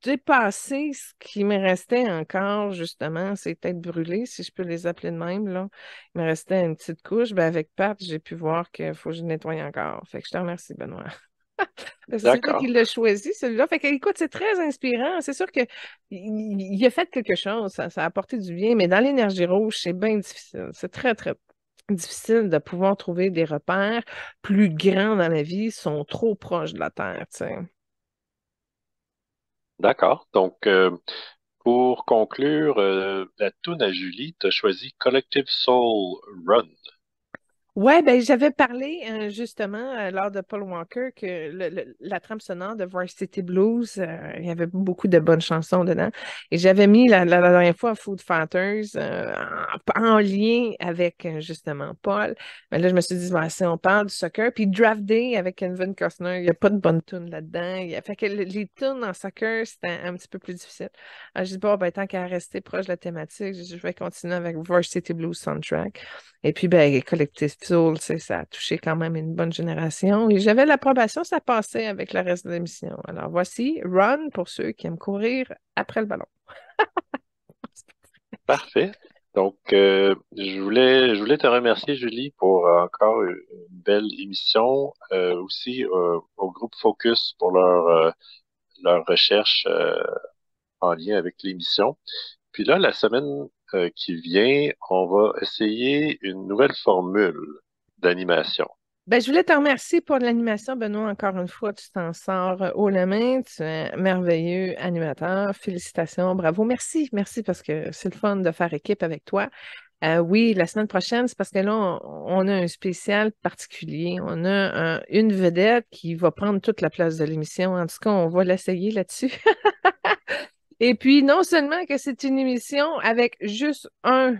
dépasser ce qui me restait encore, justement, ces têtes brûlées, si je peux les appeler de même, là. Il me restait une petite couche, ben avec Pat, j'ai pu voir qu'il faut que je nettoie encore. Fait que je te remercie, Benoît. Parce que c'est lui qui d'accord. l'a choisi, celui-là. Fait que, écoute, c'est très inspirant. C'est sûr que il a fait quelque chose, ça a apporté du bien, mais dans l'énergie rouge, c'est bien difficile. C'est très, très difficile de pouvoir trouver des repères plus grands dans la vie, sont trop proches de la Terre, tu sais. D'accord. Donc, pour conclure, la toune à Julie, tu as choisi Collective Soul Run. Ouais, ben j'avais parlé justement lors de Paul Walker que la trame sonore de Varsity Blues, il y avait beaucoup de bonnes chansons dedans. Et j'avais mis la dernière fois Food Fighters en lien avec justement Paul. Mais là, je me suis dit, ben, si on parle du soccer, puis Draft Day avec Kevin Costner, il n'y a pas de bonne tune là-dedans. Fait que les tunes en soccer, c'était un petit peu plus difficile. Alors, je dis, bon, ben, tant qu'à rester proche de la thématique, je vais continuer avec Varsity Blues Soundtrack. Et puis, ben, Collective Soul, tu sais, ça a touché quand même une bonne génération. Et j'avais l'approbation, ça passait avec le reste de l'émission. Alors, voici Run pour ceux qui aiment courir après le ballon. Parfait. Donc, je voulais te remercier, Julie, pour encore une belle émission. Aussi, au groupe Focus pour leur recherche en lien avec l'émission. Puis là, la semaine qui vient, on va essayer une nouvelle formule d'animation. Ben, je voulais te remercier pour l'animation, Benoît. Encore une fois, tu t'en sors haut la main. Tu es un merveilleux animateur. Félicitations, bravo. Merci, merci parce que c'est le fun de faire équipe avec toi. Oui, la semaine prochaine, c'est parce que là, on a un spécial particulier. On a une vedette qui va prendre toute la place de l'émission. En tout cas, on va l'essayer là-dessus. Et puis, non seulement que c'est une émission avec juste euh,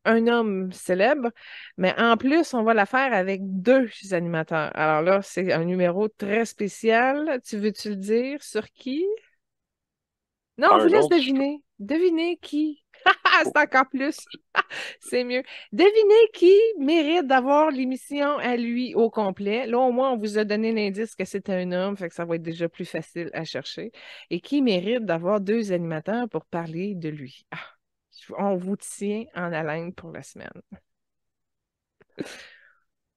un homme célèbre, mais en plus, on va la faire avec deux animateurs. Alors là, c'est un numéro très spécial. Tu veux-tu le dire sur qui? Non, on vous laisse Arnold, deviner. Devinez qui. C'est encore plus. C'est mieux. Devinez qui mérite d'avoir l'émission à lui au complet. Là, au moins, on vous a donné l'indice que c'est un homme, fait que ça va être déjà plus facile à chercher. Et qui mérite d'avoir deux animateurs pour parler de lui. Ah, on vous tient en haleine pour la semaine.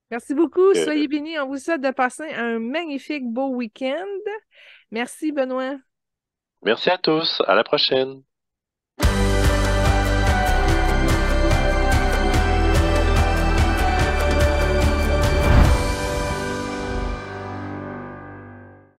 Merci beaucoup. euh, Soyez bénis. On vous souhaite de passer un magnifique beau week-end. Merci, Benoît. merci à tous. À la prochaine.